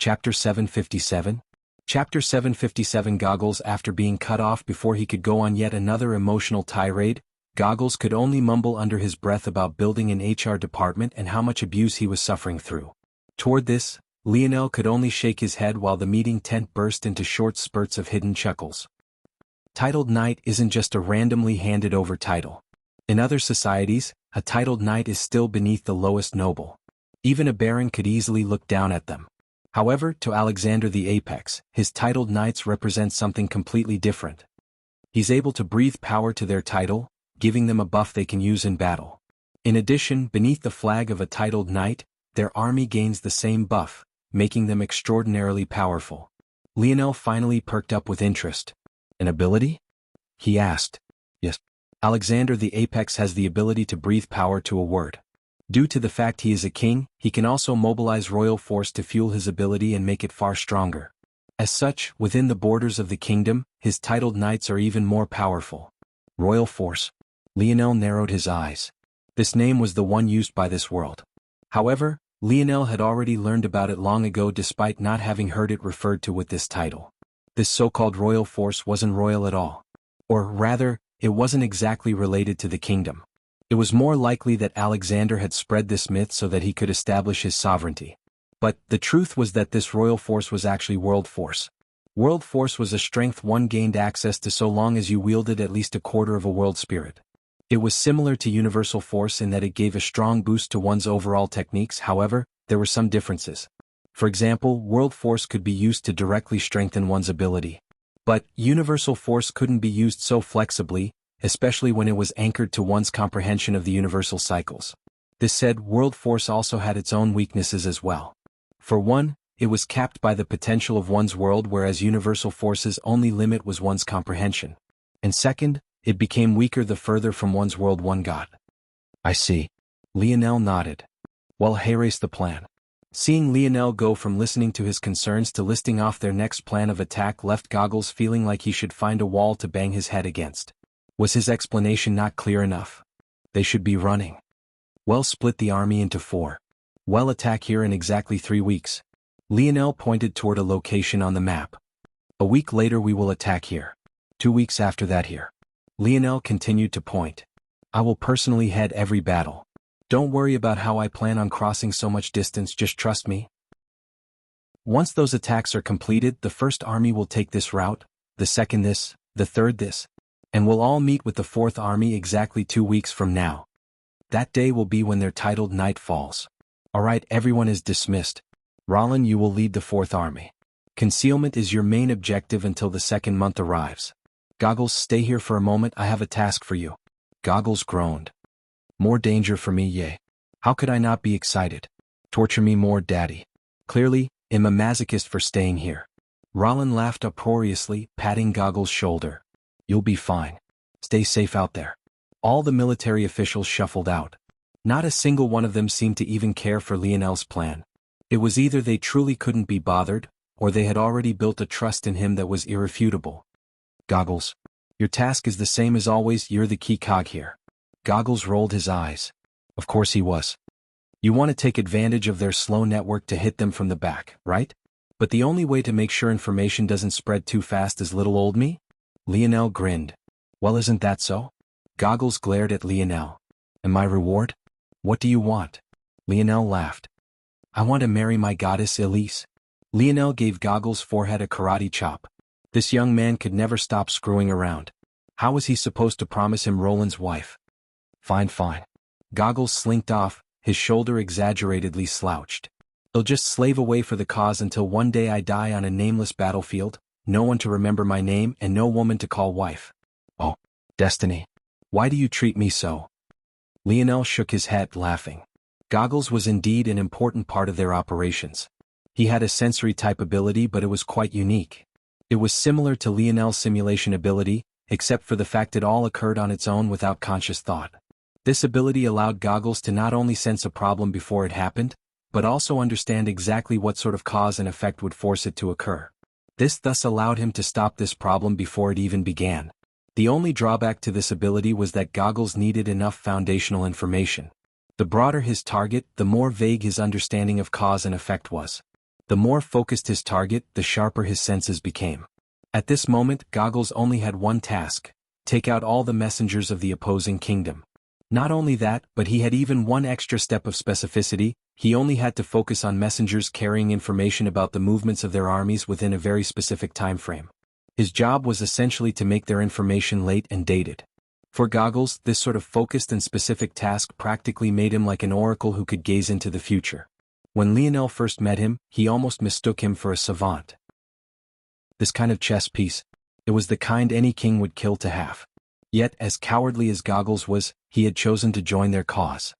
Chapter 757? Chapter 757. Goggles. After being cut off before he could go on yet another emotional tirade, Goggles could only mumble under his breath about building an HR department and how much abuse he was suffering through. Toward this, Lionel could only shake his head while the meeting tent burst into short spurts of hidden chuckles. Titled Knight isn't just a randomly handed over title. In other societies, a titled knight is still beneath the lowest noble. Even a baron could easily look down at them. However, to Alexander the Apex, his titled knights represent something completely different. He's able to breathe power to their title, giving them a buff they can use in battle. In addition, beneath the flag of a titled knight, their army gains the same buff, making them extraordinarily powerful. Lionel finally perked up with interest. An ability? He asked. Yes. Alexander the Apex has the ability to breathe power to a word. Due to the fact he is a king, he can also mobilize royal force to fuel his ability and make it far stronger. As such, within the borders of the kingdom, his titled knights are even more powerful. Royal force. Lionel narrowed his eyes. This name was the one used by this world. However, Lionel had already learned about it long ago despite not having heard it referred to with this title. This so-called royal force wasn't royal at all. Or rather, it wasn't exactly related to the kingdom. It was more likely that Alexander had spread this myth so that he could establish his sovereignty. But the truth was that this royal force was actually world force. World force was a strength one gained access to so long as you wielded at least a quarter of a world spirit. It was similar to universal force in that it gave a strong boost to one's overall techniques. However, there were some differences. For example, world force could be used to directly strengthen one's ability. But universal force couldn't be used so flexibly, especially when it was anchored to one's comprehension of the universal cycles. This said, world force also had its own weaknesses as well. For one, it was capped by the potential of one's world, whereas universal force's only limit was one's comprehension. And second, it became weaker the further from one's world one got. I see. Lionel nodded. Well, here's the plan. Seeing Lionel go from listening to his concerns to listing off their next plan of attack left Goggles feeling like he should find a wall to bang his head against. Was his explanation not clear enough? They should be running. Well, split the army into 4. Well, attack here in exactly 3 weeks. Lionel pointed toward a location on the map. A week later we will attack here. 2 weeks after that here. Lionel continued to point. I will personally head every battle. Don't worry about how I plan on crossing so much distance, just trust me. Once those attacks are completed, the first army will take this route, the second this, the third this. And we'll all meet with the 4th army exactly 2 weeks from now. That day will be when their titled knight falls. Alright, everyone is dismissed. Rollin, you will lead the 4th army. Concealment is your main objective until the 2nd month arrives. Goggles, stay here for a moment, I have a task for you. Goggles groaned. More danger for me, yay. How could I not be excited? Torture me more, daddy. Clearly, I'm a masochist for staying here. Rollin laughed uproariously, patting Goggles' shoulder. You'll be fine. Stay safe out there. All the military officials shuffled out. Not a single one of them seemed to even care for Lionel's plan. It was either they truly couldn't be bothered, or they had already built a trust in him that was irrefutable. Goggles. Your task is the same as always, you're the key cog here. Goggles rolled his eyes. Of course he was. You want to take advantage of their slow network to hit them from the back, right? But the only way to make sure information doesn't spread too fast is little old me? Lionel grinned. Well, isn't that so? Goggles glared at Lionel. And my reward? What do you want? Lionel laughed. I want to marry my goddess Elise. Lionel gave Goggles' forehead a karate chop. This young man could never stop screwing around. How was he supposed to promise him Roland's wife? Fine, fine. Goggles slinked off, his shoulder exaggeratedly slouched. I'll just slave away for the cause until one day I die on a nameless battlefield. No one to remember my name and no woman to call wife. Oh, destiny. Why do you treat me so? Lionel shook his head, laughing. Goggles was indeed an important part of their operations. He had a sensory-type ability, but it was quite unique. It was similar to Lionel's simulation ability, except for the fact it all occurred on its own without conscious thought. This ability allowed Goggles to not only sense a problem before it happened, but also understand exactly what sort of cause and effect would force it to occur. This thus allowed him to stop this problem before it even began. The only drawback to this ability was that Goggles needed enough foundational information. The broader his target, the more vague his understanding of cause and effect was. The more focused his target, the sharper his senses became. At this moment, Goggles only had one task: take out all the messengers of the opposing kingdom. Not only that, but he had even one extra step of specificity. He only had to focus on messengers carrying information about the movements of their armies within a very specific time frame. His job was essentially to make their information late and dated. For Goggles, this sort of focused and specific task practically made him like an oracle who could gaze into the future. When Lionel first met him, he almost mistook him for a savant. This kind of chess piece, it was the kind any king would kill to have. Yet, as cowardly as Goggles was, he had chosen to join their cause.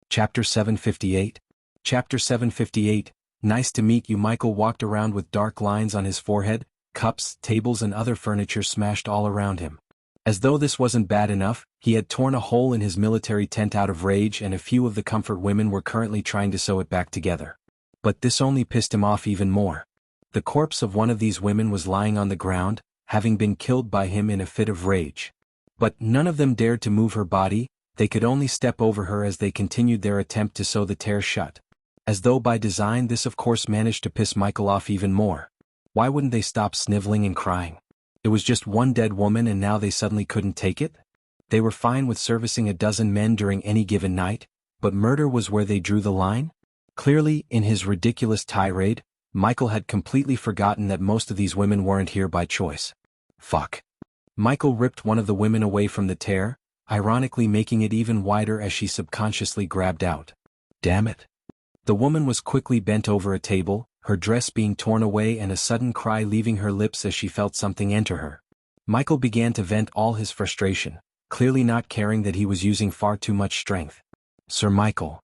Chapter 758. Chapter 758. Nice to meet you. Michael walked around with dark lines on his forehead, cups, tables and other furniture smashed all around him. As though this wasn't bad enough, he had torn a hole in his military tent out of rage, and a few of the comfort women were currently trying to sew it back together. But this only pissed him off even more. The corpse of one of these women was lying on the ground, having been killed by him in a fit of rage. But none of them dared to move her body. They could only step over her as they continued their attempt to sew the tear shut. As though by design, this of course managed to piss Michael off even more. Why wouldn't they stop sniveling and crying? It was just one dead woman and now they suddenly couldn't take it? They were fine with servicing a dozen men during any given night, but murder was where they drew the line? Clearly, in his ridiculous tirade, Michael had completely forgotten that most of these women weren't here by choice. Fuck. Michael ripped one of the women away from the tear, ironically making it even wider as she subconsciously grabbed out. Damn it. The woman was quickly bent over a table, her dress being torn away and a sudden cry leaving her lips as she felt something enter her. Michael began to vent all his frustration, clearly not caring that he was using far too much strength. Sir Michael.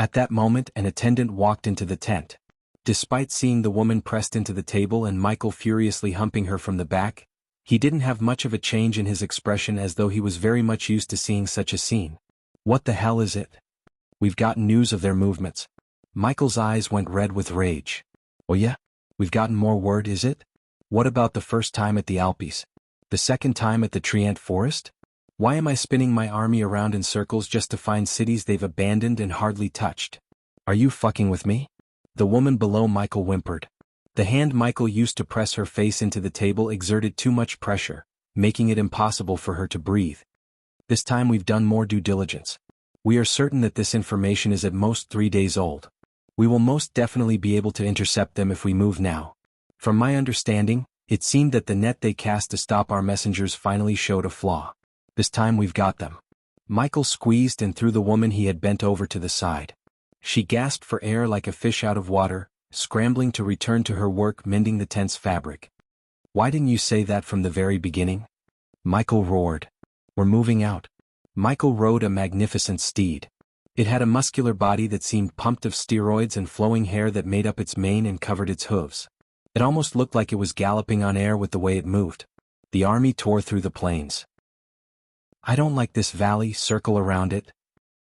At that moment, an attendant walked into the tent. Despite seeing the woman pressed into the table and Michael furiously humping her from the back, he didn't have much of a change in his expression, as though he was very much used to seeing such a scene. What the hell is it? We've gotten news of their movements. Michael's eyes went red with rage. Oh yeah? We've gotten more word, is it? What about the first time at the Alpes? The second time at the Trient Forest? Why am I spinning my army around in circles just to find cities they've abandoned and hardly touched? Are you fucking with me? The woman below Michael whimpered. The hand Michael used to press her face into the table exerted too much pressure, making it impossible for her to breathe. This time we've done more due diligence. We are certain that this information is at most 3 days old. We will most definitely be able to intercept them if we move now. From my understanding, it seemed that the net they cast to stop our messengers finally showed a flaw. This time we've got them. Michael squeezed and threw the woman he had bent over to the side. She gasped for air like a fish out of water, scrambling to return to her work mending the tent's fabric. Why didn't you say that from the very beginning? Michael roared. We're moving out. Michael rode a magnificent steed. It had a muscular body that seemed pumped of steroids and flowing hair that made up its mane and covered its hooves. It almost looked like it was galloping on air with the way it moved. The army tore through the plains. I don't like this valley, circle around it.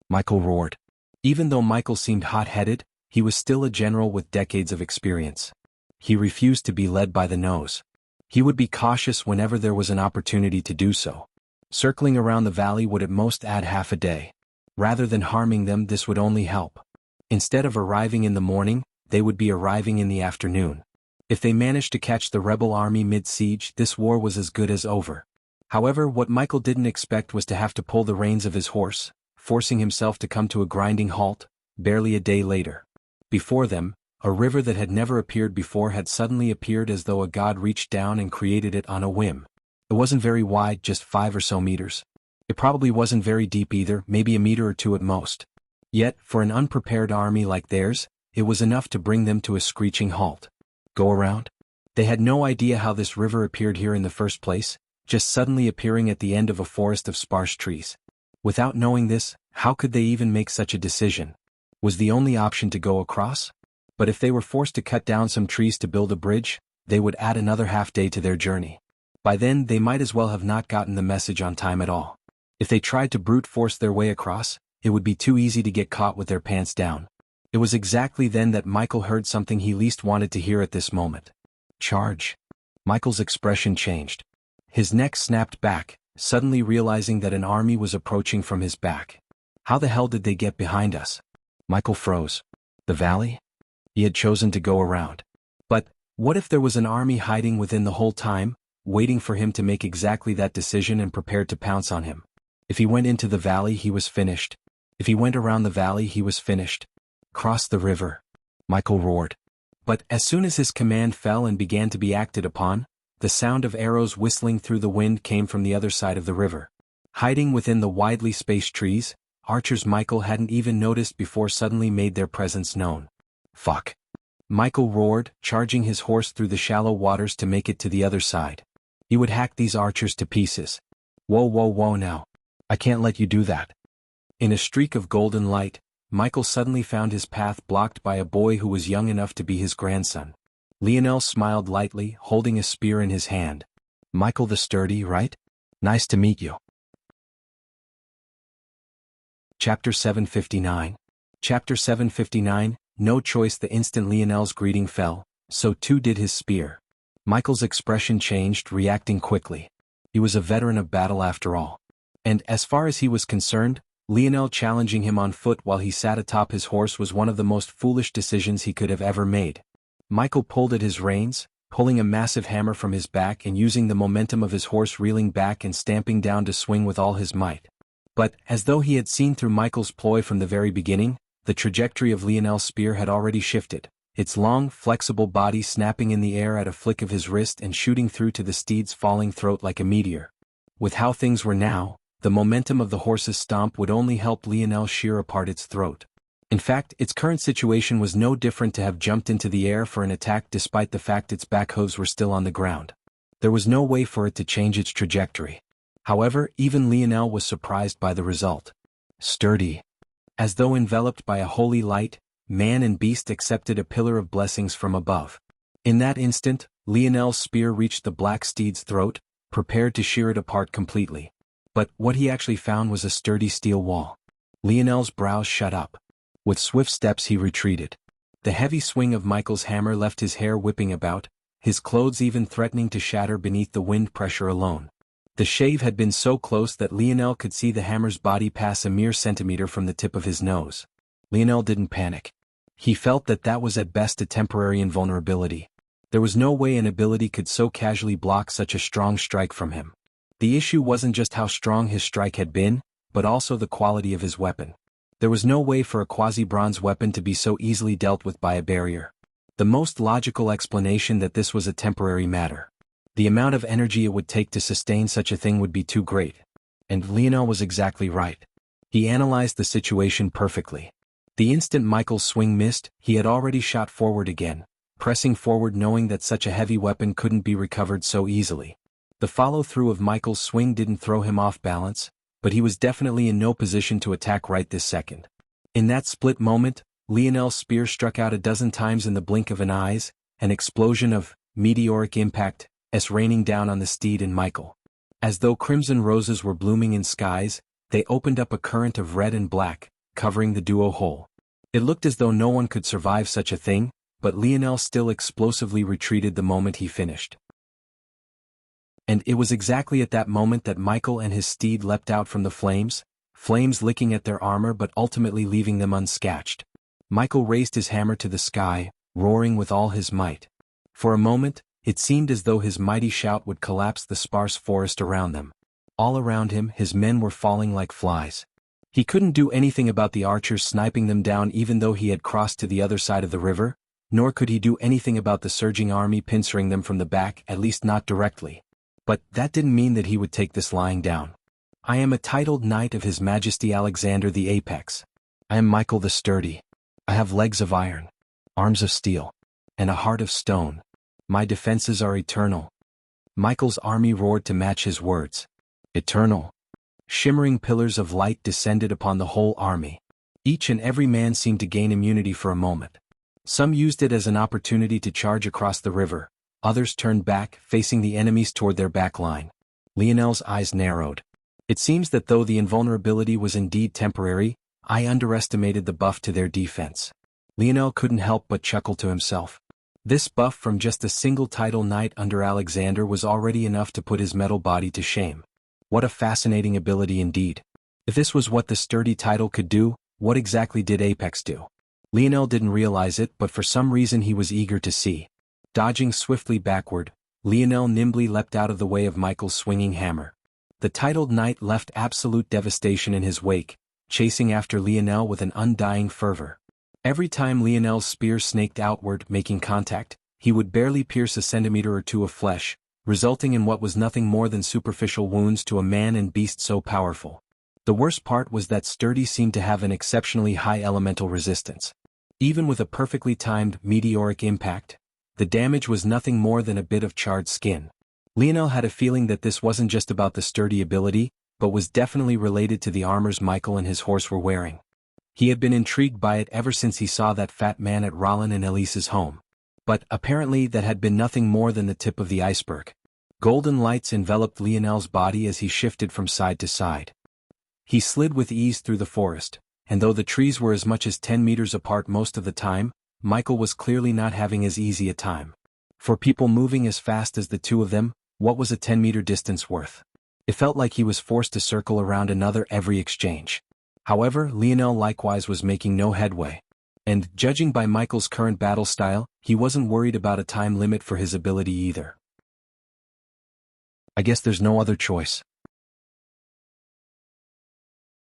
Michael roared. Even though Michael seemed hot-headed, he was still a general with decades of experience. He refused to be led by the nose. He would be cautious whenever there was an opportunity to do so. Circling around the valley would at most add half a day. Rather than harming them, this would only help. Instead of arriving in the morning, they would be arriving in the afternoon. If they managed to catch the rebel army mid-siege, this war was as good as over. However, what Michael didn't expect was to have to pull the reins of his horse, forcing himself to come to a grinding halt, barely a day later. Before them, a river that had never appeared before had suddenly appeared, as though a god reached down and created it on a whim. It wasn't very wide, just 5 or so meters. It probably wasn't very deep either, maybe a meter or two at most. Yet, for an unprepared army like theirs, it was enough to bring them to a screeching halt. Go around? They had no idea how this river appeared here in the first place, just suddenly appearing at the end of a forest of sparse trees. Without knowing this, how could they even make such a decision? Was the only option to go across? But if they were forced to cut down some trees to build a bridge, they would add another half-day to their journey. By then, they might as well have not gotten the message on time at all. If they tried to brute force their way across, it would be too easy to get caught with their pants down. It was exactly then that Michael heard something he least wanted to hear at this moment. Charge. Michael's expression changed. His neck snapped back, suddenly realizing that an army was approaching from his back. How the hell did they get behind us? Michael froze. The valley? He had chosen to go around. But what if there was an army hiding within the whole time, waiting for him to make exactly that decision and prepared to pounce on him? If he went into the valley, he was finished. If he went around the valley, he was finished. Cross the river, Michael roared. But as soon as his command fell and began to be acted upon, the sound of arrows whistling through the wind came from the other side of the river. Hiding within the widely spaced trees, archers Michael hadn't even noticed before suddenly made their presence known. Fuck. Michael roared, charging his horse through the shallow waters to make it to the other side. He would hack these archers to pieces. Whoa, whoa, whoa now. I can't let you do that. In a streak of golden light, Michael suddenly found his path blocked by a boy who was young enough to be his grandson. Lionel smiled lightly, holding a spear in his hand. Michael the Sturdy, right? Nice to meet you. Chapter 759. Chapter 759, No choice. The instant Lionel's greeting fell, so too did his spear. Michael's expression changed, reacting quickly. He was a veteran of battle after all. And as far as he was concerned, Lionel challenging him on foot while he sat atop his horse was one of the most foolish decisions he could have ever made. Michael pulled at his reins, pulling a massive hammer from his back and using the momentum of his horse reeling back and stamping down to swing with all his might. But, as though he had seen through Michael's ploy from the very beginning, the trajectory of Lionel's spear had already shifted, its long, flexible body snapping in the air at a flick of his wrist and shooting through to the steed's falling throat like a meteor. With how things were now, the momentum of the horse's stomp would only help Lionel shear apart its throat. In fact, its current situation was no different to have jumped into the air for an attack despite the fact its back hooves were still on the ground. There was no way for it to change its trajectory. However, even Lionel was surprised by the result. Sturdy. As though enveloped by a holy light, man and beast accepted a pillar of blessings from above. In that instant, Lionel's spear reached the black steed's throat, prepared to shear it apart completely. But what he actually found was a sturdy steel wall. Lionel's brows shut up. With swift steps he retreated. The heavy swing of Michael's hammer left his hair whipping about, his clothes even threatening to shatter beneath the wind pressure alone. The shave had been so close that Lionel could see the hammer's body pass a mere centimeter from the tip of his nose. Lionel didn't panic. He felt that that was at best a temporary invulnerability. There was no way an ability could so casually block such a strong strike from him. The issue wasn't just how strong his strike had been, but also the quality of his weapon. There was no way for a quasi-bronze weapon to be so easily dealt with by a barrier. The most logical explanation that this was a temporary matter. The amount of energy it would take to sustain such a thing would be too great. And Lionel was exactly right. He analyzed the situation perfectly. The instant Michael's swing missed, he had already shot forward again, pressing forward knowing that such a heavy weapon couldn't be recovered so easily. The follow-through of Michael's swing didn't throw him off balance, but he was definitely in no position to attack right this second. In that split moment, Lionel's spear struck out a dozen times in the blink of an eye, an explosion of meteoric impact, raining down on the steed and Michael. As though crimson roses were blooming in skies, they opened up a current of red and black, covering the duo whole. It looked as though no one could survive such a thing, but Lionel still explosively retreated the moment he finished. And it was exactly at that moment that Michael and his steed leapt out from the flames licking at their armor but ultimately leaving them unscathed. Michael raised his hammer to the sky, roaring with all his might. For a moment, it seemed as though his mighty shout would collapse the sparse forest around them. All around him, his men were falling like flies. He couldn't do anything about the archers sniping them down even though he had crossed to the other side of the river, nor could he do anything about the surging army pincering them from the back, at least not directly. But that didn't mean that he would take this lying down. I am a titled knight of His Majesty Alexander the Apex. I am Michael the Sturdy. I have legs of iron, arms of steel, and a heart of stone. My defenses are eternal. Michael's army roared to match his words. Eternal. Shimmering pillars of light descended upon the whole army. Each and every man seemed to gain immunity for a moment. Some used it as an opportunity to charge across the river. Others turned back, facing the enemies toward their back line. Lionel's eyes narrowed. It seems that though the invulnerability was indeed temporary, I underestimated the buff to their defense. Lionel couldn't help but chuckle to himself. This buff from just a single title knight under Alexander was already enough to put his metal body to shame. What a fascinating ability indeed. If this was what the sturdy title could do, what exactly did Apex do? Lionel didn't realize it, but for some reason he was eager to see. Dodging swiftly backward, Lionel nimbly leapt out of the way of Michael's swinging hammer. The titled knight left absolute devastation in his wake, chasing after Lionel with an undying fervor. Every time Lionel's spear snaked outward, making contact, he would barely pierce a centimeter or two of flesh, resulting in what was nothing more than superficial wounds to a man and beast so powerful. The worst part was that Sturdy seemed to have an exceptionally high elemental resistance. Even with a perfectly timed meteoric impact, the damage was nothing more than a bit of charred skin. Lionel had a feeling that this wasn't just about the Sturdy ability, but was definitely related to the armors Michael and his horse were wearing. He had been intrigued by it ever since he saw that fat man at Rollin and Elise's home. But apparently that had been nothing more than the tip of the iceberg. Golden lights enveloped Lionel's body as he shifted from side to side. He slid with ease through the forest, and though the trees were as much as 10 meters apart most of the time, Michael was clearly not having as easy a time. For people moving as fast as the two of them, what was a 10-meter distance worth? It felt like he was forced to circle around another every exchange. However, Lionel likewise was making no headway. And, judging by Michael's current battle style, he wasn't worried about a time limit for his ability either. I guess there's no other choice.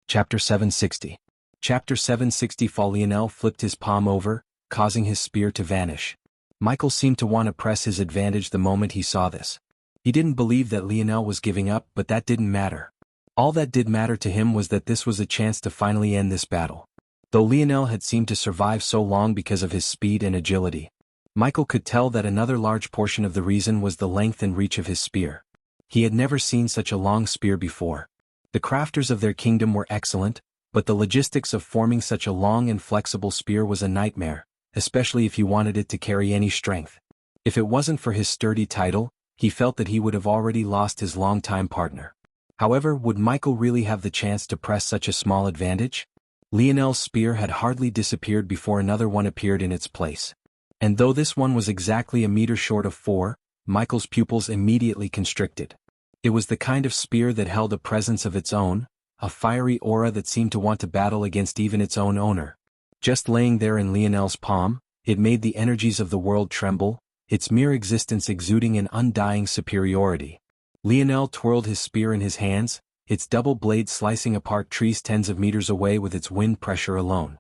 Chapter 760. Chapter 760. Lionel flipped his palm over, causing his spear to vanish. Michael seemed to want to press his advantage the moment he saw this. He didn't believe that Lionel was giving up, but that didn't matter. All that did matter to him was that this was a chance to finally end this battle. Though Lionel had seemed to survive so long because of his speed and agility, Michael could tell that another large portion of the reason was the length and reach of his spear. He had never seen such a long spear before. The crafters of their kingdom were excellent, but the logistics of forming such a long and flexible spear was a nightmare, especially if he wanted it to carry any strength. If it wasn't for his sturdy title, he felt that he would have already lost his longtime partner. However, would Michael really have the chance to press such a small advantage? Lionel's spear had hardly disappeared before another one appeared in its place. And though this one was exactly a meter short of 4, Michael's pupils immediately constricted. It was the kind of spear that held a presence of its own, a fiery aura that seemed to want to battle against even its own owner. Just laying there in Lionel's palm, it made the energies of the world tremble, its mere existence exuding an undying superiority. Lionel twirled his spear in his hands, its double blade slicing apart trees tens of meters away with its wind pressure alone.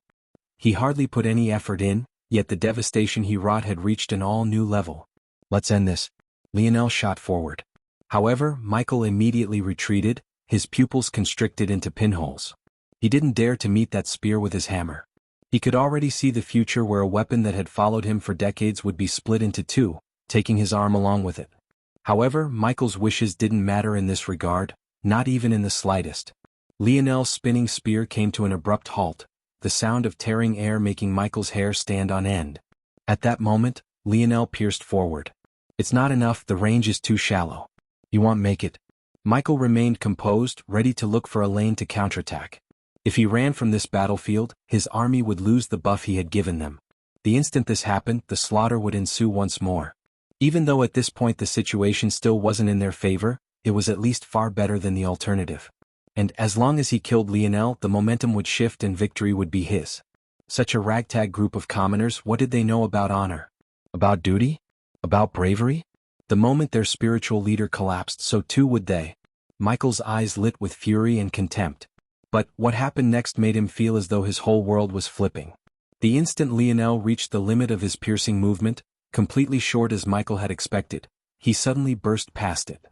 He hardly put any effort in, yet the devastation he wrought had reached an all-new level. Let's end this. Lionel shot forward. However, Michael immediately retreated, his pupils constricted into pinholes. He didn't dare to meet that spear with his hammer. He could already see the future where a weapon that had followed him for decades would be split into two, taking his arm along with it. However, Michael's wishes didn't matter in this regard, not even in the slightest. Lionel's spinning spear came to an abrupt halt, the sound of tearing air making Michael's hair stand on end. At that moment, Lionel pierced forward. It's not enough, the range is too shallow. You won't make it. Michael remained composed, ready to look for a lane to counterattack. If he ran from this battlefield, his army would lose the buff he had given them. The instant this happened, the slaughter would ensue once more. Even though at this point the situation still wasn't in their favor, it was at least far better than the alternative. And as long as he killed Lionel, the momentum would shift and victory would be his. Such a ragtag group of commoners, what did they know about honor? About duty? About bravery? The moment their spiritual leader collapsed, so too would they. Michael's eyes lit with fury and contempt. But what happened next made him feel as though his whole world was flipping. The instant Lionel reached the limit of his piercing movement, completely short as Michael had expected, he suddenly burst past it.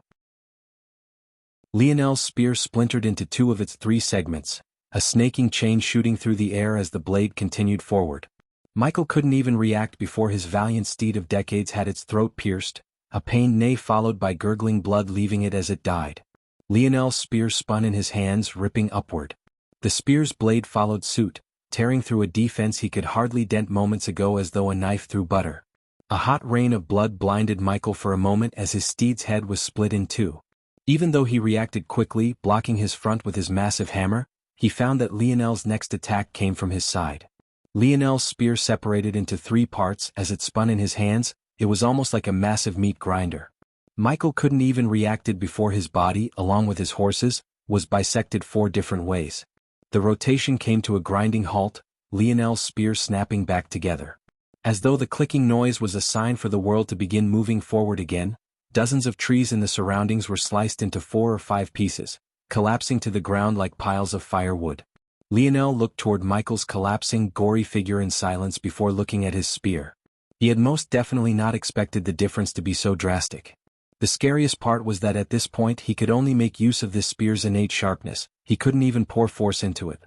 Lionel's spear splintered into two of its 3 segments, a snaking chain shooting through the air as the blade continued forward. Michael couldn't even react before his valiant steed of decades had its throat pierced, a pained neigh followed by gurgling blood leaving it as it died. Lionel's spear spun in his hands, ripping upward. The spear's blade followed suit, tearing through a defense he could hardly dent moments ago as though a knife through butter. A hot rain of blood blinded Michael for a moment as his steed's head was split in 2. Even though he reacted quickly, blocking his front with his massive hammer, he found that Lionel's next attack came from his side. Lionel's spear separated into 3 parts as it spun in his hands. It was almost like a massive meat grinder. Michael couldn't even reacted before his body, along with his horses, was bisected 4 different ways. The rotation came to a grinding halt, Lionel's spear snapping back together. As though the clicking noise was a sign for the world to begin moving forward again, dozens of trees in the surroundings were sliced into 4 or 5 pieces, collapsing to the ground like piles of firewood. Lionel looked toward Michael's collapsing, gory figure in silence before looking at his spear. He had most definitely not expected the difference to be so drastic. The scariest part was that at this point he could only make use of this spear's innate sharpness, he couldn't even pour force into it.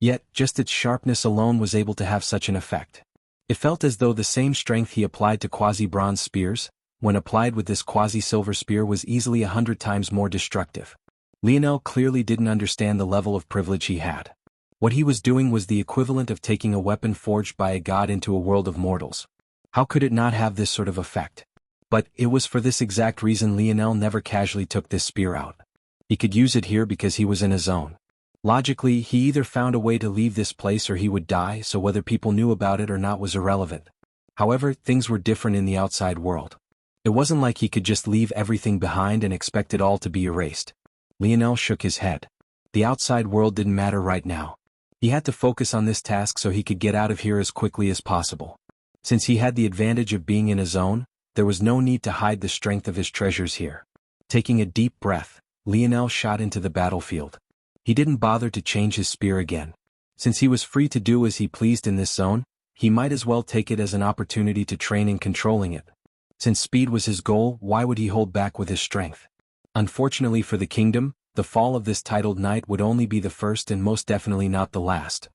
Yet, just its sharpness alone was able to have such an effect. It felt as though the same strength he applied to quasi-bronze spears, when applied with this quasi-silver spear, was easily 100 times more destructive. Lionel clearly didn't understand the level of privilege he had. What he was doing was the equivalent of taking a weapon forged by a god into a world of mortals. How could it not have this sort of effect? But it was for this exact reason Lionel never casually took this spear out. He could use it here because he was in a zone. Logically, he either found a way to leave this place or he would die, so whether people knew about it or not was irrelevant. However, things were different in the outside world. It wasn't like he could just leave everything behind and expect it all to be erased. Lionel shook his head. The outside world didn't matter right now. He had to focus on this task so he could get out of here as quickly as possible. Since he had the advantage of being in a zone, there was no need to hide the strength of his treasures here. Taking a deep breath, Lionel shot into the battlefield. He didn't bother to change his spear again. Since he was free to do as he pleased in this zone, he might as well take it as an opportunity to train in controlling it. Since speed was his goal, why would he hold back with his strength? Unfortunately for the kingdom, the fall of this titled knight would only be the first and most definitely not the last.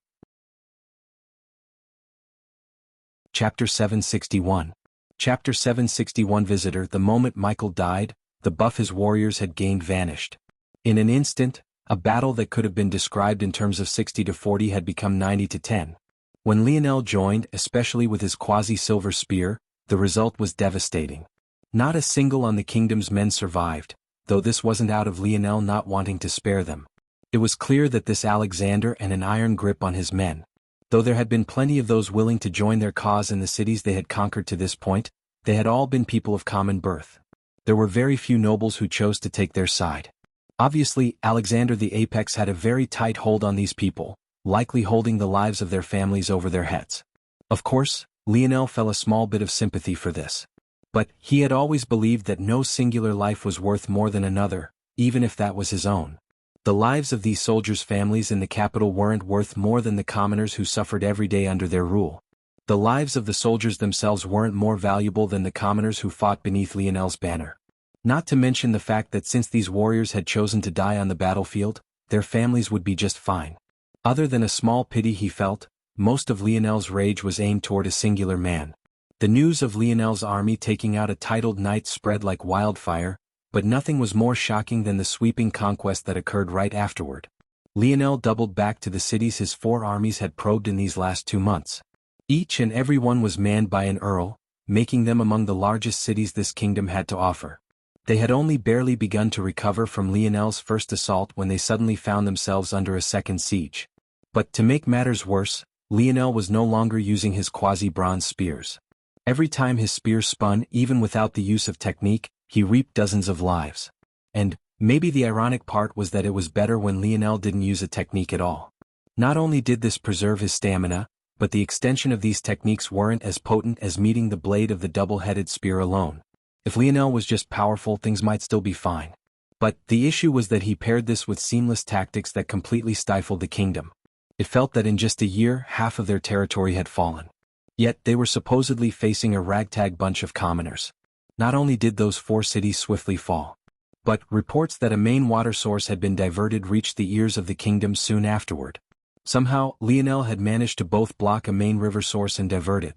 Chapter 761. Chapter 761 Visitor. The moment Michael died, the buff his warriors had gained vanished. In an instant, a battle that could have been described in terms of 60 to 40 had become 90 to 10. When Lionel joined, especially with his quasi-silver spear, the result was devastating. Not a single on the kingdom's men survived, though this wasn't out of Lionel not wanting to spare them. It was clear that this Alexander had an iron grip on his men. Though there had been plenty of those willing to join their cause in the cities they had conquered to this point, they had all been people of common birth. There were very few nobles who chose to take their side. Obviously, Alexander the Apex had a very tight hold on these people, likely holding the lives of their families over their heads. Of course, Lionel felt a small bit of sympathy for this. But he had always believed that no singular life was worth more than another, even if that was his own. The lives of these soldiers' families in the capital weren't worth more than the commoners who suffered every day under their rule. The lives of the soldiers themselves weren't more valuable than the commoners who fought beneath Lionel's banner. Not to mention the fact that since these warriors had chosen to die on the battlefield, their families would be just fine. Other than a small pity he felt, most of Lionel's rage was aimed toward a singular man. The news of Lionel's army taking out a titled knight spread like wildfire, but nothing was more shocking than the sweeping conquest that occurred right afterward. Lionel doubled back to the cities his 4 armies had probed in these last 2 months. Each and every one was manned by an earl, making them among the largest cities this kingdom had to offer. They had only barely begun to recover from Lionel's first assault when they suddenly found themselves under a second siege. But to make matters worse, Lionel was no longer using his quasi-bronze spears. Every time his spear spun, even without the use of technique, he reaped dozens of lives. And, maybe the ironic part was that it was better when Lionel didn't use a technique at all. Not only did this preserve his stamina, but the extension of these techniques weren't as potent as meeting the blade of the double-headed spear alone. If Lionel was just powerful, things might still be fine. But the issue was that he paired this with seamless tactics that completely stifled the kingdom. It felt that in just a year, half of their territory had fallen. Yet they were supposedly facing a ragtag bunch of commoners. Not only did those 4 cities swiftly fall, but reports that a main water source had been diverted reached the ears of the kingdom soon afterward. Somehow, Lionel had managed to both block a main river source and divert it.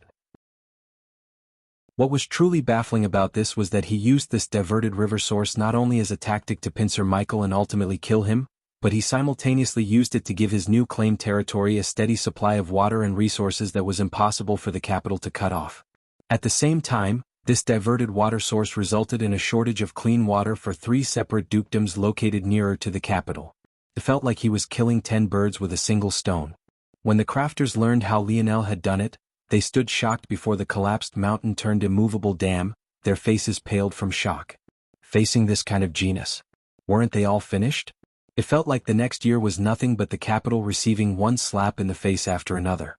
What was truly baffling about this was that he used this diverted river source not only as a tactic to pincer Michael and ultimately kill him, but he simultaneously used it to give his new claimed territory a steady supply of water and resources that was impossible for the capital to cut off. At the same time, this diverted water source resulted in a shortage of clean water for 3 separate dukedoms located nearer to the capital. It felt like he was killing 10 birds with a single stone. When the crafters learned how Lionel had done it, they stood shocked before the collapsed mountain-turned immovable dam, their faces paled from shock. Facing this kind of genius, weren't they all finished? It felt like the next year was nothing but the capital receiving one slap in the face after another.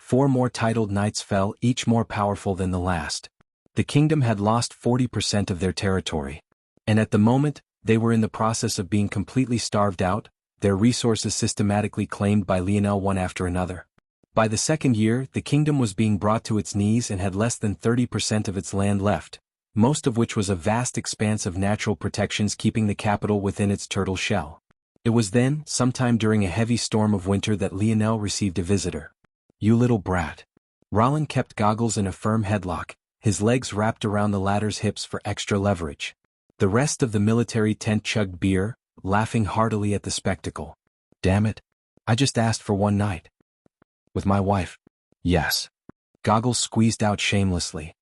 4 more titled knights fell, each more powerful than the last. The kingdom had lost 40% of their territory. And at the moment, they were in the process of being completely starved out, their resources systematically claimed by Lionel one after another. By the second year, the kingdom was being brought to its knees and had less than 30% of its land left, most of which was a vast expanse of natural protections keeping the capital within its turtle shell. It was then, sometime during a heavy storm of winter, that Lionel received a visitor. "You little brat." Rollin kept Goggles in a firm headlock, his legs wrapped around the latter's hips for extra leverage. The rest of the military tent chugged beer, laughing heartily at the spectacle. "Damn it. I just asked for one night." "With my wife." "Yes." Goggles squeezed out shamelessly.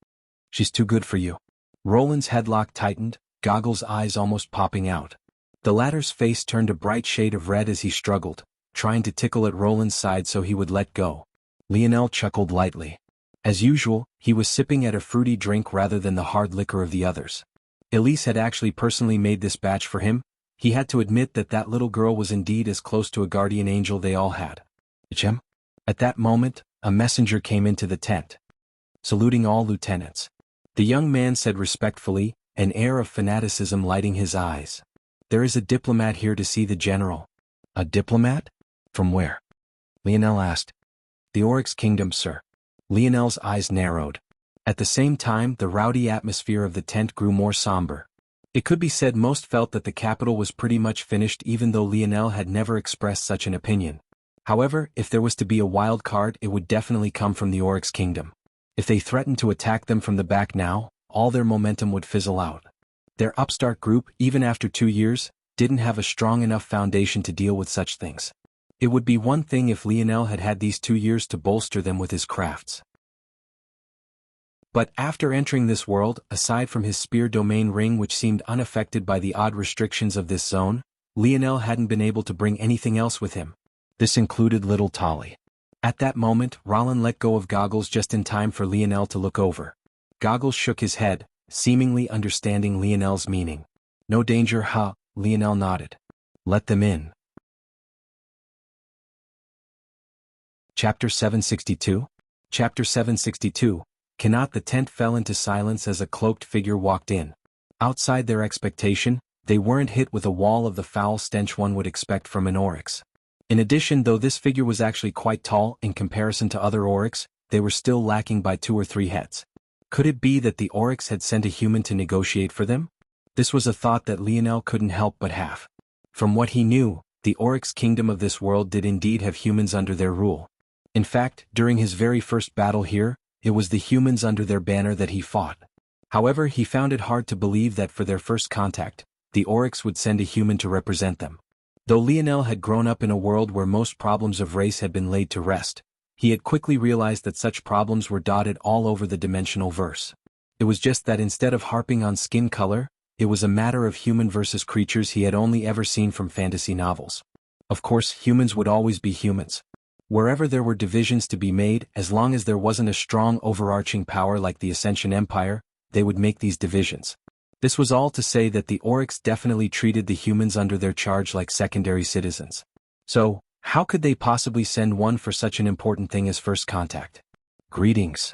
"She's too good for you." Roland's headlock tightened, Goggles' eyes almost popping out. The latter's face turned a bright shade of red as he struggled, trying to tickle at Roland's side so he would let go. Lionel chuckled lightly. As usual, he was sipping at a fruity drink rather than the hard liquor of the others. Elise had actually personally made this batch for him. He had to admit that that little girl was indeed as close to a guardian angel they all had. "Jim?" At that moment, a messenger came into the tent. "Saluting all lieutenants." The young man said respectfully, an air of fanaticism lighting his eyes. "There is a diplomat here to see the general." "A diplomat? From where?" Lionel asked. "The Oryx Kingdom, sir." Lionel's eyes narrowed. At the same time, the rowdy atmosphere of the tent grew more somber. It could be said most felt that the capital was pretty much finished, even though Lionel had never expressed such an opinion. However, if there was to be a wild card, it would definitely come from the Oryx Kingdom. If they threatened to attack them from the back now, all their momentum would fizzle out. Their upstart group, even after 2 years, didn't have a strong enough foundation to deal with such things. It would be one thing if Lionel had had these 2 years to bolster them with his crafts. But after entering this world, aside from his spear domain ring which seemed unaffected by the odd restrictions of this zone, Lionel hadn't been able to bring anything else with him. This included little Tolly. At that moment, Rollin let go of Goggles just in time for Lionel to look over. Goggles shook his head, seemingly understanding Lionel's meaning. "No danger, huh?" Lionel nodded. "Let them in." Chapter 762? Chapter 762. Cannot. The tent fell into silence as a cloaked figure walked in. Outside their expectation, they weren't hit with a wall of the foul stench one would expect from an oryx. In addition, though this figure was actually quite tall in comparison to other oryx, they were still lacking by 2 or 3 heads. Could it be that the oryx had sent a human to negotiate for them? This was a thought that Lionel couldn't help but have. From what he knew, the Oryx Kingdom of this world did indeed have humans under their rule. In fact, during his very first battle here, it was the humans under their banner that he fought. However, he found it hard to believe that for their first contact, the Oryx would send a human to represent them. Though Lionel had grown up in a world where most problems of race had been laid to rest, he had quickly realized that such problems were dotted all over the dimensional verse. It was just that instead of harping on skin color, it was a matter of human versus creatures he had only ever seen from fantasy novels. Of course, humans would always be humans. Wherever there were divisions to be made, as long as there wasn't a strong overarching power like the Ascension Empire, they would make these divisions. This was all to say that the Oryx definitely treated the humans under their charge like secondary citizens. So, how could they possibly send one for such an important thing as first contact? "Greetings."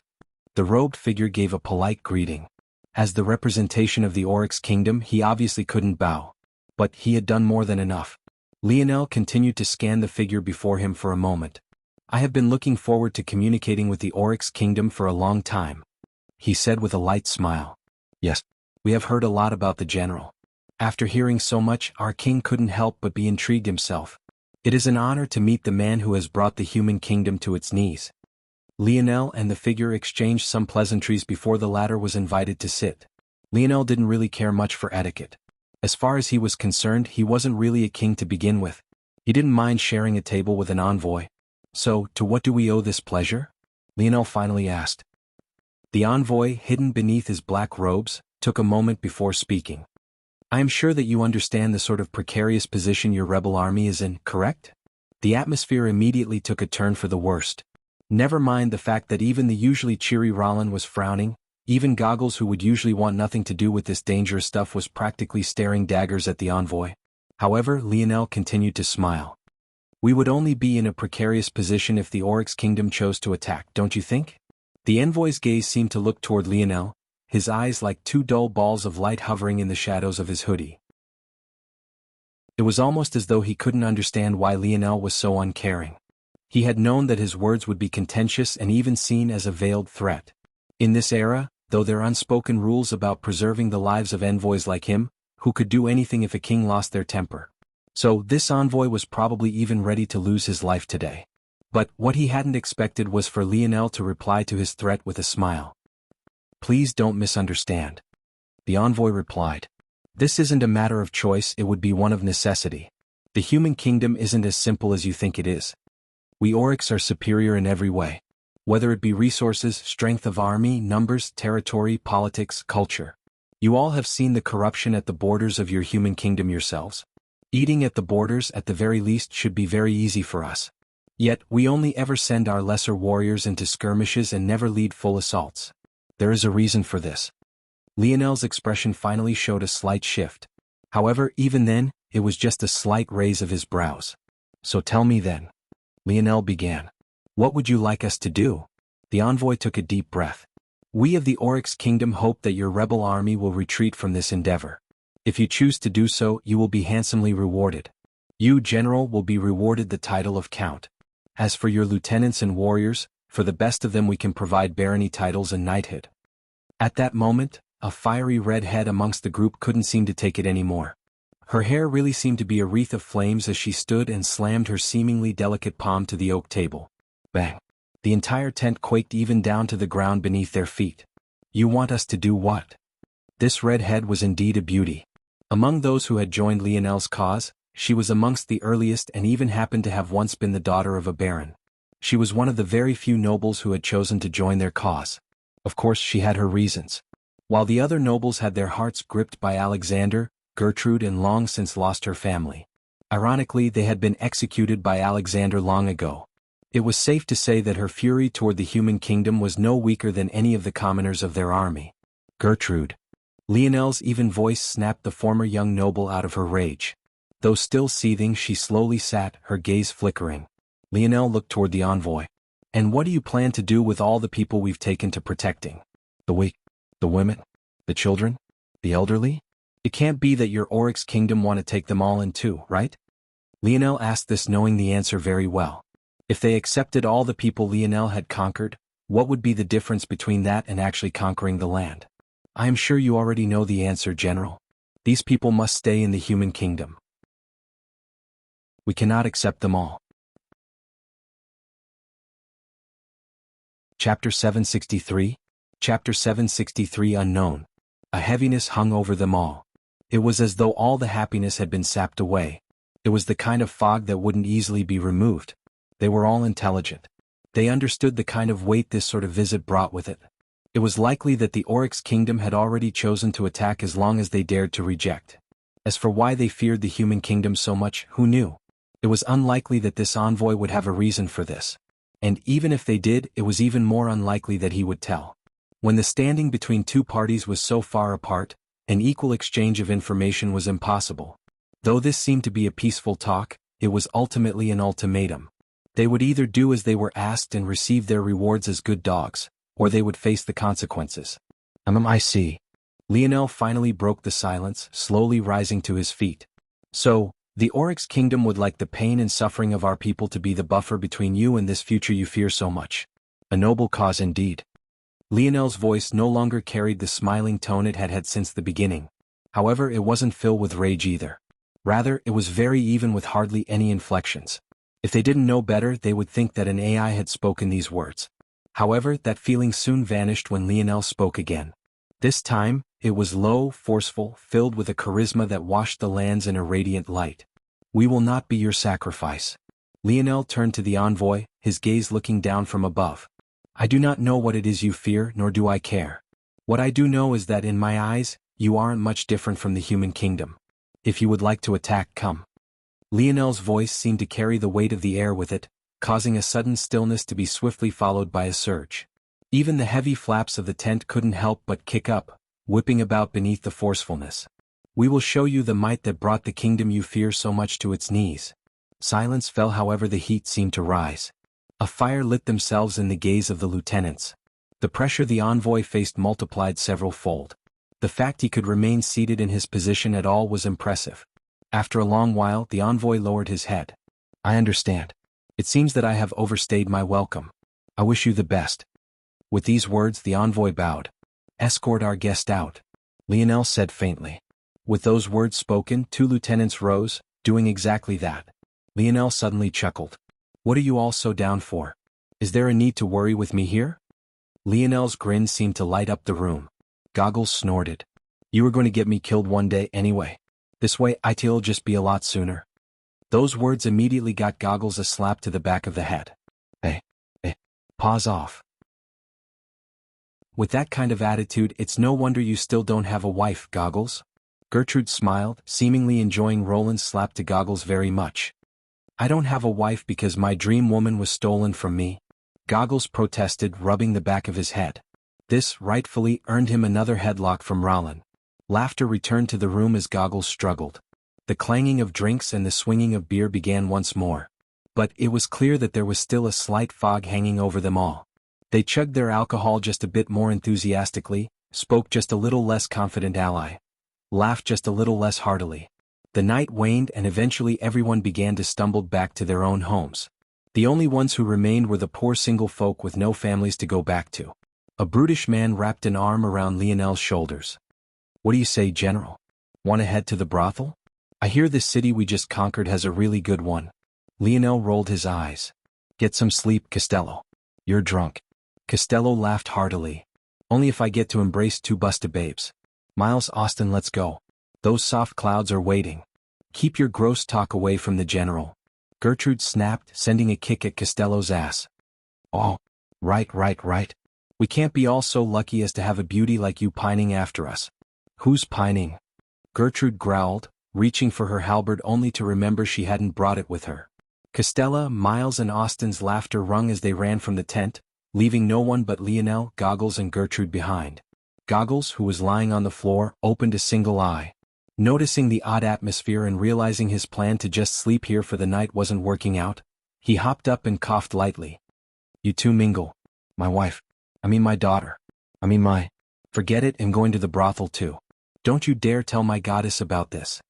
The robed figure gave a polite greeting. As the representation of the Oryx Kingdom, he obviously couldn't bow. But he had done more than enough. Lionel continued to scan the figure before him for a moment. "I have been looking forward to communicating with the Oryx Kingdom for a long time," he said with a light smile. "Yes, we have heard a lot about the general." After hearing so much, our king couldn't help but be intrigued himself. "It is an honor to meet the man who has brought the human kingdom to its knees." Lionel and the figure exchanged some pleasantries before the latter was invited to sit. Lionel didn't really care much for etiquette. As far as he was concerned, he wasn't really a king to begin with. He didn't mind sharing a table with an envoy. "So, to what do we owe this pleasure?" Lionel finally asked. The envoy, hidden beneath his black robes, took a moment before speaking. "I am sure that you understand the sort of precarious position your rebel army is in, correct?" The atmosphere immediately took a turn for the worst. Never mind the fact that even the usually cheery Rollin was frowning, even Goggles, who would usually want nothing to do with this dangerous stuff, was practically staring daggers at the envoy. However, Lionel continued to smile. We would only be in a precarious position if the Oryx kingdom chose to attack, don't you think? The envoy's gaze seemed to look toward Lionel, his eyes like two dull balls of light hovering in the shadows of his hoodie. It was almost as though he couldn't understand why Lionel was so uncaring. He had known that his words would be contentious and even seen as a veiled threat. In this era, though there are unspoken rules about preserving the lives of envoys like him, who could do anything if a king lost their temper. So this envoy was probably even ready to lose his life today. But what he hadn't expected was for Lionel to reply to his threat with a smile. "Please don't misunderstand," the envoy replied. "This isn't a matter of choice, it would be one of necessity. The human kingdom isn't as simple as you think it is. We Oryx are superior in every way. Whether it be resources, strength of army, numbers, territory, politics, culture. You all have seen the corruption at the borders of your human kingdom yourselves. Eating at the borders at the very least should be very easy for us. Yet we only ever send our lesser warriors into skirmishes and never lead full assaults. There is a reason for this." Lionel's expression finally showed a slight shift. However, even then, it was just a slight raise of his brows. "So tell me then," Lionel began. "What would you like us to do?" The envoy took a deep breath. "We of the Oryx Kingdom hope that your rebel army will retreat from this endeavor. If you choose to do so, you will be handsomely rewarded. You, General, will be rewarded the title of Count. As for your lieutenants and warriors, for the best of them we can provide barony titles and knighthood." At that moment, a fiery red head amongst the group couldn't seem to take it anymore. Her hair really seemed to be a wreath of flames as she stood and slammed her seemingly delicate palm to the oak table. Bang! The entire tent quaked even down to the ground beneath their feet. "You want us to do what?" This red head was indeed a beauty. Among those who had joined Lionel's cause, she was amongst the earliest and even happened to have once been the daughter of a baron. She was one of the very few nobles who had chosen to join their cause. Of course she had her reasons. While the other nobles had their hearts gripped by Alexander, Gertrude and long since lost her family. Ironically, they had been executed by Alexander long ago. It was safe to say that her fury toward the human kingdom was no weaker than any of the commoners of their army. Gertrude. Lionel's even voice snapped the former young noble out of her rage. Though still seething, she slowly sat, her gaze flickering. Lionel looked toward the envoy. "And what do you plan to do with all the people we've taken to protecting? The weak? The women? The children? The elderly? It can't be that your Oryx kingdom want to take them all in too, right?" Lionel asked this knowing the answer very well. If they accepted all the people Lionel had conquered, what would be the difference between that and actually conquering the land? "I am sure you already know the answer, General. These people must stay in the human kingdom. We cannot accept them all." Chapter 763. Chapter 763 Unknown. A heaviness hung over them all. It was as though all the happiness had been sapped away. It was the kind of fog that wouldn't easily be removed. They were all intelligent. They understood the kind of weight this sort of visit brought with it. It was likely that the Oryx kingdom had already chosen to attack as long as they dared to reject. As for why they feared the human kingdom so much, who knew? It was unlikely that this envoy would have a reason for this. And even if they did, it was even more unlikely that he would tell. When the standing between two parties was so far apart, an equal exchange of information was impossible. Though this seemed to be a peaceful talk, it was ultimately an ultimatum. They would either do as they were asked and receive their rewards as good dogs, or they would face the consequences. I see. Lionel finally broke the silence, slowly rising to his feet. "So, the Oryx kingdom would like the pain and suffering of our people to be the buffer between you and this future you fear so much. A noble cause indeed." Lionel's voice no longer carried the smiling tone it had had since the beginning. However, it wasn't filled with rage either. Rather, it was very even with hardly any inflections. If they didn't know better, they would think that an AI had spoken these words. However, that feeling soon vanished when Lionel spoke again. This time, it was low, forceful, filled with a charisma that washed the lands in a radiant light. "We will not be your sacrifice." Lionel turned to the envoy, his gaze looking down from above. "I do not know what it is you fear, nor do I care. What I do know is that in my eyes, you aren't much different from the human kingdom. If you would like to attack, come." Lionel's voice seemed to carry the weight of the air with it, causing a sudden stillness to be swiftly followed by a surge. Even the heavy flaps of the tent couldn't help but kick up, whipping about beneath the forcefulness. "We will show you the might that brought the kingdom you fear so much to its knees." Silence fell, however the heat seemed to rise. A fire lit themselves in the gaze of the lieutenants. The pressure the envoy faced multiplied several-fold. The fact he could remain seated in his position at all was impressive. After a long while the envoy lowered his head. "I understand. It seems that I have overstayed my welcome. I wish you the best." With these words the envoy bowed. "Escort our guest out," Lionel said faintly. With those words spoken, two lieutenants rose, doing exactly that. Lionel suddenly chuckled. "What are you all so down for? Is there a need to worry with me here?" Lionel's grin seemed to light up the room. Goggles snorted. "You were going to get me killed one day anyway. This way it'll just be a lot sooner." Those words immediately got Goggles a slap to the back of the head. Hey, pause off. With that kind of attitude, it's no wonder you still don't have a wife, Goggles." Gertrude smiled, seemingly enjoying Roland's slap to Goggles very much. "I don't have a wife because my dream woman was stolen from me," Goggles protested, rubbing the back of his head. This, rightfully, earned him another headlock from Roland. Laughter returned to the room as Goggles struggled. The clanging of drinks and the swinging of beer began once more. But it was clear that there was still a slight fog hanging over them all. They chugged their alcohol just a bit more enthusiastically, spoke just a little less confident ally, laughed just a little less heartily. The night waned and eventually everyone began to stumble back to their own homes. The only ones who remained were the poor single folk with no families to go back to. A brutish man wrapped an arm around Lionel's shoulders. "What do you say, General? Want to head to the brothel? I hear this city we just conquered has a really good one." Lionel rolled his eyes. "Get some sleep, Costello. You're drunk." Costello laughed heartily. "Only if I get to embrace two busta babes. Miles Austin, let's go. Those soft clouds are waiting. Keep your gross talk away from the General." Gertrude snapped, sending a kick at Costello's ass. "Oh, right. We can't be all so lucky as to have a beauty like you pining after us." "Who's pining?" Gertrude growled, reaching for her halberd only to remember she hadn't brought it with her. Costello, Miles and Austin's laughter rung as they ran from the tent, leaving no one but Lionel, Goggles and Gertrude behind. Goggles, who was lying on the floor, opened a single eye. Noticing the odd atmosphere and realizing his plan to just sleep here for the night wasn't working out, he hopped up and coughed lightly. "You two mingle. My wife. My daughter. Forget it, I'm going to the brothel too. Don't you dare tell my goddess about this."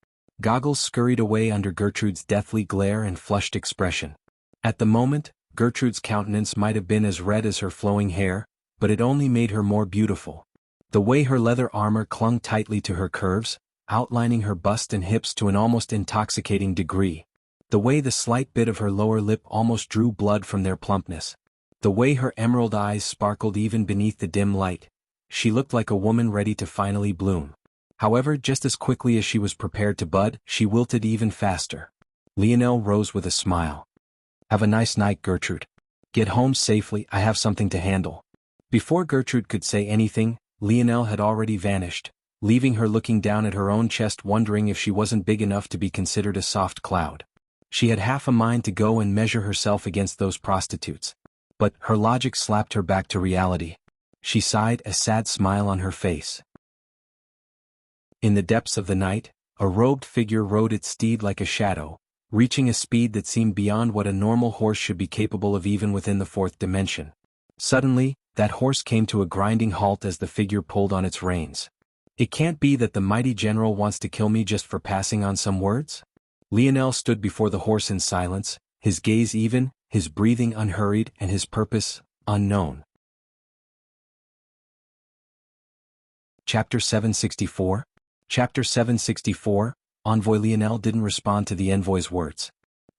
Goggles scurried away under Gertrude's deathly glare and flushed expression. At the moment, Gertrude's countenance might have been as red as her flowing hair, but it only made her more beautiful. The way her leather armor clung tightly to her curves, outlining her bust and hips to an almost intoxicating degree. The way the slight bit of her lower lip almost drew blood from their plumpness. The way her emerald eyes sparkled even beneath the dim light. She looked like a woman ready to finally bloom. However, just as quickly as she was prepared to bud, she wilted even faster. Lionel rose with a smile. "Have a nice night, Gertrude. Get home safely, I have something to handle." Before Gertrude could say anything, Lionel had already vanished, leaving her looking down at her own chest wondering if she wasn't big enough to be considered a soft cloud. She had half a mind to go and measure herself against those prostitutes. But her logic slapped her back to reality. She sighed, a sad smile on her face. In the depths of the night, a robed figure rode its steed like a shadow, reaching a speed that seemed beyond what a normal horse should be capable of even within the fourth dimension. Suddenly, that horse came to a grinding halt as the figure pulled on its reins. "It can't be that the mighty general wants to kill me just for passing on some words?" Lionel stood before the horse in silence, his gaze even, his breathing unhurried and his purpose unknown. Chapter 764. Chapter 764, Envoy Lionel didn't respond to the envoy's words.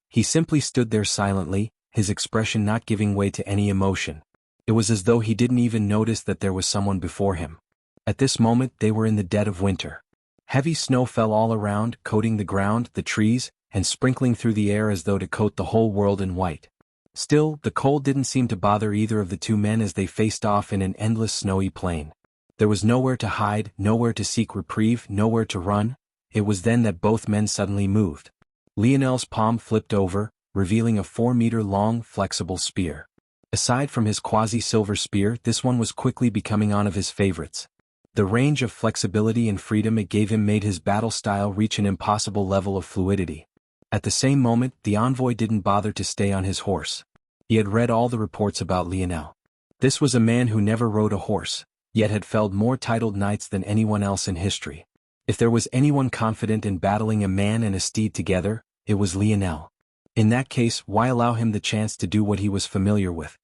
He simply stood there silently, his expression not giving way to any emotion. It was as though he didn't even notice that there was someone before him. At this moment they were in the dead of winter. Heavy snow fell all around, coating the ground, the trees, and sprinkling through the air as though to coat the whole world in white. Still, the cold didn't seem to bother either of the two men as they faced off in an endless snowy plain. There was nowhere to hide, nowhere to seek reprieve, nowhere to run. It was then that both men suddenly moved. Lionel's palm flipped over, revealing a 4-meter-long, flexible spear. Aside from his quasi-silver spear, this one was quickly becoming one of his favorites. The range of flexibility and freedom it gave him made his battle style reach an impossible level of fluidity. At the same moment, the envoy didn't bother to stay on his horse. He had read all the reports about Lionel. This was a man who never rode a horse, yet had felled more titled knights than anyone else in history. If there was anyone confident in battling a man and a steed together, it was Lionel. In that case, why allow him the chance to do what he was familiar with?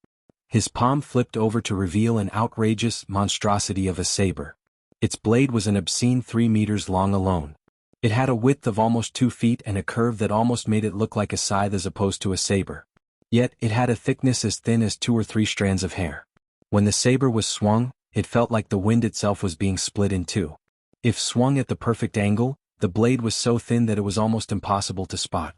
His palm flipped over to reveal an outrageous monstrosity of a saber. Its blade was an obscene 3 meters long alone. It had a width of almost 2 feet and a curve that almost made it look like a scythe as opposed to a saber. Yet, it had a thickness as thin as 2 or 3 strands of hair. When the saber was swung, it felt like the wind itself was being split in two. If swung at the perfect angle, the blade was so thin that it was almost impossible to spot.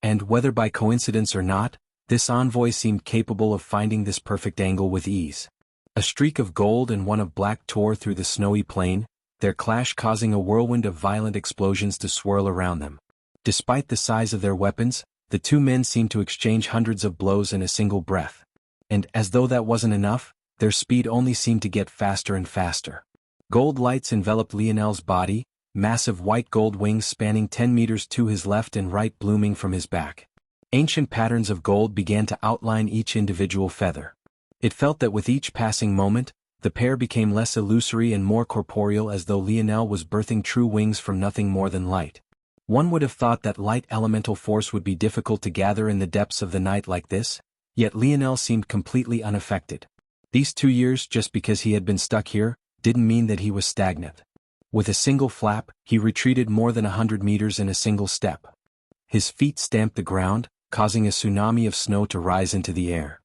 And whether by coincidence or not, this envoy seemed capable of finding this perfect angle with ease. A streak of gold and one of black tore through the snowy plain, their clash causing a whirlwind of violent explosions to swirl around them. Despite the size of their weapons, the two men seemed to exchange hundreds of blows in a single breath. And as though that wasn't enough, their speed only seemed to get faster and faster. Gold lights enveloped Lionel's body, massive white gold wings spanning 10 meters to his left and right blooming from his back. Ancient patterns of gold began to outline each individual feather. It felt that with each passing moment, the pair became less illusory and more corporeal, as though Lionel was birthing true wings from nothing more than light. One would have thought that light elemental force would be difficult to gather in the depths of the night like this, yet Lionel seemed completely unaffected. These 2 years, just because he had been stuck here, didn't mean that he was stagnant. With a single flap, he retreated more than 100 meters in a single step. His feet stamped the ground, causing a tsunami of snow to rise into the air.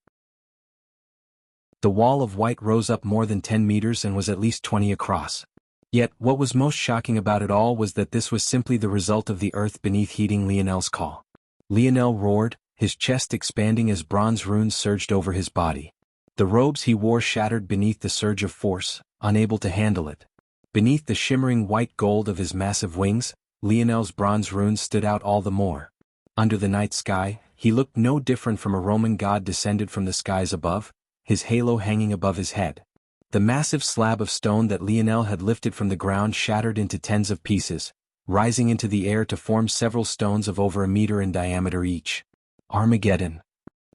The wall of white rose up more than 10 meters and was at least 20 across. Yet, what was most shocking about it all was that this was simply the result of the earth beneath heeding Lionel's call. Lionel roared, his chest expanding as bronze runes surged over his body. The robes he wore shattered beneath the surge of force, unable to handle it. Beneath the shimmering white gold of his massive wings, Lionel's bronze runes stood out all the more. Under the night sky, he looked no different from a Roman god descended from the skies above, his halo hanging above his head. The massive slab of stone that Lionel had lifted from the ground shattered into tens of pieces, rising into the air to form several stones of over a meter in diameter each. Armageddon.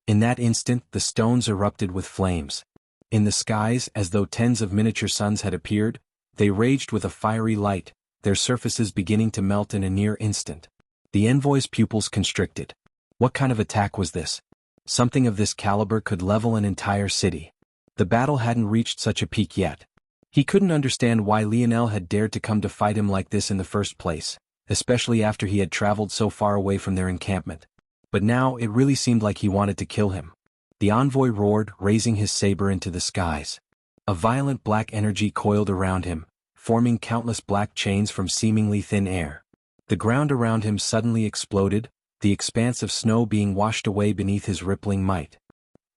In that instant, the stones erupted with flames. In the skies, as though tens of miniature suns had appeared, they raged with a fiery light, their surfaces beginning to melt in a near instant. The envoy's pupils constricted. What kind of attack was this? Something of this caliber could level an entire city. The battle hadn't reached such a peak yet. He couldn't understand why Lionel had dared to come to fight him like this in the first place, especially after he had traveled so far away from their encampment. But now it really seemed like he wanted to kill him. The envoy roared, raising his saber into the skies. A violent black energy coiled around him, forming countless black chains from seemingly thin air. The ground around him suddenly exploded, the expanse of snow being washed away beneath his rippling might.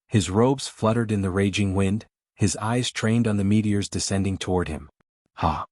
His robes fluttered in the raging wind, his eyes trained on the meteors descending toward him. Ha!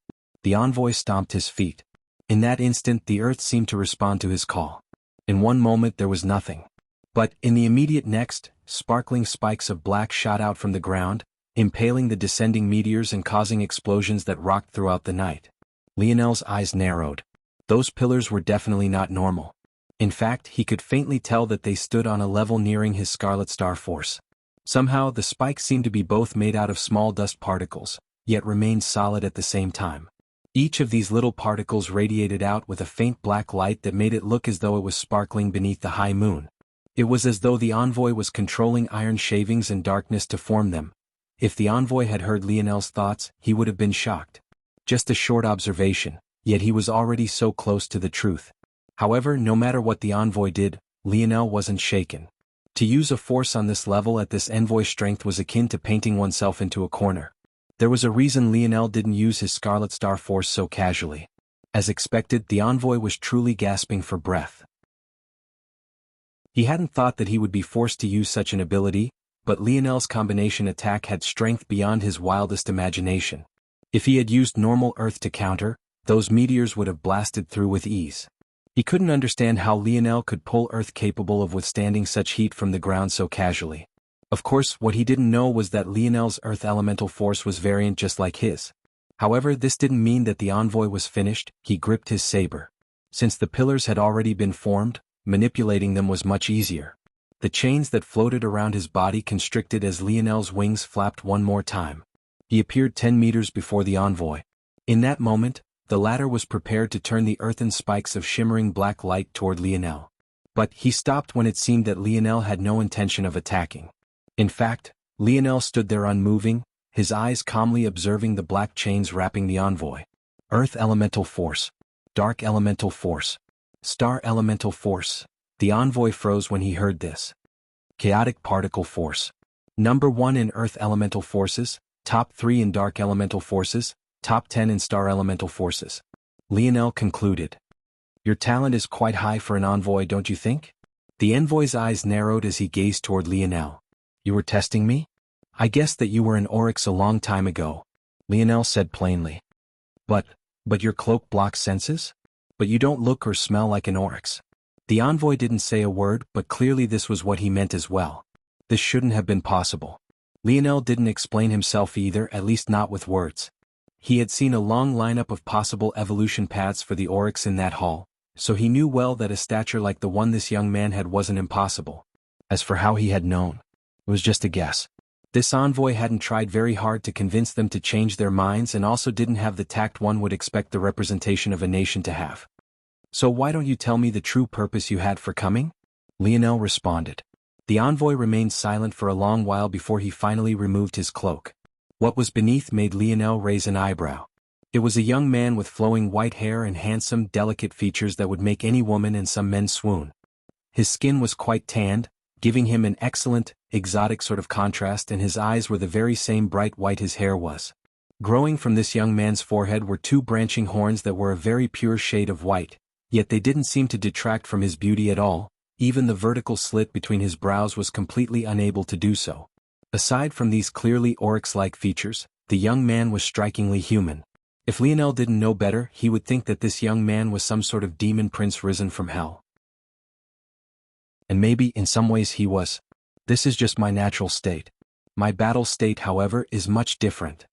The envoy stomped his feet. In that instant the earth seemed to respond to his call. In one moment there was nothing. But, in the immediate next, sparkling spikes of black shot out from the ground, impaling the descending meteors and causing explosions that rocked throughout the night. Lionel's eyes narrowed. Those pillars were definitely not normal. In fact, he could faintly tell that they stood on a level nearing his Scarlet Star force. Somehow, the spikes seemed to be both made out of small dust particles, yet remained solid at the same time. Each of these little particles radiated out with a faint black light that made it look as though it was sparkling beneath the high moon. It was as though the envoy was controlling iron shavings and darkness to form them. If the envoy had heard Lionel's thoughts, he would have been shocked. Just a short observation, yet he was already so close to the truth. However, no matter what the envoy did, Lionel wasn't shaken. To use a force on this level at this envoy's strength was akin to painting oneself into a corner. There was a reason Lionel didn't use his Scarlet Star force so casually. As expected, the envoy was truly gasping for breath. He hadn't thought that he would be forced to use such an ability, but Lionel's combination attack had strength beyond his wildest imagination. If he had used normal Earth to counter, those meteors would have blasted through with ease. He couldn't understand how Lionel could pull Earth capable of withstanding such heat from the ground so casually. Of course, what he didn't know was that Lionel's Earth elemental force was variant just like his. However, this didn't mean that the envoy was finished. He gripped his saber. Since the pillars had already been formed, manipulating them was much easier. The chains that floated around his body constricted as Lionel's wings flapped one more time. He appeared 10 meters before the envoy. In that moment, the latter was prepared to turn the earthen spikes of shimmering black light toward Lionel. But he stopped when it seemed that Lionel had no intention of attacking. In fact, Lionel stood there unmoving, his eyes calmly observing the black chains wrapping the envoy. Earth elemental force. Dark elemental force. Star elemental force. The envoy froze when he heard this. Chaotic particle force. Number 1 in Earth elemental forces, top 3 in Dark elemental forces, top 10 in Star elemental forces. Lionel concluded. Your talent is quite high for an envoy, don't you think? The envoy's eyes narrowed as he gazed toward Lionel. You were testing me? I guessed that you were an oryx a long time ago, Lionel said plainly. But your cloak blocks senses? But you don't look or smell like an oryx. The envoy didn't say a word, but clearly this was what he meant as well. This shouldn't have been possible. Lionel didn't explain himself either, at least not with words. He had seen a long lineup of possible evolution paths for the oryx in that hall, so he knew well that a stature like the one this young man had wasn't impossible. As for how he had known, it was just a guess. This envoy hadn't tried very hard to convince them to change their minds and also didn't have the tact one would expect the representation of a nation to have. So why don't you tell me the true purpose you had for coming? Lionel responded. The envoy remained silent for a long while before he finally removed his cloak. What was beneath made Lionel raise an eyebrow. It was a young man with flowing white hair and handsome, delicate features that would make any woman and some men swoon. His skin was quite tanned, giving him an excellent, exotic sort of contrast, and his eyes were the very same bright white his hair was. Growing from this young man's forehead were 2 branching horns that were a very pure shade of white, yet they didn't seem to detract from his beauty at all. Even the vertical slit between his brows was completely unable to do so. Aside from these clearly oryx-like features, the young man was strikingly human. If Lionel didn't know better, he would think that this young man was some sort of demon prince risen from hell. And maybe in some ways he was. This is just my natural state. My battle state, however, is much different.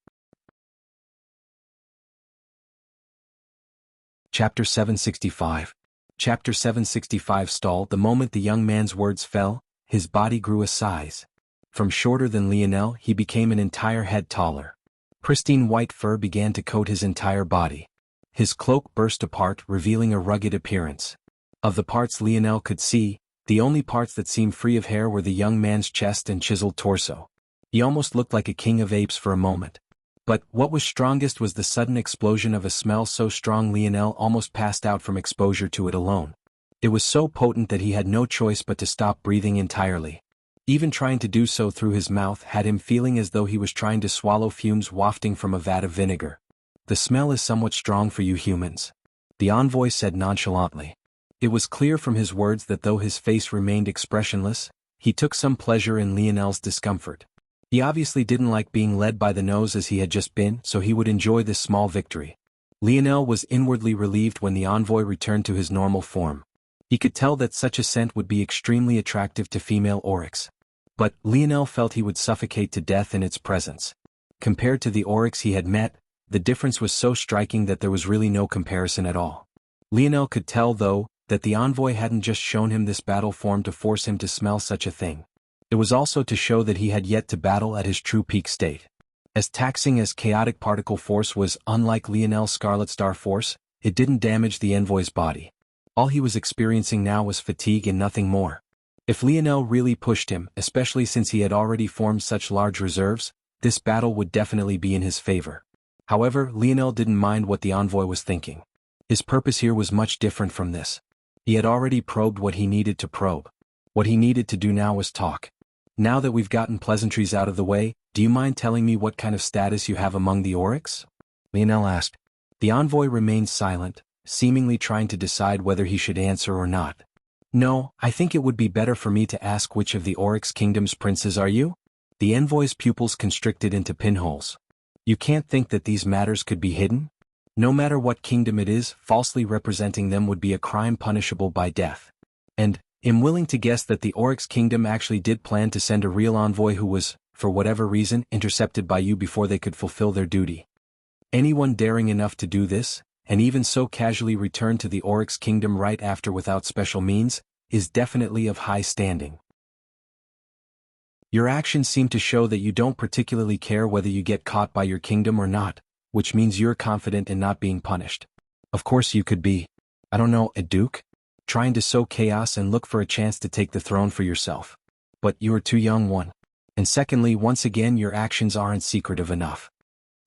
Chapter 765. Chapter 765 stalled. The moment the young man's words fell, his body grew a size. From shorter than Lionel, he became an entire head taller. Pristine white fur began to coat his entire body. His cloak burst apart, revealing a rugged appearance. Of the parts Lionel could see, the only parts that seemed free of hair were the young man's chest and chiseled torso. He almost looked like a king of apes for a moment. But what was strongest was the sudden explosion of a smell so strong Lionel almost passed out from exposure to it alone. It was so potent that he had no choice but to stop breathing entirely. Even trying to do so through his mouth had him feeling as though he was trying to swallow fumes wafting from a vat of vinegar. The smell is somewhat strong for you humans, the envoy said nonchalantly. It was clear from his words that though his face remained expressionless, he took some pleasure in Lionel's discomfort. He obviously didn't like being led by the nose as he had just been, so he would enjoy this small victory. Lionel was inwardly relieved when the envoy returned to his normal form. He could tell that such a scent would be extremely attractive to female oryx. But Lionel felt he would suffocate to death in its presence. Compared to the oryx he had met, the difference was so striking that there was really no comparison at all. Lionel could tell, though, that the envoy hadn't just shown him this battle form to force him to smell such a thing. It was also to show that he had yet to battle at his true peak state. As taxing as chaotic particle force was, unlike Lionel's Scarlet Star force, it didn't damage the envoy's body. All he was experiencing now was fatigue and nothing more. If Lionel really pushed him, especially since he had already formed such large reserves, this battle would definitely be in his favor. However, Lionel didn't mind what the envoy was thinking. His purpose here was much different from this. He had already probed what he needed to probe. What he needed to do now was talk. Now that we've gotten pleasantries out of the way, do you mind telling me what kind of status you have among the oryx? Lionel asked. The envoy remained silent, seemingly trying to decide whether he should answer or not. No, I think it would be better for me to ask which of the oryx kingdom's princes are you? The envoy's pupils constricted into pinholes. You can't think that these matters could be hidden? No matter what kingdom it is, falsely representing them would be a crime punishable by death. And I'm willing to guess that the Oryx Kingdom actually did plan to send a real envoy who was, for whatever reason, intercepted by you before they could fulfill their duty. Anyone daring enough to do this, and even so casually return to the Oryx Kingdom right after without special means, is definitely of high standing. Your actions seem to show that you don't particularly care whether you get caught by your kingdom or not, which means you're confident in not being punished. Of course you could be, I don't know, a duke? Trying to sow chaos and look for a chance to take the throne for yourself. But you are too young, one. And secondly, once again, your actions aren't secretive enough.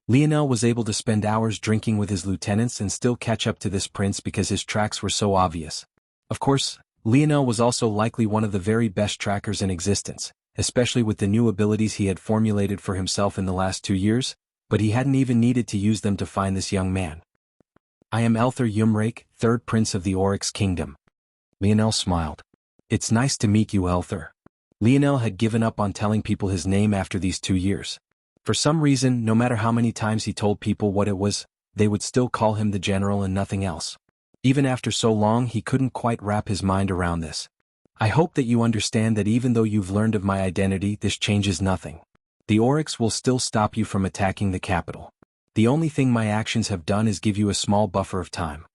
Lionel was able to spend hours drinking with his lieutenants and still catch up to this prince because his tracks were so obvious. Of course, Lionel was also likely one of the very best trackers in existence, especially with the new abilities he had formulated for himself in the last 2 years, but he hadn't even needed to use them to find this young man. I am Elther Yumrake, 3rd Prince of the Oryx Kingdom. Lionel smiled. It's nice to meet you, Elther. Lionel had given up on telling people his name after these 2 years. For some reason, no matter how many times he told people what it was, they would still call him the general and nothing else. Even after so long, he couldn't quite wrap his mind around this. I hope that you understand that even though you've learned of my identity, this changes nothing. The Oryx will still stop you from attacking the capital. The only thing my actions have done is give you a small buffer of time.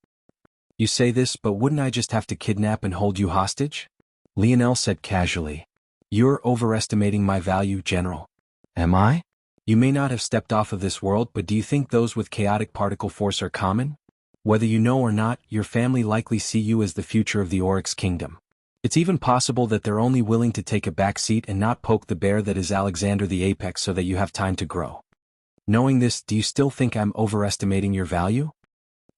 You say this, but wouldn't I just have to kidnap and hold you hostage? Lionel said casually. You're overestimating my value, General. Am I? You may not have stepped off of this world, but do you think those with chaotic particle force are common? Whether you know or not, your family likely see you as the future of the Oryx Kingdom. It's even possible that they're only willing to take a back seat and not poke the bear that is Alexander the Apex so that you have time to grow. Knowing this, do you still think I'm overestimating your value?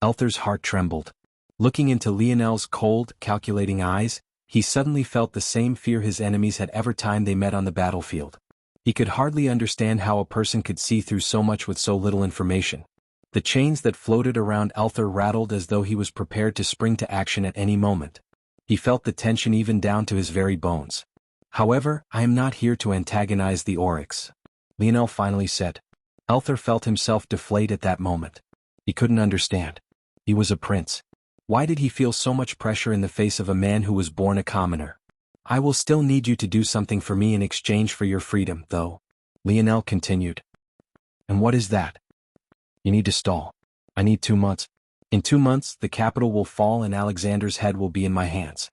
Elther's heart trembled. Looking into Lionel's cold, calculating eyes, he suddenly felt the same fear his enemies had every time they met on the battlefield. He could hardly understand how a person could see through so much with so little information. The chains that floated around Elther rattled as though he was prepared to spring to action at any moment. He felt the tension even down to his very bones. However, I am not here to antagonize the Oryx, Lionel finally said. Elther felt himself deflate at that moment. He couldn't understand. He was a prince. Why did he feel so much pressure in the face of a man who was born a commoner? I will still need you to do something for me in exchange for your freedom, though, Lionel continued. And what is that? You need to stall. I need 2 months. In 2 months, the capital will fall and Alexander's head will be in my hands.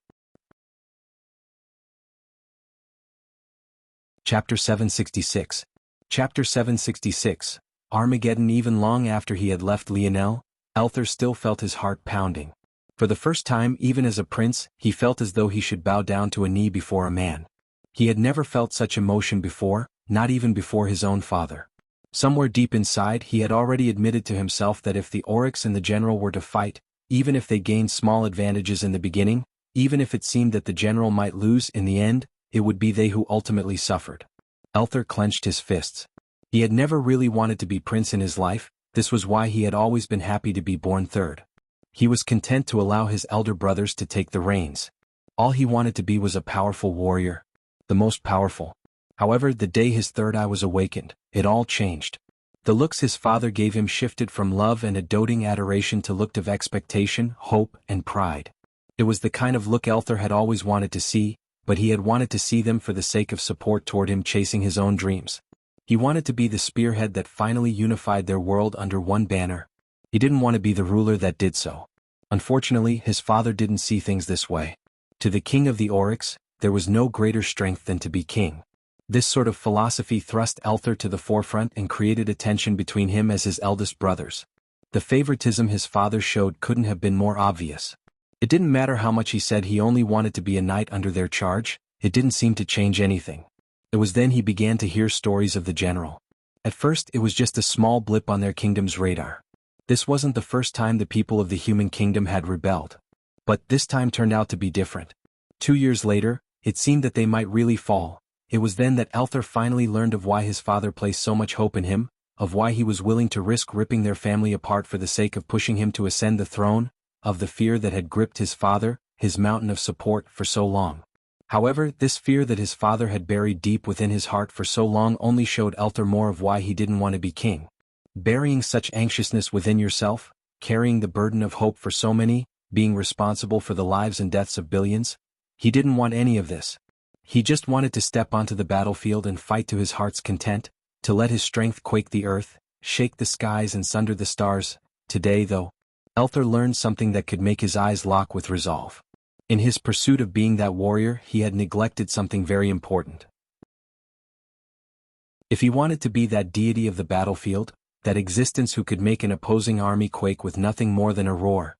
Chapter 766. Chapter 766. Armageddon. Even long after he had left Lionel, Elther still felt his heart pounding. For the first time, even as a prince, he felt as though he should bow down to a knee before a man. He had never felt such emotion before, not even before his own father. Somewhere deep inside, he had already admitted to himself that if the Oryx and the general were to fight, even if they gained small advantages in the beginning, even if it seemed that the general might lose in the end, it would be they who ultimately suffered. Elther clenched his fists. He had never really wanted to be prince in his life. This was why he had always been happy to be born third. He was content to allow his elder brothers to take the reins. All he wanted to be was a powerful warrior. The most powerful. However, the day his third eye was awakened, it all changed. The looks his father gave him shifted from love and a doting adoration to look of expectation, hope, and pride. It was the kind of look Elther had always wanted to see, but he had wanted to see them for the sake of support toward him chasing his own dreams. He wanted to be the spearhead that finally unified their world under one banner. He didn't want to be the ruler that did so. Unfortunately, his father didn't see things this way. To the king of the Oryx, there was no greater strength than to be king. This sort of philosophy thrust Elther to the forefront and created a tension between him as his eldest brothers. The favoritism his father showed couldn't have been more obvious. It didn't matter how much he said he only wanted to be a knight under their charge, it didn't seem to change anything. It was then he began to hear stories of the general. At first, it was just a small blip on their kingdom's radar. This wasn't the first time the people of the human kingdom had rebelled. But this time turned out to be different. 2 years later, it seemed that they might really fall. It was then that Elther finally learned of why his father placed so much hope in him, of why he was willing to risk ripping their family apart for the sake of pushing him to ascend the throne, of the fear that had gripped his father, his mountain of support, for so long. However, this fear that his father had buried deep within his heart for so long only showed Elther more of why he didn't want to be king. Burying such anxiousness within yourself, carrying the burden of hope for so many, being responsible for the lives and deaths of billions, he didn't want any of this. He just wanted to step onto the battlefield and fight to his heart's content, to let his strength quake the earth, shake the skies and sunder the stars. Today, though, Elther learned something that could make his eyes lock with resolve. In his pursuit of being that warrior, he had neglected something very important. If he wanted to be that deity of the battlefield, that existence who could make an opposing army quake with nothing more than a roar,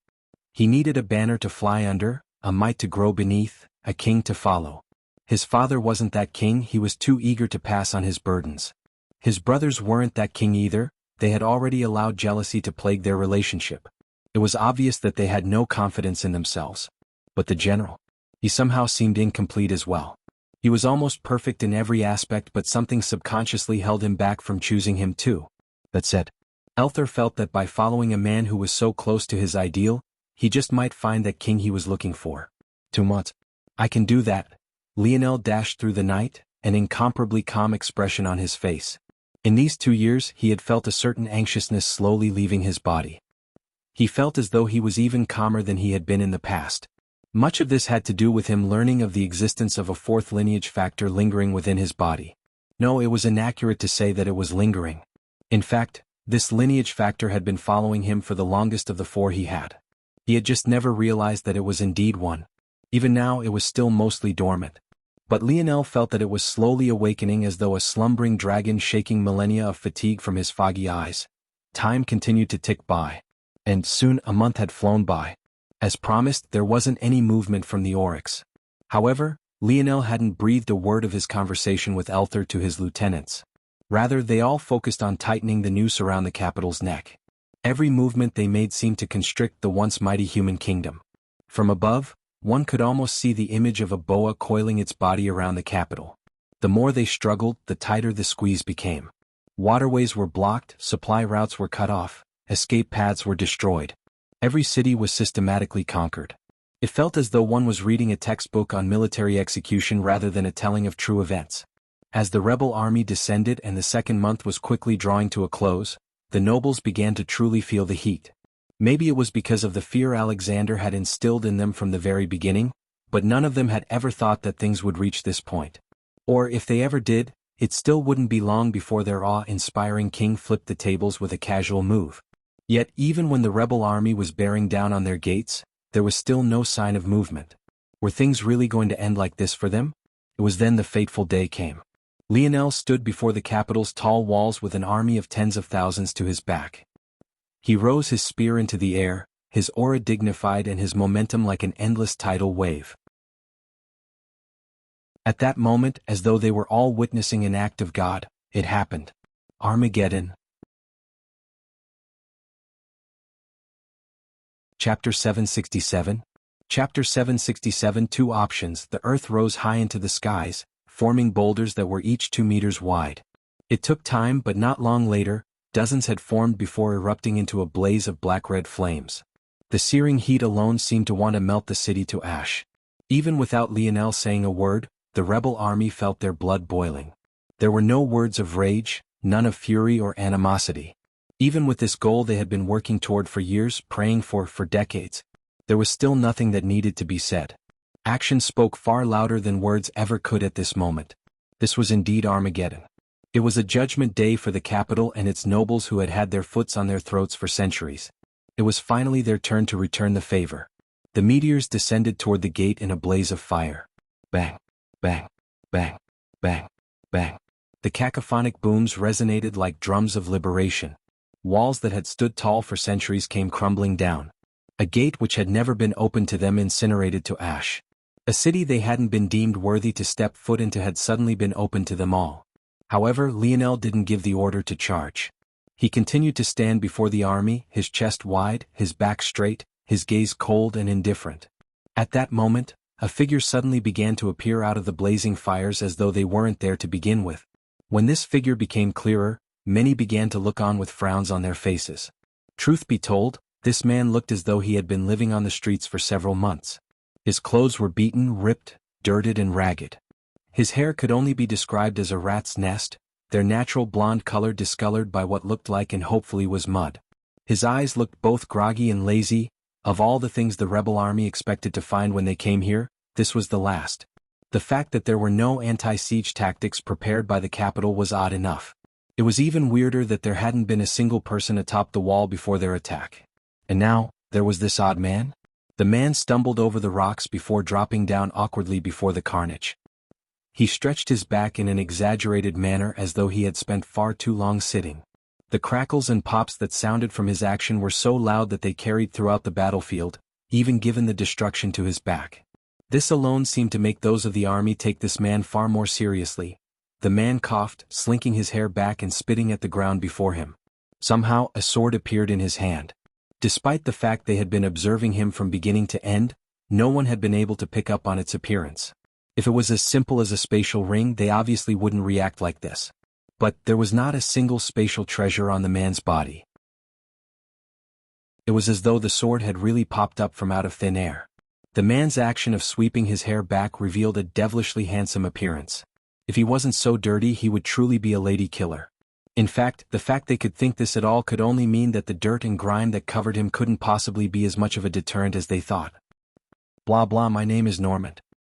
he needed a banner to fly under, a might to grow beneath, a king to follow. His father wasn't that king, he was too eager to pass on his burdens. His brothers weren't that king either, they had already allowed jealousy to plague their relationship. It was obvious that they had no confidence in themselves. But the general, he somehow seemed incomplete as well. He was almost perfect in every aspect, but something subconsciously held him back from choosing him too. That said, Elther felt that by following a man who was so close to his ideal, he just might find that king he was looking for. 2 months. I can do that. Lionel dashed through the night, an incomparably calm expression on his face. In these 2 years he had felt a certain anxiousness slowly leaving his body. He felt as though he was even calmer than he had been in the past. Much of this had to do with him learning of the existence of a fourth lineage factor lingering within his body. No, it was inaccurate to say that it was lingering. In fact, this lineage factor had been following him for the longest of the 4 he had. He had just never realized that it was indeed one. Even now it was still mostly dormant. But Lionel felt that it was slowly awakening, as though a slumbering dragon shaking millennia of fatigue from his foggy eyes. Time continued to tick by. And soon a month had flown by. As promised, there wasn't any movement from the Oryx. However, Lionel hadn't breathed a word of his conversation with Elther to his lieutenants. Rather, they all focused on tightening the noose around the capital's neck. Every movement they made seemed to constrict the once mighty human kingdom. From above, one could almost see the image of a boa coiling its body around the capital. The more they struggled, the tighter the squeeze became. Waterways were blocked, supply routes were cut off, escape paths were destroyed. Every city was systematically conquered. It felt as though one was reading a textbook on military execution rather than a telling of true events. As the rebel army descended and the second month was quickly drawing to a close, the nobles began to truly feel the heat. Maybe it was because of the fear Alexander had instilled in them from the very beginning, but none of them had ever thought that things would reach this point. Or if they ever did, it still wouldn't be long before their awe-inspiring king flipped the tables with a casual move. Yet even when the rebel army was bearing down on their gates, there was still no sign of movement. Were things really going to end like this for them? It was then the fateful day came. Lionel stood before the capital's tall walls with an army of tens of thousands to his back. He rose his spear into the air, his aura dignified and his momentum like an endless tidal wave. At that moment, as though they were all witnessing an act of God, it happened. Armageddon. Chapter 767. Chapter 767. 2 options. The earth rose high into the skies, forming boulders that were each 2 meters wide. It took time, but not long later, dozens had formed before erupting into a blaze of black-red flames. The searing heat alone seemed to want to melt the city to ash. Even without Lionel saying a word, the rebel army felt their blood boiling. There were no words of rage, none of fury or animosity. Even with this goal they had been working toward for years, praying for decades, there was still nothing that needed to be said. Action spoke far louder than words ever could at this moment. This was indeed Armageddon. It was a judgment day for the capital and its nobles who had had their foots on their throats for centuries. It was finally their turn to return the favor. The meteors descended toward the gate in a blaze of fire. Bang, bang, bang, bang, bang. The cacophonic booms resonated like drums of liberation. Walls that had stood tall for centuries came crumbling down. A gate which had never been opened to them incinerated to ash. A city they hadn't been deemed worthy to step foot into had suddenly been opened to them all. However, Lionel didn't give the order to charge. He continued to stand before the army, his chest wide, his back straight, his gaze cold and indifferent. At that moment, a figure suddenly began to appear out of the blazing fires as though they weren't there to begin with. When this figure became clearer, many began to look on with frowns on their faces. Truth be told, this man looked as though he had been living on the streets for several months. His clothes were beaten, ripped, dirted and ragged. His hair could only be described as a rat's nest, their natural blonde color discolored by what looked like and hopefully was mud. His eyes looked both groggy and lazy. Of all the things the rebel army expected to find when they came here, this was the last. The fact that there were no anti-siege tactics prepared by the capital was odd enough. It was even weirder that there hadn't been a single person atop the wall before their attack. And now, there was this odd man? The man stumbled over the rocks before dropping down awkwardly before the carnage. He stretched his back in an exaggerated manner as though he had spent far too long sitting. The crackles and pops that sounded from his action were so loud that they carried throughout the battlefield, even given the destruction to his back. This alone seemed to make those of the army take this man far more seriously. The man coughed, slinking his hair back and spitting at the ground before him. Somehow, a sword appeared in his hand. Despite the fact they had been observing him from beginning to end, no one had been able to pick up on its appearance. If it was as simple as a spatial ring, they obviously wouldn't react like this. But there was not a single spatial treasure on the man's body. It was as though the sword had really popped up from out of thin air. The man's action of sweeping his hair back revealed a devilishly handsome appearance. If he wasn't so dirty, he would truly be a lady killer. In fact, the fact they could think this at all could only mean that the dirt and grime that covered him couldn't possibly be as much of a deterrent as they thought. Blah blah, my name is Norman.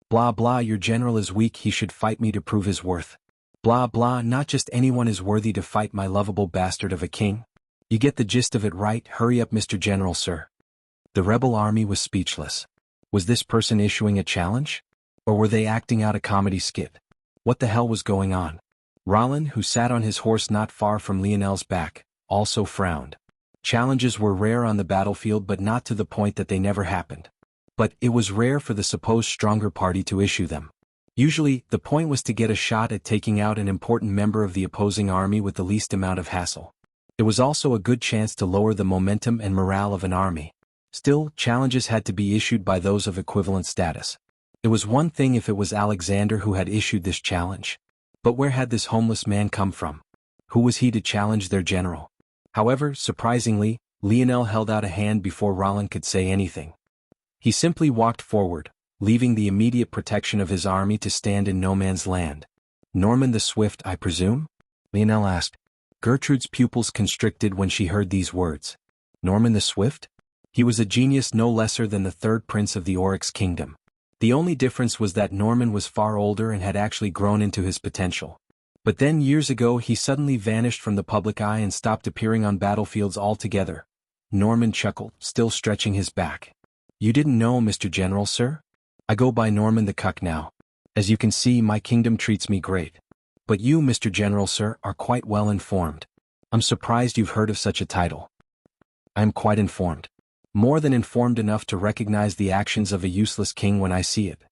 Blah blah, your general is weak, he should fight me to prove his worth. Blah blah, not just anyone is worthy to fight my lovable bastard of a king. You get the gist of it, right? Hurry up, Mr. General, sir. The rebel army was speechless. Was this person issuing a challenge? Or were they acting out a comedy skit? What the hell was going on? Rollin, who sat on his horse not far from Lionel's back, also frowned. Challenges were rare on the battlefield, but not to the point that they never happened. But it was rare for the supposed stronger party to issue them. Usually, the point was to get a shot at taking out an important member of the opposing army with the least amount of hassle. It was also a good chance to lower the momentum and morale of an army. Still, challenges had to be issued by those of equivalent status. It was one thing if it was Alexander who had issued this challenge. But where had this homeless man come from? Who was he to challenge their general? However, surprisingly, Lionel held out a hand before Rollin could say anything. He simply walked forward, leaving the immediate protection of his army to stand in no man's land. Norman the Swift, I presume? Lionel asked. Gertrude's pupils constricted when she heard these words. Norman the Swift? He was a genius no lesser than the third prince of the Oryx kingdom. The only difference was that Norman was far older and had actually grown into his potential. But then years ago he suddenly vanished from the public eye and stopped appearing on battlefields altogether. Norman chuckled, still stretching his back. You didn't know, Mr. General, sir? I go by Norman the Cuck now. As you can see, my kingdom treats me great. But you, Mr. General, sir, are quite well informed. I'm surprised you've heard of such a title. I am quite informed. More than informed enough to recognize the actions of a useless king when I see it.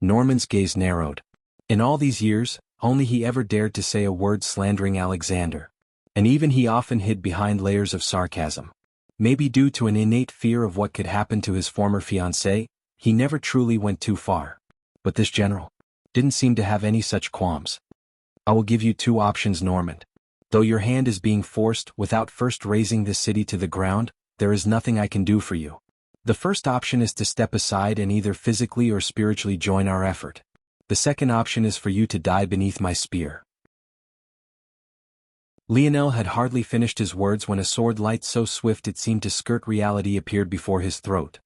Norman's gaze narrowed. In all these years, only he ever dared to say a word slandering Alexander. And even he often hid behind layers of sarcasm. Maybe due to an innate fear of what could happen to his former fiancée, he never truly went too far. But this general didn't seem to have any such qualms. I will give you two options, Norman. Though your hand is being forced without first raising this city to the ground, there is nothing I can do for you. The first option is to step aside and either physically or spiritually join our effort. The second option is for you to die beneath my spear. Lionel had hardly finished his words when a sword light so swift it seemed to skirt reality appeared before his throat.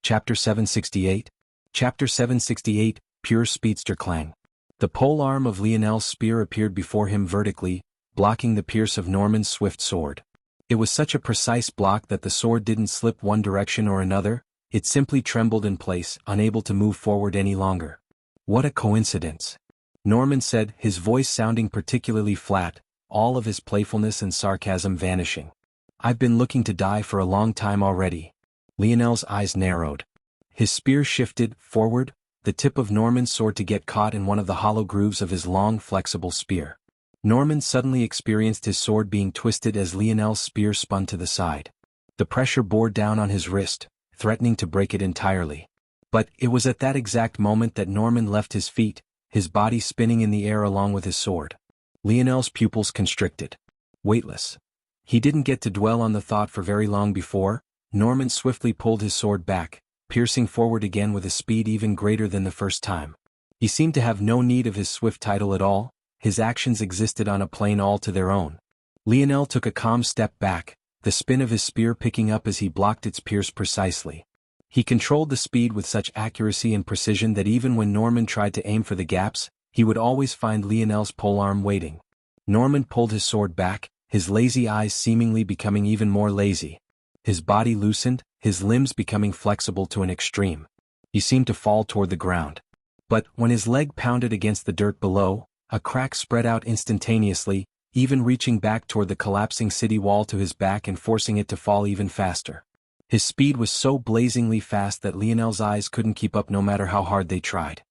Chapter 768. Chapter 768, Pure Speedster Clang. The pole arm of Lionel's spear appeared before him vertically, blocking the pierce of Norman's swift sword. It was such a precise block that the sword didn't slip one direction or another, it simply trembled in place, unable to move forward any longer. What a coincidence! Norman said, his voice sounding particularly flat, all of his playfulness and sarcasm vanishing. I've been looking to die for a long time already. Lionel's eyes narrowed. His spear shifted forward, the tip of Norman's sword to get caught in one of the hollow grooves of his long, flexible spear. Norman suddenly experienced his sword being twisted as Lionel's spear spun to the side. The pressure bore down on his wrist, threatening to break it entirely. But it was at that exact moment that Norman left his feet, his body spinning in the air along with his sword. Lionel's pupils constricted. Weightless. He didn't get to dwell on the thought for very long before, Norman swiftly pulled his sword back, piercing forward again with a speed even greater than the first time. He seemed to have no need of his swift title at all, his actions existed on a plane all to their own. Lionel took a calm step back, the spin of his spear picking up as he blocked its pierce precisely. He controlled the speed with such accuracy and precision that even when Norman tried to aim for the gaps, he would always find Lionel's polearm waiting. Norman pulled his sword back, his lazy eyes seemingly becoming even more lazy. His body loosened, his limbs becoming flexible to an extreme. He seemed to fall toward the ground. But when his leg pounded against the dirt below, a crack spread out instantaneously, even reaching back toward the collapsing city wall to his back and forcing it to fall even faster. His speed was so blazingly fast that Lionel's eyes couldn't keep up no matter how hard they tried.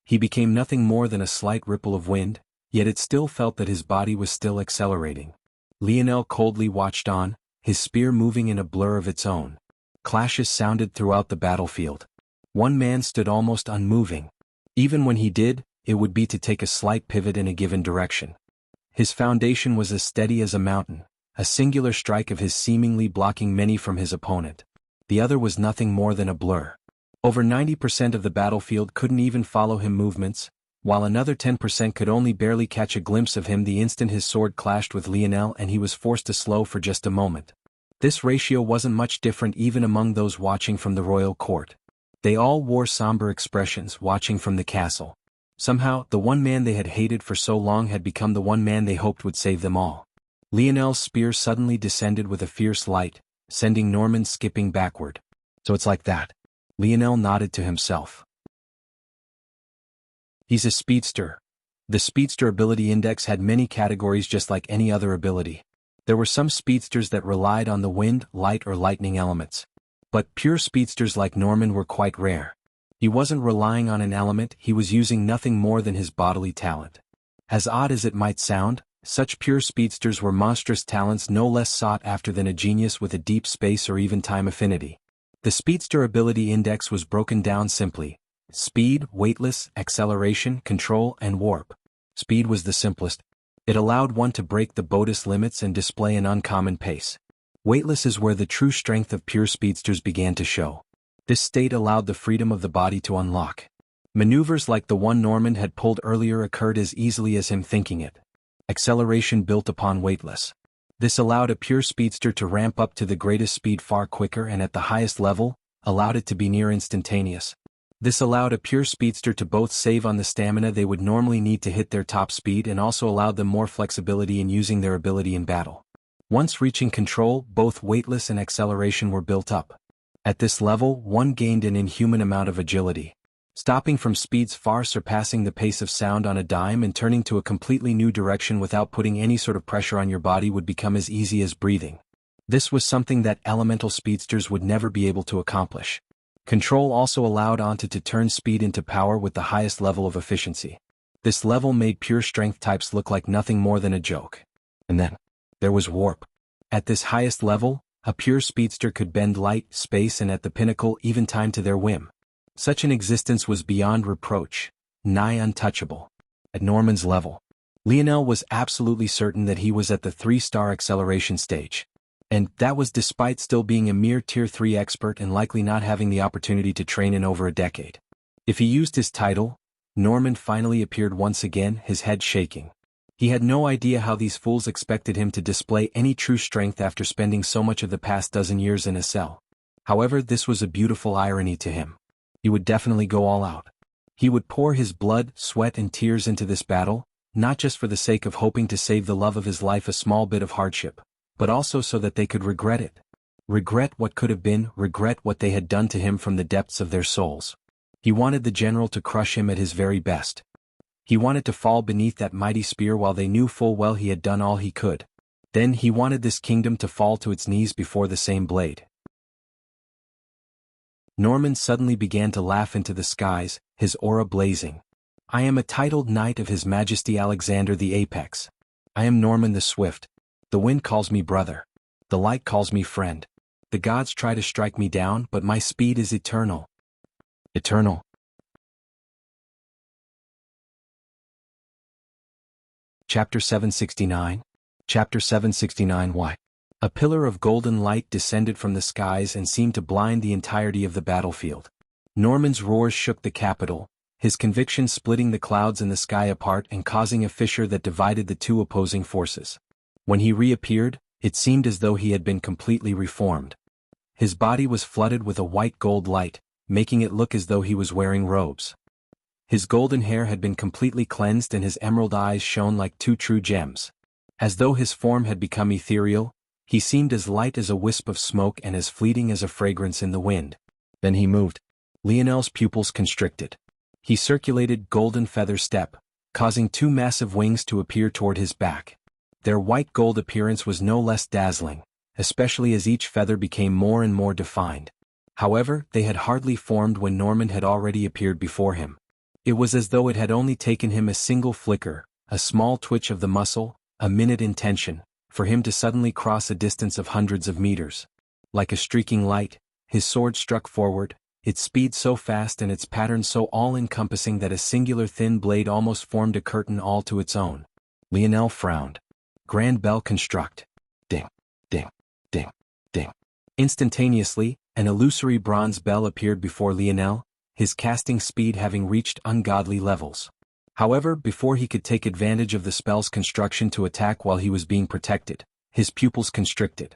He became nothing more than a slight ripple of wind, yet it still felt that his body was still accelerating. Lionel coldly watched on, his spear moving in a blur of its own. Clashes sounded throughout the battlefield. One man stood almost unmoving. Even when he did, it would be to take a slight pivot in a given direction. His foundation was as steady as a mountain, a singular strike of his seemingly blocking many from his opponent. The other was nothing more than a blur. Over 90% of the battlefield couldn't even follow him movements, while another 10% could only barely catch a glimpse of him the instant his sword clashed with Lionel and he was forced to slow for just a moment. This ratio wasn't much different even among those watching from the royal court. They all wore somber expressions watching from the castle. Somehow, the one man they had hated for so long had become the one man they hoped would save them all. Lionel's spear suddenly descended with a fierce light, sending Norman skipping backward. So it's like that. Lionel nodded to himself. He's a speedster. The speedster ability index had many categories just like any other ability. There were some speedsters that relied on the wind, light or lightning elements. But pure speedsters like Norman were quite rare. He wasn't relying on an element, he was using nothing more than his bodily talent. As odd as it might sound, such pure speedsters were monstrous talents no less sought after than a genius with a deep space or even time affinity. The speedster ability index was broken down simply: speed, weightless, acceleration, control, and warp. Speed was the simplest. It allowed one to break the Bodis limits and display an uncommon pace. Weightless is where the true strength of pure speedsters began to show. This state allowed the freedom of the body to unlock. Maneuvers like the one Norman had pulled earlier occurred as easily as him thinking it. Acceleration built upon weightless. This allowed a pure speedster to ramp up to the greatest speed far quicker and at the highest level, allowed it to be near instantaneous. This allowed a pure speedster to both save on the stamina they would normally need to hit their top speed and also allowed them more flexibility in using their ability in battle. Once reaching control, both weightless and acceleration were built up. At this level, one gained an inhuman amount of agility. Stopping from speeds far surpassing the pace of sound on a dime and turning to a completely new direction without putting any sort of pressure on your body would become as easy as breathing. This was something that elemental speedsters would never be able to accomplish. Control also allowed Anta to turn speed into power with the highest level of efficiency. This level made pure strength types look like nothing more than a joke. And then, there was warp. At this highest level, a pure speedster could bend light, space and at the pinnacle even time to their whim. Such an existence was beyond reproach, nigh untouchable. At Norman's level, Lionel was absolutely certain that he was at the 3-star acceleration stage. And that was despite still being a mere Tier 3 expert and likely not having the opportunity to train in over a decade. If he used his title, Norman finally appeared once again, his head shaking. He had no idea how these fools expected him to display any true strength after spending so much of the past dozen years in a cell. However, this was a beautiful irony to him. He would definitely go all out. He would pour his blood, sweat and tears into this battle, not just for the sake of hoping to save the love of his life a small bit of hardship, but also so that they could regret it. Regret what could have been, regret what they had done to him from the depths of their souls. He wanted the general to crush him at his very best. He wanted to fall beneath that mighty spear while they knew full well he had done all he could. Then he wanted this kingdom to fall to its knees before the same blade. Norman suddenly began to laugh into the skies, his aura blazing. I am a titled knight of His Majesty Alexander the Apex. I am Norman the Swift. The wind calls me brother. The light calls me friend. The gods try to strike me down, but my speed is eternal. Eternal. Chapter 769. Chapter 769. Why? A pillar of golden light descended from the skies and seemed to blind the entirety of the battlefield. Norman's roars shook the capital, his conviction splitting the clouds in the sky apart and causing a fissure that divided the two opposing forces. When he reappeared, it seemed as though he had been completely reformed. His body was flooded with a white gold light, making it look as though he was wearing robes. His golden hair had been completely cleansed and his emerald eyes shone like two true gems. As though his form had become ethereal, he seemed as light as a wisp of smoke and as fleeting as a fragrance in the wind. Then he moved. Lionel's pupils constricted. He circulated golden feather step, causing two massive wings to appear toward his back. Their white gold appearance was no less dazzling, especially as each feather became more and more defined. However, they had hardly formed when Norman had already appeared before him. It was as though it had only taken him a single flicker, a small twitch of the muscle, a minute in tension, for him to suddenly cross a distance of hundreds of meters. Like a streaking light, his sword struck forward, its speed so fast and its pattern so all-encompassing that a singular thin blade almost formed a curtain all to its own. Lionel frowned. Grand bell construct. Ding, ding, ding, ding. Instantaneously, an illusory bronze bell appeared before Lionel, his casting speed having reached ungodly levels. However, before he could take advantage of the spell's construction to attack while he was being protected, his pupils constricted.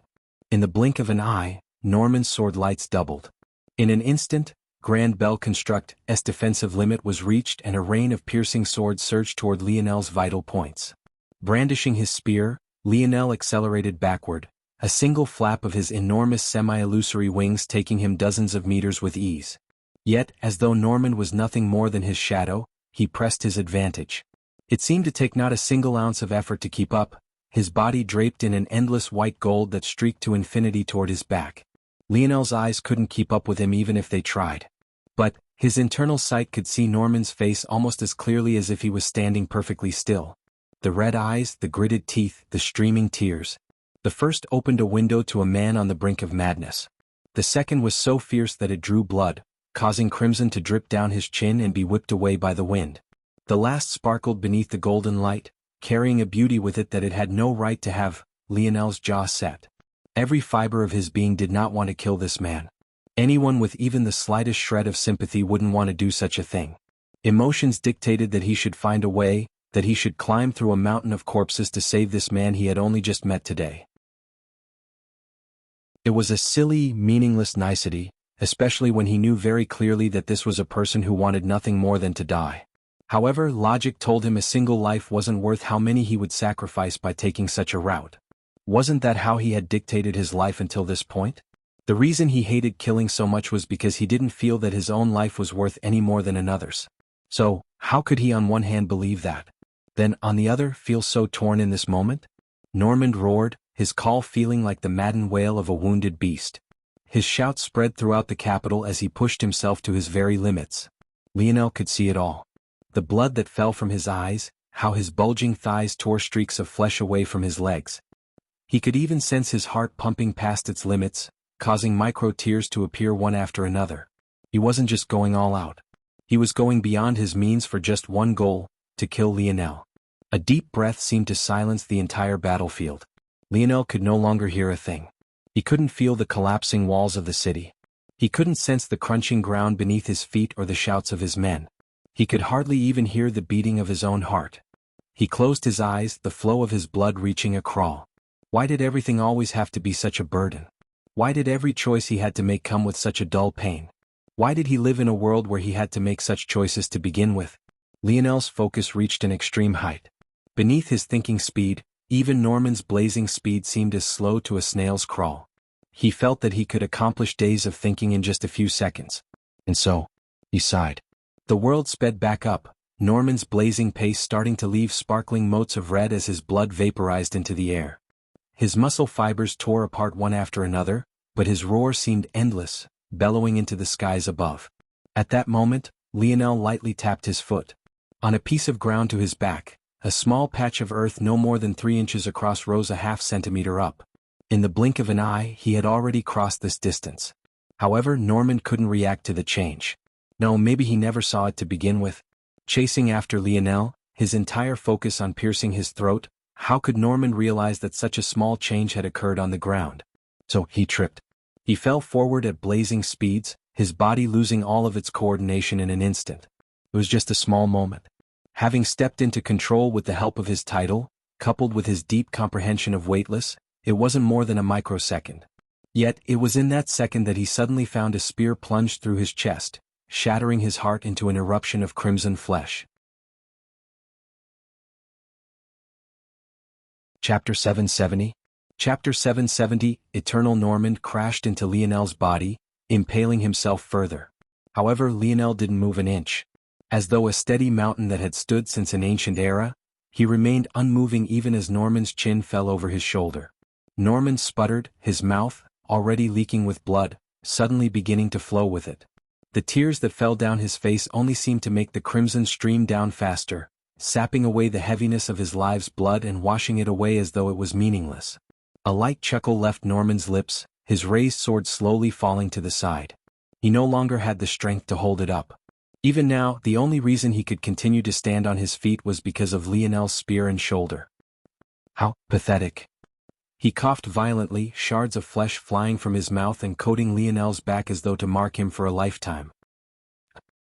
In the blink of an eye, Norman's sword lights doubled. In an instant, Grand Bell Construct's defensive limit was reached and a rain of piercing swords surged toward Lionel's vital points. Brandishing his spear, Lionel accelerated backward, a single flap of his enormous semi-illusory wings taking him dozens of meters with ease. Yet, as though Norman was nothing more than his shadow, he pressed his advantage. It seemed to take not a single ounce of effort to keep up, his body draped in an endless white gold that streaked to infinity toward his back. Lionel's eyes couldn't keep up with him even if they tried. But, his internal sight could see Norman's face almost as clearly as if he was standing perfectly still. The red eyes, the gritted teeth, the streaming tears. The first opened a window to a man on the brink of madness. The second was so fierce that it drew blood, causing crimson to drip down his chin and be whipped away by the wind. The last sparkled beneath the golden light, carrying a beauty with it that it had no right to have. Lionel's jaw set. Every fiber of his being did not want to kill this man. Anyone with even the slightest shred of sympathy wouldn't want to do such a thing. Emotions dictated that he should find a way, that he should climb through a mountain of corpses to save this man he had only just met today. It was a silly, meaningless nicety, especially when he knew very clearly that this was a person who wanted nothing more than to die. However, logic told him a single life wasn't worth how many he would sacrifice by taking such a route. Wasn't that how he had dictated his life until this point? The reason he hated killing so much was because he didn't feel that his own life was worth any more than another's. So, how could he on one hand believe that? Then, on the other, feel so torn in this moment? Norman roared, his call feeling like the maddened wail of a wounded beast. His shout spread throughout the capital as he pushed himself to his very limits. Lionel could see it all. The blood that fell from his eyes, how his bulging thighs tore streaks of flesh away from his legs. He could even sense his heart pumping past its limits, causing micro-tears to appear one after another. He wasn't just going all out. He was going beyond his means for just one goal, to kill Lionel. A deep breath seemed to silence the entire battlefield. Lionel could no longer hear a thing. He couldn't feel the collapsing walls of the city. He couldn't sense the crunching ground beneath his feet or the shouts of his men. He could hardly even hear the beating of his own heart. He closed his eyes, the flow of his blood reaching a crawl. Why did everything always have to be such a burden? Why did every choice he had to make come with such a dull pain? Why did he live in a world where he had to make such choices to begin with? Lionel's focus reached an extreme height. Beneath his thinking speed, even Norman's blazing speed seemed as slow to a snail's crawl. He felt that he could accomplish days of thinking in just a few seconds. And so, he sighed. The world sped back up, Norman's blazing pace starting to leave sparkling motes of red as his blood vaporized into the air. His muscle fibers tore apart one after another, but his roar seemed endless, bellowing into the skies above. At that moment, Lionel lightly tapped his foot. On a piece of ground to his back, a small patch of earth no more than 3 inches across rose a half centimeter up. In the blink of an eye, he had already crossed this distance. However, Norman couldn't react to the change. No, maybe he never saw it to begin with. Chasing after Lionel, his entire focus on piercing his throat, how could Norman realize that such a small change had occurred on the ground? So, he tripped. He fell forward at blazing speeds, his body losing all of its coordination in an instant. It was just a small moment. Having stepped into control with the help of his title, coupled with his deep comprehension of weightless, it wasn't more than a microsecond. Yet, it was in that second that he suddenly found a spear plunged through his chest, shattering his heart into an eruption of crimson flesh. Chapter 770. Chapter 770, Eternal Normand crashed into Lionel's body, impaling himself further. However, Lionel didn't move an inch. As though a steady mountain that had stood since an ancient era, he remained unmoving even as Normand's chin fell over his shoulder. Normand sputtered, his mouth, already leaking with blood, suddenly beginning to flow with it. The tears that fell down his face only seemed to make the crimson stream down faster, sapping away the heaviness of his life's blood and washing it away as though it was meaningless. A light chuckle left Normand's lips, his raised sword slowly falling to the side. He no longer had the strength to hold it up. Even now, the only reason he could continue to stand on his feet was because of Lionel's spear and shoulder. How pathetic. He coughed violently, shards of flesh flying from his mouth and coating Lionel's back as though to mark him for a lifetime.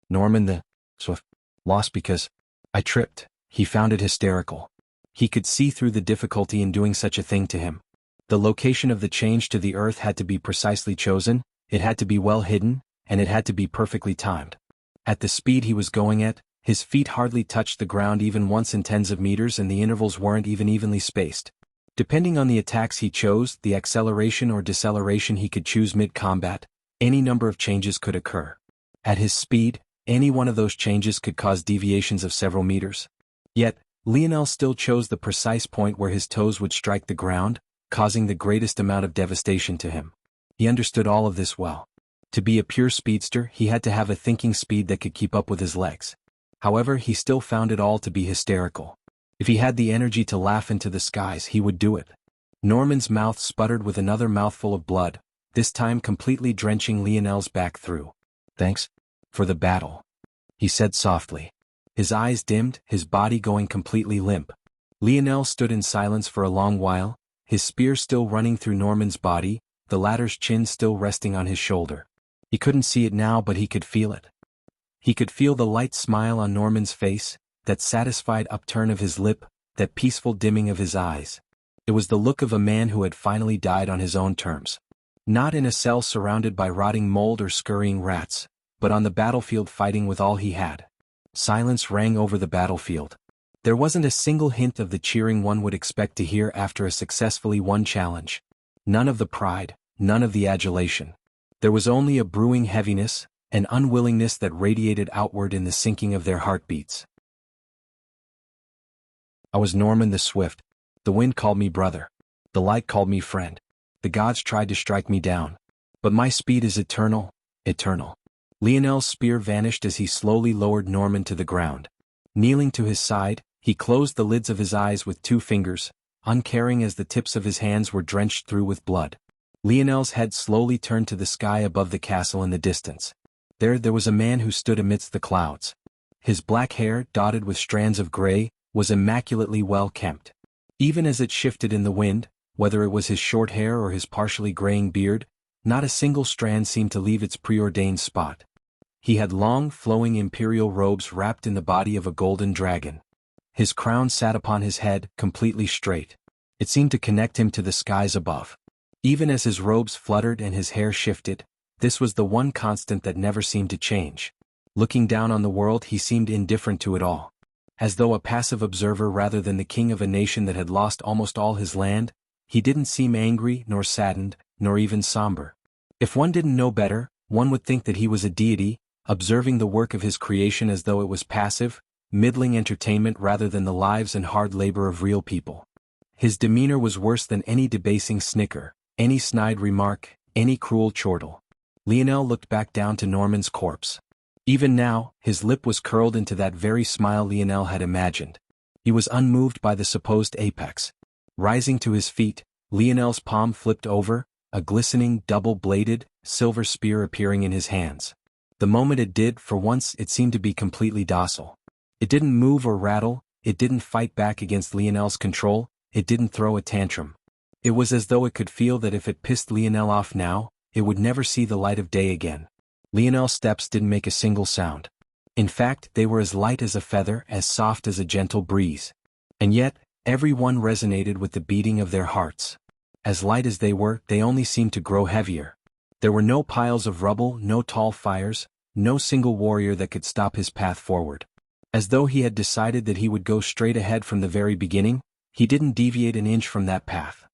Normand the Swift lost because I tripped. He found it hysterical. He could see through the difficulty in doing such a thing to him. The location of the change to the earth had to be precisely chosen, it had to be well hidden, and it had to be perfectly timed. At the speed he was going at, his feet hardly touched the ground even once in tens of meters and the intervals weren't even evenly spaced. Depending on the attacks he chose, the acceleration or deceleration he could choose mid-combat, any number of changes could occur. At his speed, any one of those changes could cause deviations of several meters. Yet, Lionel still chose the precise point where his toes would strike the ground, causing the greatest amount of devastation to him. He understood all of this well. To be a pure speedster, he had to have a thinking speed that could keep up with his legs. However, he still found it all to be hysterical. If he had the energy to laugh into the skies, he would do it. Normand's mouth sputtered with another mouthful of blood, this time completely drenching Lionel's back through. Thanks for the battle, he said softly. His eyes dimmed, his body going completely limp. Lionel stood in silence for a long while, his spear still running through Normand's body, the latter's chin still resting on his shoulder. He couldn't see it now, but he could feel it. He could feel the light smile on Normand's face, that satisfied upturn of his lip, that peaceful dimming of his eyes. It was the look of a man who had finally died on his own terms. Not in a cell surrounded by rotting mold or scurrying rats, but on the battlefield fighting with all he had. Silence rang over the battlefield. There wasn't a single hint of the cheering one would expect to hear after a successfully won challenge. None of the pride, none of the adulation. There was only a brewing heaviness, an unwillingness that radiated outward in the sinking of their heartbeats. I was Normand the Swift. The wind called me brother. The light called me friend. The gods tried to strike me down. But my speed is eternal, eternal. Lionel's spear vanished as he slowly lowered Normand to the ground. Kneeling to his side, he closed the lids of his eyes with 2 fingers, uncaring as the tips of his hands were drenched through with blood. Lionel's head slowly turned to the sky above the castle in the distance. There was a man who stood amidst the clouds. His black hair, dotted with strands of gray, was immaculately well kempt. Even as it shifted in the wind, whether it was his short hair or his partially graying beard, not a single strand seemed to leave its preordained spot. He had long, flowing imperial robes wrapped in the body of a golden dragon. His crown sat upon his head, completely straight. It seemed to connect him to the skies above. Even as his robes fluttered and his hair shifted, this was the one constant that never seemed to change. Looking down on the world, he seemed indifferent to it all. As though a passive observer rather than the king of a nation that had lost almost all his land, he didn't seem angry, nor saddened, nor even somber. If one didn't know better, one would think that he was a deity, observing the work of his creation as though it was passive, middling entertainment rather than the lives and hard labor of real people. His demeanor was worse than any debasing snicker, any snide remark, any cruel chortle. Lionel looked back down to Normand's corpse. Even now, his lip was curled into that very smile Lionel had imagined. He was unmoved by the supposed apex. Rising to his feet, Lionel's palm flipped over, a glistening, double-bladed, silver spear appearing in his hands. The moment it did, for once it seemed to be completely docile. It didn't move or rattle, it didn't fight back against Lionel's control, it didn't throw a tantrum. It was as though it could feel that if it pissed Lionel off now, it would never see the light of day again. Lionel's steps didn't make a single sound. In fact, they were as light as a feather, as soft as a gentle breeze. And yet, every one resonated with the beating of their hearts. As light as they were, they only seemed to grow heavier. There were no piles of rubble, no tall fires, no single warrior that could stop his path forward. As though he had decided that he would go straight ahead from the very beginning, He didn't deviate an inch from that path.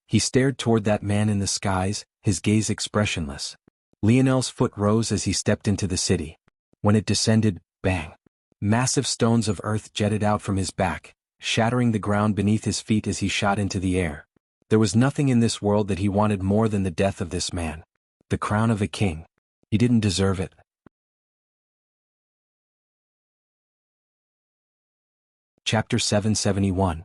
He stared toward that man in the skies, his gaze expressionless. Lionel's foot rose as he stepped into the city. When it descended, bang! Massive stones of earth jetted out from his back, shattering the ground beneath his feet as he shot into the air. There was nothing in this world that he wanted more than the death of this man. The crown of a king. He didn't deserve it. Chapter 771.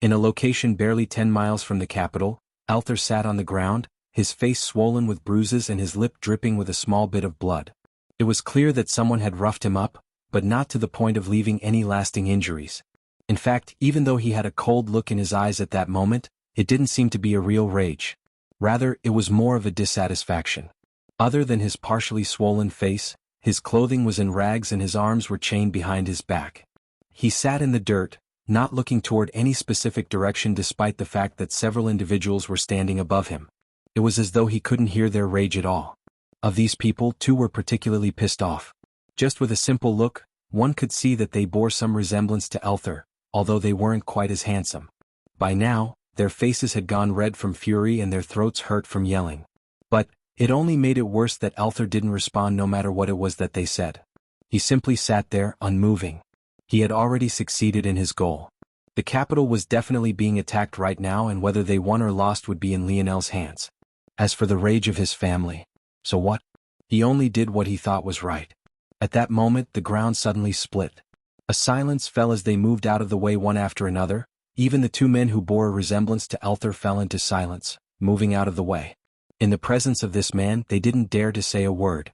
In a location barely 10 miles from the capital, Althor sat on the ground, his face swollen with bruises and his lip dripping with a small bit of blood. It was clear that someone had roughed him up, but not to the point of leaving any lasting injuries. In fact, even though he had a cold look in his eyes at that moment, it didn't seem to be a real rage. Rather, it was more of a dissatisfaction. Other than his partially swollen face, his clothing was in rags and his arms were chained behind his back. He sat in the dirt, not looking toward any specific direction despite the fact that several individuals were standing above him. It was as though he couldn't hear their rage at all. Of these people, 2 were particularly pissed off. Just with a simple look, one could see that they bore some resemblance to Althor, although they weren't quite as handsome. By now, their faces had gone red from fury and their throats hurt from yelling. But it only made it worse that Althor didn't respond no matter what it was that they said. He simply sat there, unmoving. He had already succeeded in his goal. The capital was definitely being attacked right now, and whether they won or lost would be in Lionel's hands. As for the rage of his family, so what? He only did what he thought was right. At that moment, the ground suddenly split. A silence fell as they moved out of the way one after another. Even the 2 men who bore a resemblance to Althor fell into silence, moving out of the way. In the presence of this man, they didn't dare to say a word.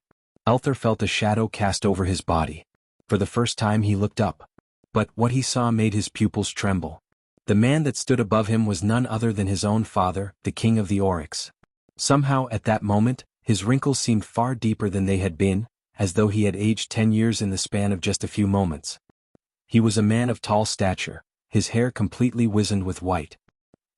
Althor felt a shadow cast over his body. For the first time he looked up. But what he saw made his pupils tremble. The man that stood above him was none other than his own father, the king of the Oryx. Somehow, at that moment, his wrinkles seemed far deeper than they had been, as though he had aged 10 years in the span of just a few moments. He was a man of tall stature, his hair completely wizened with white.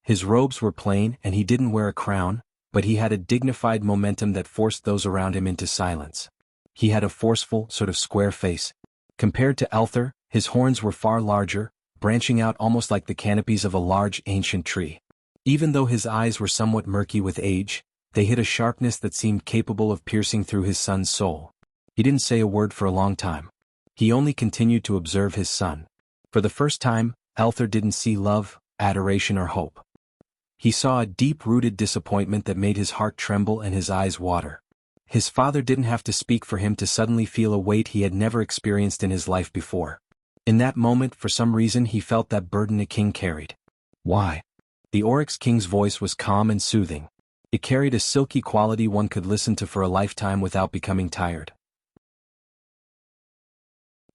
His robes were plain and he didn't wear a crown, but he had a dignified momentum that forced those around him into silence. He had a forceful, sort of square face. Compared to Althor, his horns were far larger, branching out almost like the canopies of a large ancient tree. Even though his eyes were somewhat murky with age, they hid a sharpness that seemed capable of piercing through his son's soul. He didn't say a word for a long time. He only continued to observe his son. For the first time, Althor didn't see love, adoration or hope. He saw a deep-rooted disappointment that made his heart tremble and his eyes water. His father didn't have to speak for him to suddenly feel a weight he had never experienced in his life before. In that moment, for some reason, he felt that burden a king carried. Why? The Oryx King's voice was calm and soothing. It carried a silky quality one could listen to for a lifetime without becoming tired.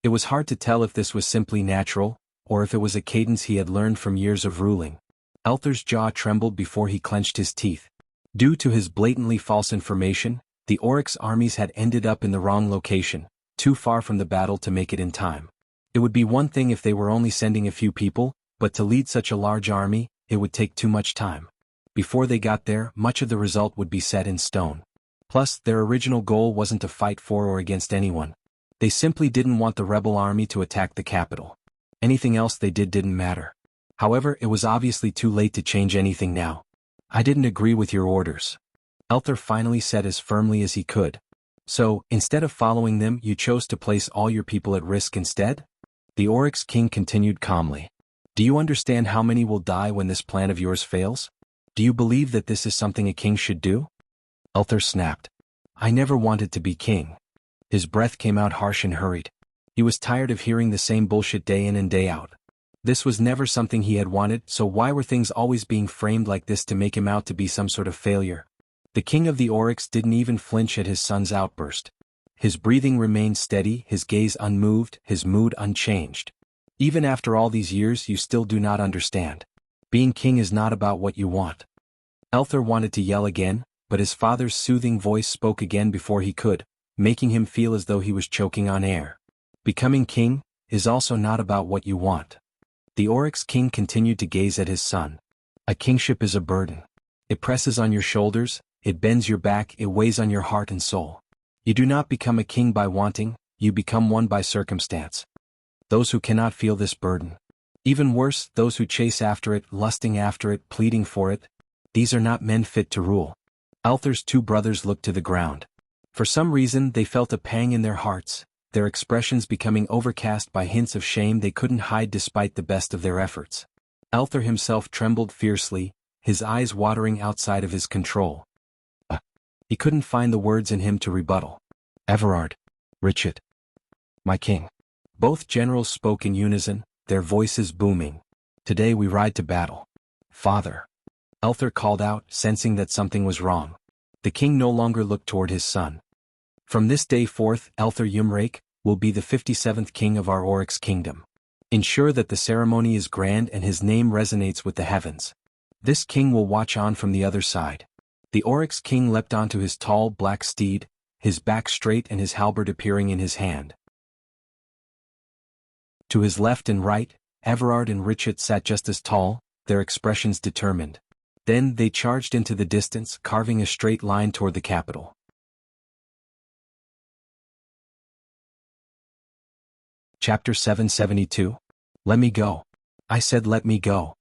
It was hard to tell if this was simply natural, or if it was a cadence he had learned from years of ruling. Althor's jaw trembled before he clenched his teeth. Due to his blatantly false information, the Oryx armies had ended up in the wrong location, too far from the battle to make it in time. It would be one thing if they were only sending a few people, but to lead such a large army, it would take too much time. Before they got there, much of the result would be set in stone. Plus, their original goal wasn't to fight for or against anyone. They simply didn't want the rebel army to attack the capital. Anything else they did didn't matter. However, it was obviously too late to change anything now. I didn't agree with your orders. Althor finally said as firmly as he could. So, instead of following them, you chose to place all your people at risk instead? The Oryx King continued calmly. Do you understand how many will die when this plan of yours fails? Do you believe that this is something a king should do? Althor snapped. I never wanted to be king. His breath came out harsh and hurried. He was tired of hearing the same bullshit day in and day out. This was never something he had wanted, so why were things always being framed like this to make him out to be some sort of failure? The king of the Oryx didn't even flinch at his son's outburst. His breathing remained steady, his gaze unmoved, his mood unchanged. Even after all these years, you still do not understand. Being king is not about what you want. Althor wanted to yell again, but his father's soothing voice spoke again before he could, making him feel as though he was choking on air. Becoming king is also not about what you want. The Oryx King continued to gaze at his son. A kingship is a burden. It presses on your shoulders, it bends your back, it weighs on your heart and soul. You do not become a king by wanting, you become one by circumstance. Those who cannot feel this burden, Even worse, those who chase after it, lusting after it, pleading for it. These are not men fit to rule. Althar's two brothers looked to the ground. For some reason they felt a pang in their hearts, their expressions becoming overcast by hints of shame they couldn't hide despite the best of their efforts. Althar himself trembled fiercely, his eyes watering outside of his control. He couldn't find the words in him to rebuttal. Everard. Richard. My king. Both generals spoke in unison, their voices booming. Today we ride to battle. Father. Althar called out, sensing that something was wrong. The king no longer looked toward his son. From this day forth, Althar Yumrake will be the 57th king of our Oryx kingdom. Ensure that the ceremony is grand and his name resonates with the heavens. This king will watch on from the other side. The Oryx king leapt onto his tall black steed, his back straight and his halberd appearing in his hand. To his left and right, Everard and Richard sat just as tall, their expressions determined. Then they charged into the distance, carving a straight line toward the capital. Chapter 772. Let me go. I said let me go.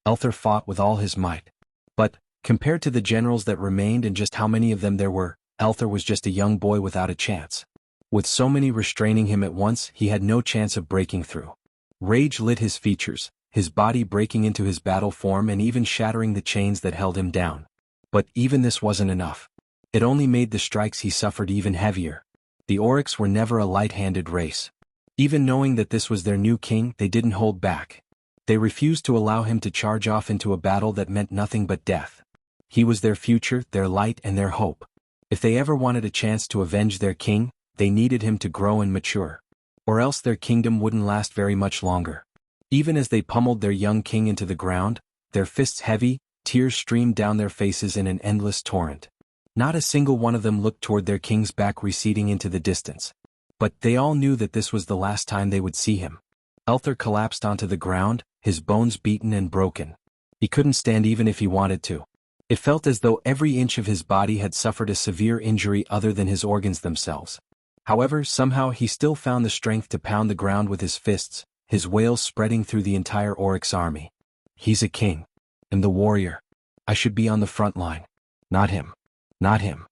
Althar fought with all his might. But, compared to the generals that remained and just how many of them there were, Althar was just a young boy without a chance. With so many restraining him at once, he had no chance of breaking through. Rage lit his features, his body breaking into his battle form and even shattering the chains that held him down. But even this wasn't enough. It only made the strikes he suffered even heavier. The Oryx were never a light-handed race. Even knowing that this was their new king, they didn't hold back. They refused to allow him to charge off into a battle that meant nothing but death. He was their future, their light and their hope. If they ever wanted a chance to avenge their king, they needed him to grow and mature. Or else their kingdom wouldn't last very much longer. Even as they pummeled their young king into the ground, their fists heavy, tears streamed down their faces in an endless torrent. Not a single one of them looked toward their king's back receding into the distance. But they all knew that this was the last time they would see him. Althar collapsed onto the ground, his bones beaten and broken. He couldn't stand even if he wanted to. It felt as though every inch of his body had suffered a severe injury other than his organs themselves. However, somehow he still found the strength to pound the ground with his fists, his wails spreading through the entire Oryx army. He's a king. I'm the warrior. I should be on the front line. Not him. Not him.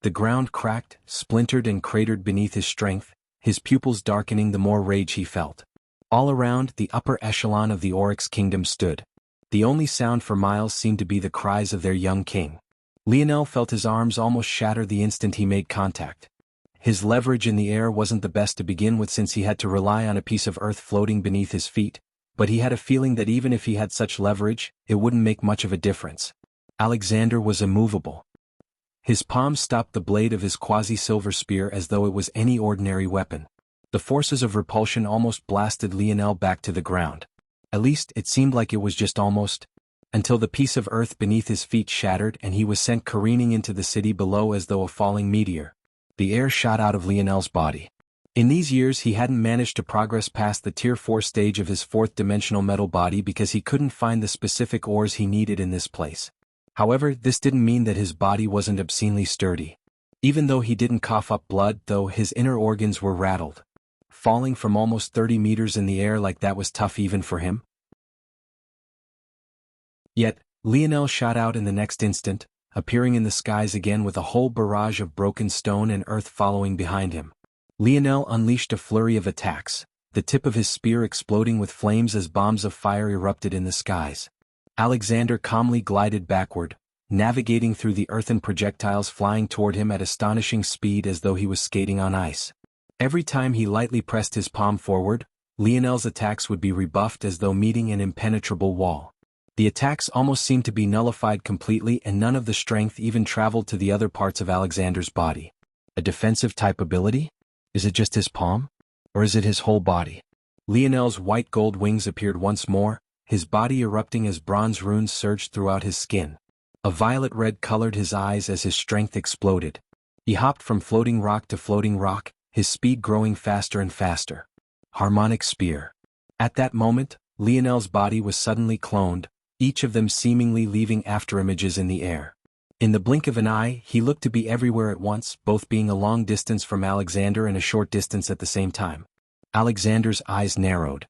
The ground cracked, splintered and cratered beneath his strength, his pupils darkening the more rage he felt. All around, the upper echelon of the Oryx kingdom stood. The only sound for miles seemed to be the cries of their young king. Lionel felt his arms almost shatter the instant he made contact. His leverage in the air wasn't the best to begin with since he had to rely on a piece of earth floating beneath his feet, but he had a feeling that even if he had such leverage, it wouldn't make much of a difference. Alexander was immovable. His palm stopped the blade of his quasi-silver spear as though it was any ordinary weapon. The forces of repulsion almost blasted Lionel back to the ground. At least, it seemed like it was just almost, until the piece of earth beneath his feet shattered and he was sent careening into the city below as though a falling meteor. The air shot out of Lionel's body. In these years he hadn't managed to progress past the Tier 4 stage of his fourth-dimensional metal body because he couldn't find the specific ores he needed in this place. However, this didn't mean that his body wasn't obscenely sturdy. Even though he didn't cough up blood, though, his inner organs were rattled. Falling from almost 30 meters in the air like that was tough even for him. Yet, Lionel shot out in the next instant, appearing in the skies again with a whole barrage of broken stone and earth following behind him. Lionel unleashed a flurry of attacks, the tip of his spear exploding with flames as bombs of fire erupted in the skies. Alexander calmly glided backward, navigating through the earthen projectiles flying toward him at astonishing speed as though he was skating on ice. Every time he lightly pressed his palm forward, Lionel's attacks would be rebuffed as though meeting an impenetrable wall. The attacks almost seemed to be nullified completely and none of the strength even traveled to the other parts of Alexander's body. A defensive type ability? Is it just his palm? Or is it his whole body? Lionel's white gold wings appeared once more, his body erupting as bronze runes surged throughout his skin. A violet red colored his eyes as his strength exploded. He hopped from floating rock to floating rock, his speed growing faster and faster. Harmonic Spear. At that moment, Lionel's body was suddenly cloned, each of them seemingly leaving afterimages in the air. In the blink of an eye, he looked to be everywhere at once, both being a long distance from Alexander and a short distance at the same time. Alexander's eyes narrowed.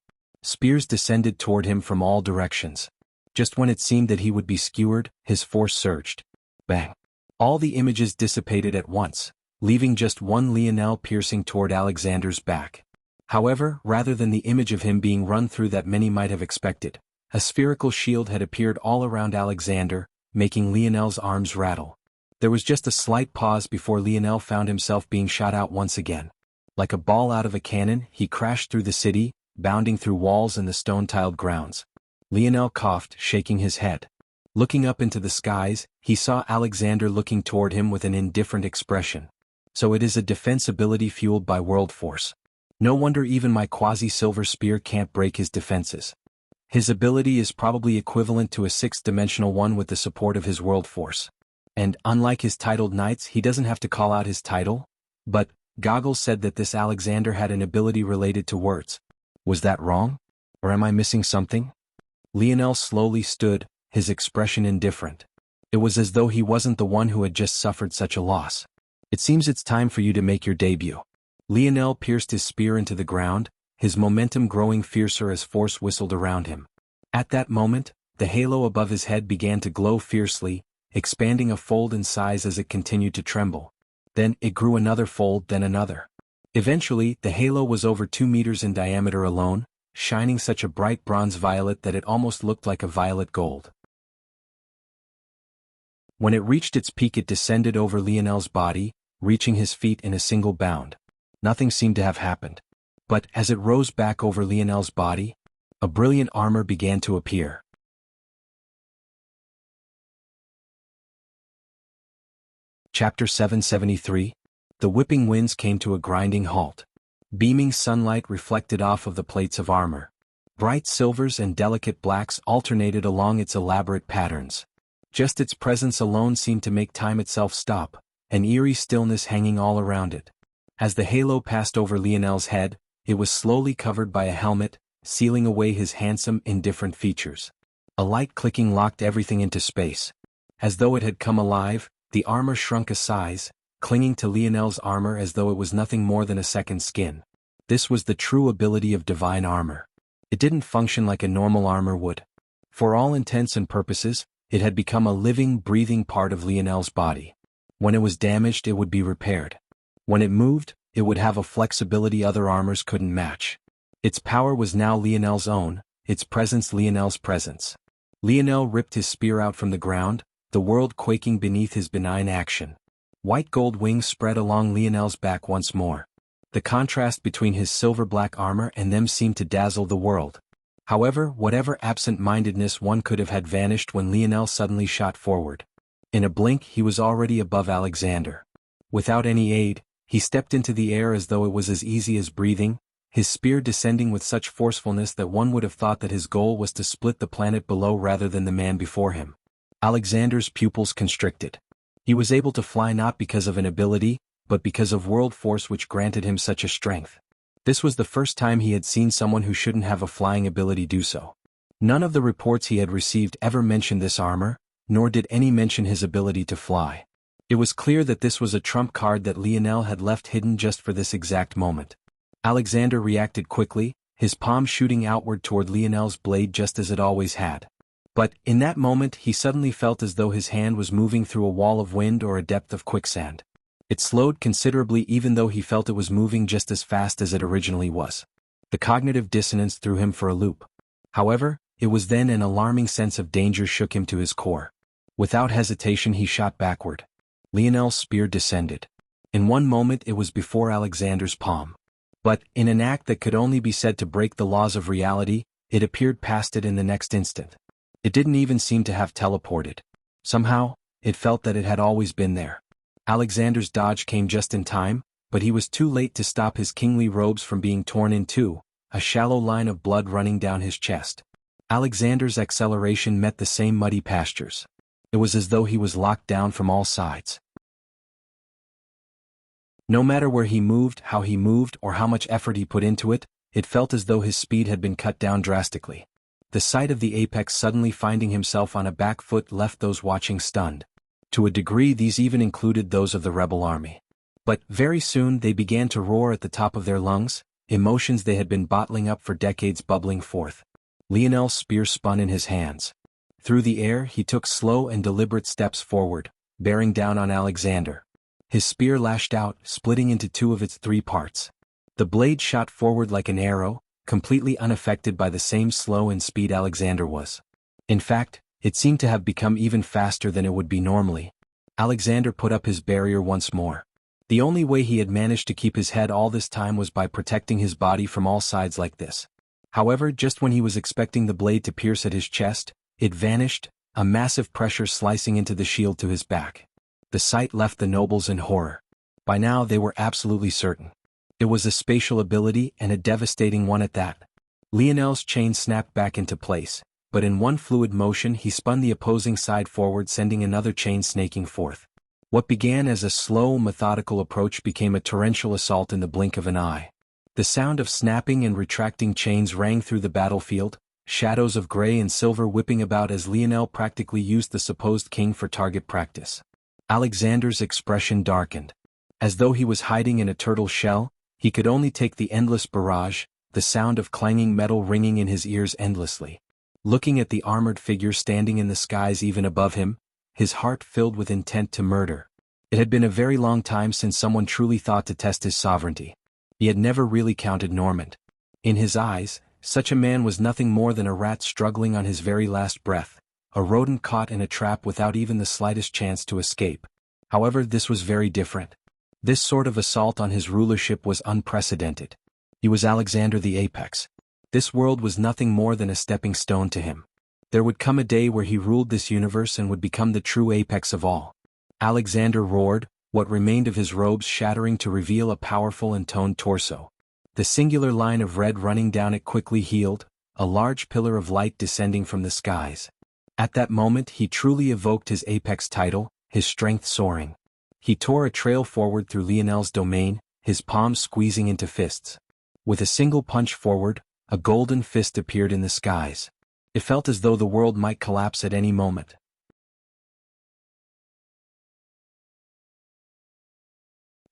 Spears descended toward him from all directions. Just when it seemed that he would be skewered, his force surged. Bang! All the images dissipated at once, leaving just one Lionel piercing toward Alexander's back. However, rather than the image of him being run through that many might have expected, a spherical shield had appeared all around Alexander, making Lionel's arms rattle. There was just a slight pause before Lionel found himself being shot out once again. Like a ball out of a cannon, he crashed through the city, bounding through walls and the stone-tiled grounds. Lionel coughed, shaking his head. Looking up into the skies, he saw Alexander looking toward him with an indifferent expression. So it is a defense ability fueled by world force. No wonder even my quasi-silver spear can't break his defenses. His ability is probably equivalent to a sixth-dimensional one with the support of his world force. And, unlike his titled knights, he doesn't have to call out his title. But, Goggles said that this Alexander had an ability related to words. Was that wrong? Or am I missing something? Lionel slowly stood, his expression indifferent. It was as though he wasn't the one who had just suffered such a loss. It seems it's time for you to make your debut. Lionel pierced his spear into the ground, his momentum growing fiercer as force whistled around him. At that moment, the halo above his head began to glow fiercely, expanding a fold in size as it continued to tremble. Then it grew another fold, then another. Eventually, the halo was over 2 meters in diameter alone, shining such a bright bronze violet that it almost looked like a violet gold. When it reached its peak, it descended over Lionel's body, reaching his feet in a single bound. Nothing seemed to have happened. But as it rose back over Lionel's body, a brilliant armor began to appear. Chapter 773. The whipping winds came to a grinding halt. Beaming sunlight reflected off of the plates of armor. Bright silvers and delicate blacks alternated along its elaborate patterns. Just its presence alone seemed to make time itself stop, an eerie stillness hanging all around it. As the halo passed over Lionel's head, it was slowly covered by a helmet, sealing away his handsome, indifferent features. A light clicking locked everything into space. As though it had come alive, the armor shrunk a size, clinging to Lionel's armor as though it was nothing more than a second skin. This was the true ability of divine armor. It didn't function like a normal armor would. For all intents and purposes, it had become a living, breathing part of Lionel's body. When it was damaged, it would be repaired. When it moved, it would have a flexibility other armors couldn't match. Its power was now Lionel's own, its presence Lionel's presence. Lionel ripped his spear out from the ground, the world quaking beneath his benign action. White gold wings spread along Lionel's back once more. The contrast between his silver-black armor and them seemed to dazzle the world. However, whatever absent-mindedness one could have had vanished when Lionel suddenly shot forward. In a blink he was already above Alexander. Without any aid, he stepped into the air as though it was as easy as breathing, his spear descending with such forcefulness that one would have thought that his goal was to split the planet below rather than the man before him. Alexander's pupils constricted. He was able to fly not because of an ability, but because of world force which granted him such a strength. This was the first time he had seen someone who shouldn't have a flying ability do so. None of the reports he had received ever mentioned this armor, nor did any mention his ability to fly. It was clear that this was a trump card that Lionel had left hidden just for this exact moment. Alexander reacted quickly, his palm shooting outward toward Lionel's blade just as it always had. But, in that moment he suddenly felt as though his hand was moving through a wall of wind or a depth of quicksand. It slowed considerably even though he felt it was moving just as fast as it originally was. The cognitive dissonance threw him for a loop. However, it was then an alarming sense of danger shook him to his core. Without hesitation he shot backward. Lionel's spear descended. In one moment it was before Alexander's palm. But, in an act that could only be said to break the laws of reality, it appeared past it in the next instant. It didn't even seem to have teleported. Somehow, it felt that it had always been there. Alexander's dodge came just in time, but he was too late to stop his kingly robes from being torn in two, a shallow line of blood running down his chest. Alexander's acceleration met the same muddy pastures. It was as though he was locked down from all sides. No matter where he moved, how he moved, or how much effort he put into it, it felt as though his speed had been cut down drastically. The sight of the apex suddenly finding himself on a back foot left those watching stunned. To a degree these even included those of the rebel army. But very soon they began to roar at the top of their lungs, emotions they had been bottling up for decades bubbling forth. Lionel's spear spun in his hands. Through the air he took slow and deliberate steps forward, bearing down on Alexander. His spear lashed out, splitting into two of its three parts. The blade shot forward like an arrow, completely unaffected by the same slow and speed Alexander was. In fact, it seemed to have become even faster than it would be normally. Alexander put up his barrier once more. The only way he had managed to keep his head all this time was by protecting his body from all sides like this. However, just when he was expecting the blade to pierce at his chest, it vanished, a massive pressure slicing into the shield to his back. The sight left the nobles in horror. By now they were absolutely certain. It was a spatial ability and a devastating one at that. Lionel's chain snapped back into place, but in one fluid motion he spun the opposing side forward, sending another chain snaking forth. What began as a slow, methodical approach became a torrential assault in the blink of an eye. The sound of snapping and retracting chains rang through the battlefield, shadows of gray and silver whipping about as Lionel practically used the supposed king for target practice. Alexander's expression darkened. As though he was hiding in a turtle shell, he could only take the endless barrage, the sound of clanging metal ringing in his ears endlessly. Looking at the armored figure standing in the skies even above him, his heart filled with intent to murder. It had been a very long time since someone truly thought to test his sovereignty. He had never really counted Normand. In his eyes, such a man was nothing more than a rat struggling on his very last breath, a rodent caught in a trap without even the slightest chance to escape. However, this was very different. This sort of assault on his rulership was unprecedented. He was Alexander the Apex. This world was nothing more than a stepping stone to him. There would come a day where he ruled this universe and would become the true apex of all. Alexander roared, what remained of his robes shattering to reveal a powerful and toned torso. The singular line of red running down it quickly healed, a large pillar of light descending from the skies. At that moment he truly evoked his apex title, his strength soaring. He tore a trail forward through Lionel's domain, his palms squeezing into fists. With a single punch forward, a golden fist appeared in the skies. It felt as though the world might collapse at any moment.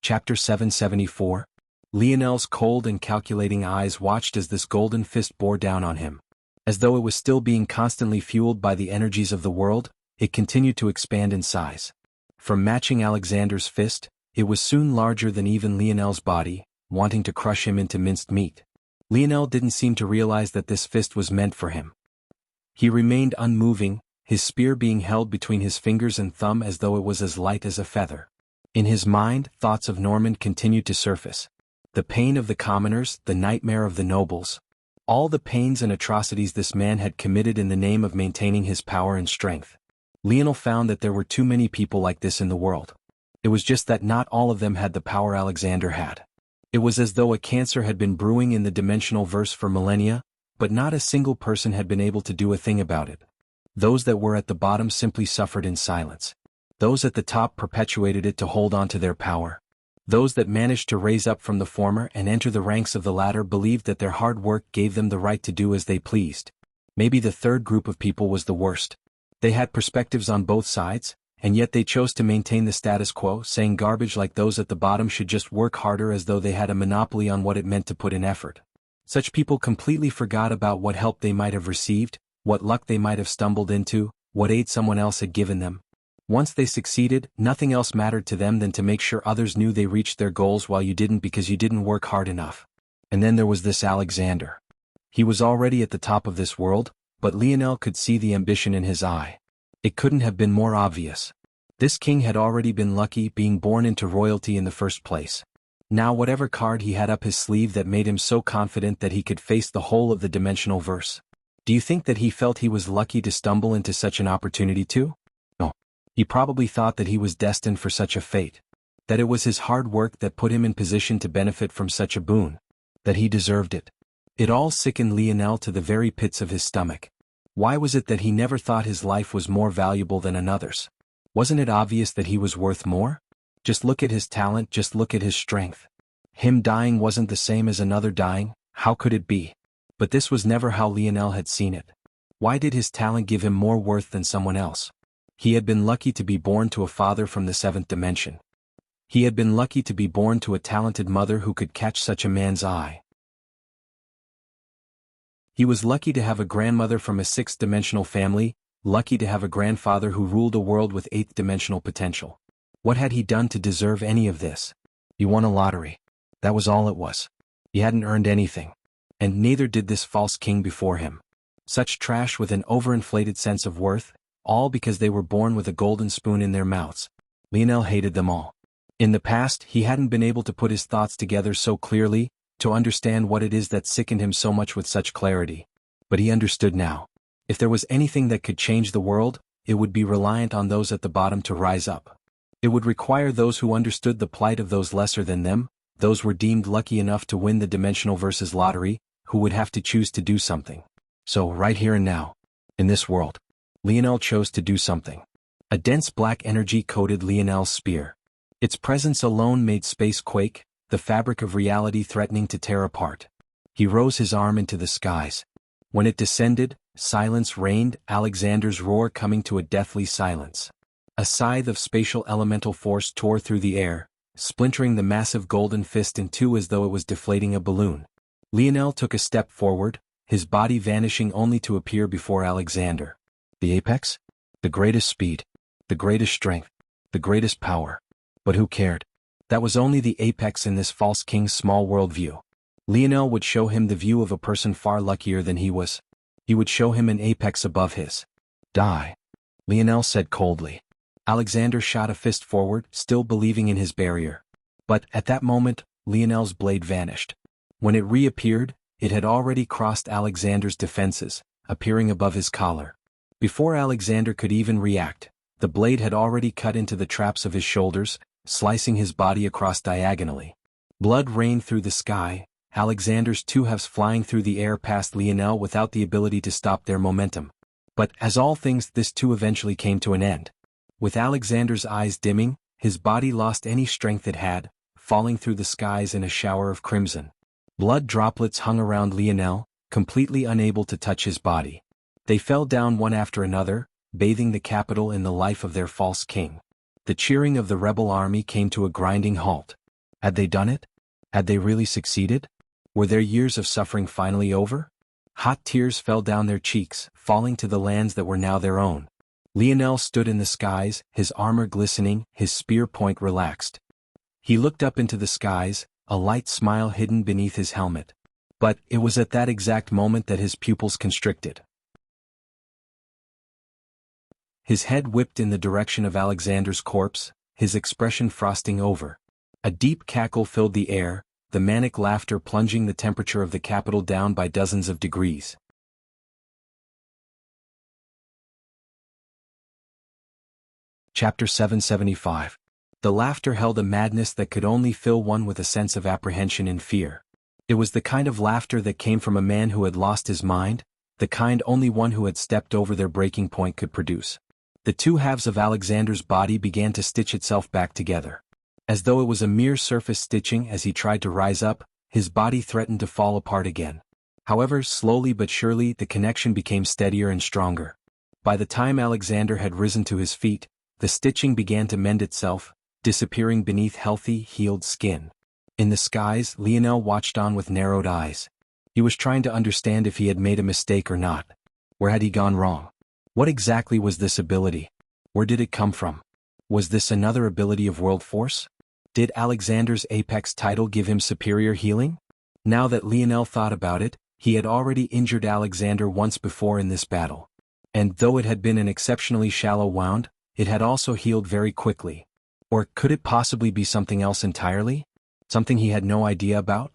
Chapter 774. Lionel's cold and calculating eyes watched as this golden fist bore down on him. As though it was still being constantly fueled by the energies of the world, it continued to expand in size. From matching Alexander's fist, it was soon larger than even Lionel's body, wanting to crush him into minced meat. Lionel didn't seem to realize that this fist was meant for him. He remained unmoving, his spear being held between his fingers and thumb as though it was as light as a feather. In his mind, thoughts of Normand continued to surface. The pain of the commoners, the nightmare of the nobles. All the pains and atrocities this man had committed in the name of maintaining his power and strength. Lionel found that there were too many people like this in the world. It was just that not all of them had the power Alexander had. It was as though a cancer had been brewing in the dimensional verse for millennia, but not a single person had been able to do a thing about it. Those that were at the bottom simply suffered in silence. Those at the top perpetuated it to hold on to their power. Those that managed to raise up from the former and enter the ranks of the latter believed that their hard work gave them the right to do as they pleased. Maybe the third group of people was the worst. They had perspectives on both sides, and yet they chose to maintain the status quo, saying garbage like those at the bottom should just work harder as though they had a monopoly on what it meant to put in effort. Such people completely forgot about what help they might have received, what luck they might have stumbled into, what aid someone else had given them. Once they succeeded, nothing else mattered to them than to make sure others knew they reached their goals while you didn't because you didn't work hard enough. And then there was this Alexander. He was already at the top of this world, but Lionel could see the ambition in his eye. It couldn't have been more obvious. This king had already been lucky being born into royalty in the first place. Now whatever card he had up his sleeve that made him so confident that he could face the whole of the dimensional verse. Do you think that he felt he was lucky to stumble into such an opportunity too? No. He probably thought that he was destined for such a fate. That it was his hard work that put him in position to benefit from such a boon. That he deserved it. It all sickened Lionel to the very pits of his stomach. Why was it that he never thought his life was more valuable than another's? Wasn't it obvious that he was worth more? Just look at his talent, just look at his strength. Him dying wasn't the same as another dying, how could it be? But this was never how Lionel had seen it. Why did his talent give him more worth than someone else? He had been lucky to be born to a father from the seventh dimension. He had been lucky to be born to a talented mother who could catch such a man's eye. He was lucky to have a grandmother from a sixth-dimensional family, lucky to have a grandfather who ruled a world with eighth-dimensional potential. What had he done to deserve any of this? He won a lottery. That was all it was. He hadn't earned anything. And neither did this false king before him. Such trash with an overinflated sense of worth, all because they were born with a golden spoon in their mouths. Lionel hated them all. In the past, he hadn't been able to put his thoughts together so clearly, to understand what it is that sickened him so much with such clarity. But he understood now. If there was anything that could change the world, it would be reliant on those at the bottom to rise up. It would require those who understood the plight of those lesser than them, those were deemed lucky enough to win the dimensional versus lottery, who would have to choose to do something. So, right here and now, in this world, Lionel chose to do something. A dense black energy coated Lionel's spear. Its presence alone made space quake, the fabric of reality threatening to tear apart. He rose his arm into the skies. When it descended, silence reigned, Alexander's roar coming to a deathly silence. A scythe of spatial elemental force tore through the air, splintering the massive golden fist in two as though it was deflating a balloon. Lionel took a step forward, his body vanishing only to appear before Alexander. The apex? The greatest speed. The greatest strength. The greatest power. But who cared? That was only the apex in this false king's small worldview. Lionel would show him the view of a person far luckier than he was. He would show him an apex above his. Die, Lionel said coldly. Alexander shot a fist forward, still believing in his barrier. But, at that moment, Lionel's blade vanished. When it reappeared, it had already crossed Alexander's defenses, appearing above his collar. Before Alexander could even react, the blade had already cut into the traps of his shoulders, slicing his body across diagonally. Blood rained through the sky, Alexander's two halves flying through the air past Lionel without the ability to stop their momentum. But, as all things, this too eventually came to an end. With Alexander's eyes dimming, his body lost any strength it had, falling through the skies in a shower of crimson. Blood droplets hung around Lionel, completely unable to touch his body. They fell down one after another, bathing the capital in the life of their false king. The cheering of the rebel army came to a grinding halt. Had they done it? Had they really succeeded? Were their years of suffering finally over? Hot tears fell down their cheeks, falling to the lands that were now their own. Lionel stood in the skies, his armor glistening, his spear point relaxed. He looked up into the skies, a light smile hidden beneath his helmet. But it was at that exact moment that his pupils constricted. His head whipped in the direction of Alexander's corpse, his expression frosting over. A deep cackle filled the air, the manic laughter plunging the temperature of the capital down by dozens of degrees. Chapter 775. The laughter held a madness that could only fill one with a sense of apprehension and fear. It was the kind of laughter that came from a man who had lost his mind, the kind only one who had stepped over their breaking point could produce. The two halves of Alexander's body began to stitch itself back together. As though it was a mere surface stitching as he tried to rise up, his body threatened to fall apart again. However, slowly but surely the connection became steadier and stronger. By the time Alexander had risen to his feet, the stitching began to mend itself, disappearing beneath healthy, healed skin. In the skies, Lionel watched on with narrowed eyes. He was trying to understand if he had made a mistake or not. Where had he gone wrong? What exactly was this ability? Where did it come from? Was this another ability of world force? Did Alexander's apex title give him superior healing? Now that Lionel thought about it, he had already injured Alexander once before in this battle. And though it had been an exceptionally shallow wound, it had also healed very quickly. Or could it possibly be something else entirely? Something he had no idea about?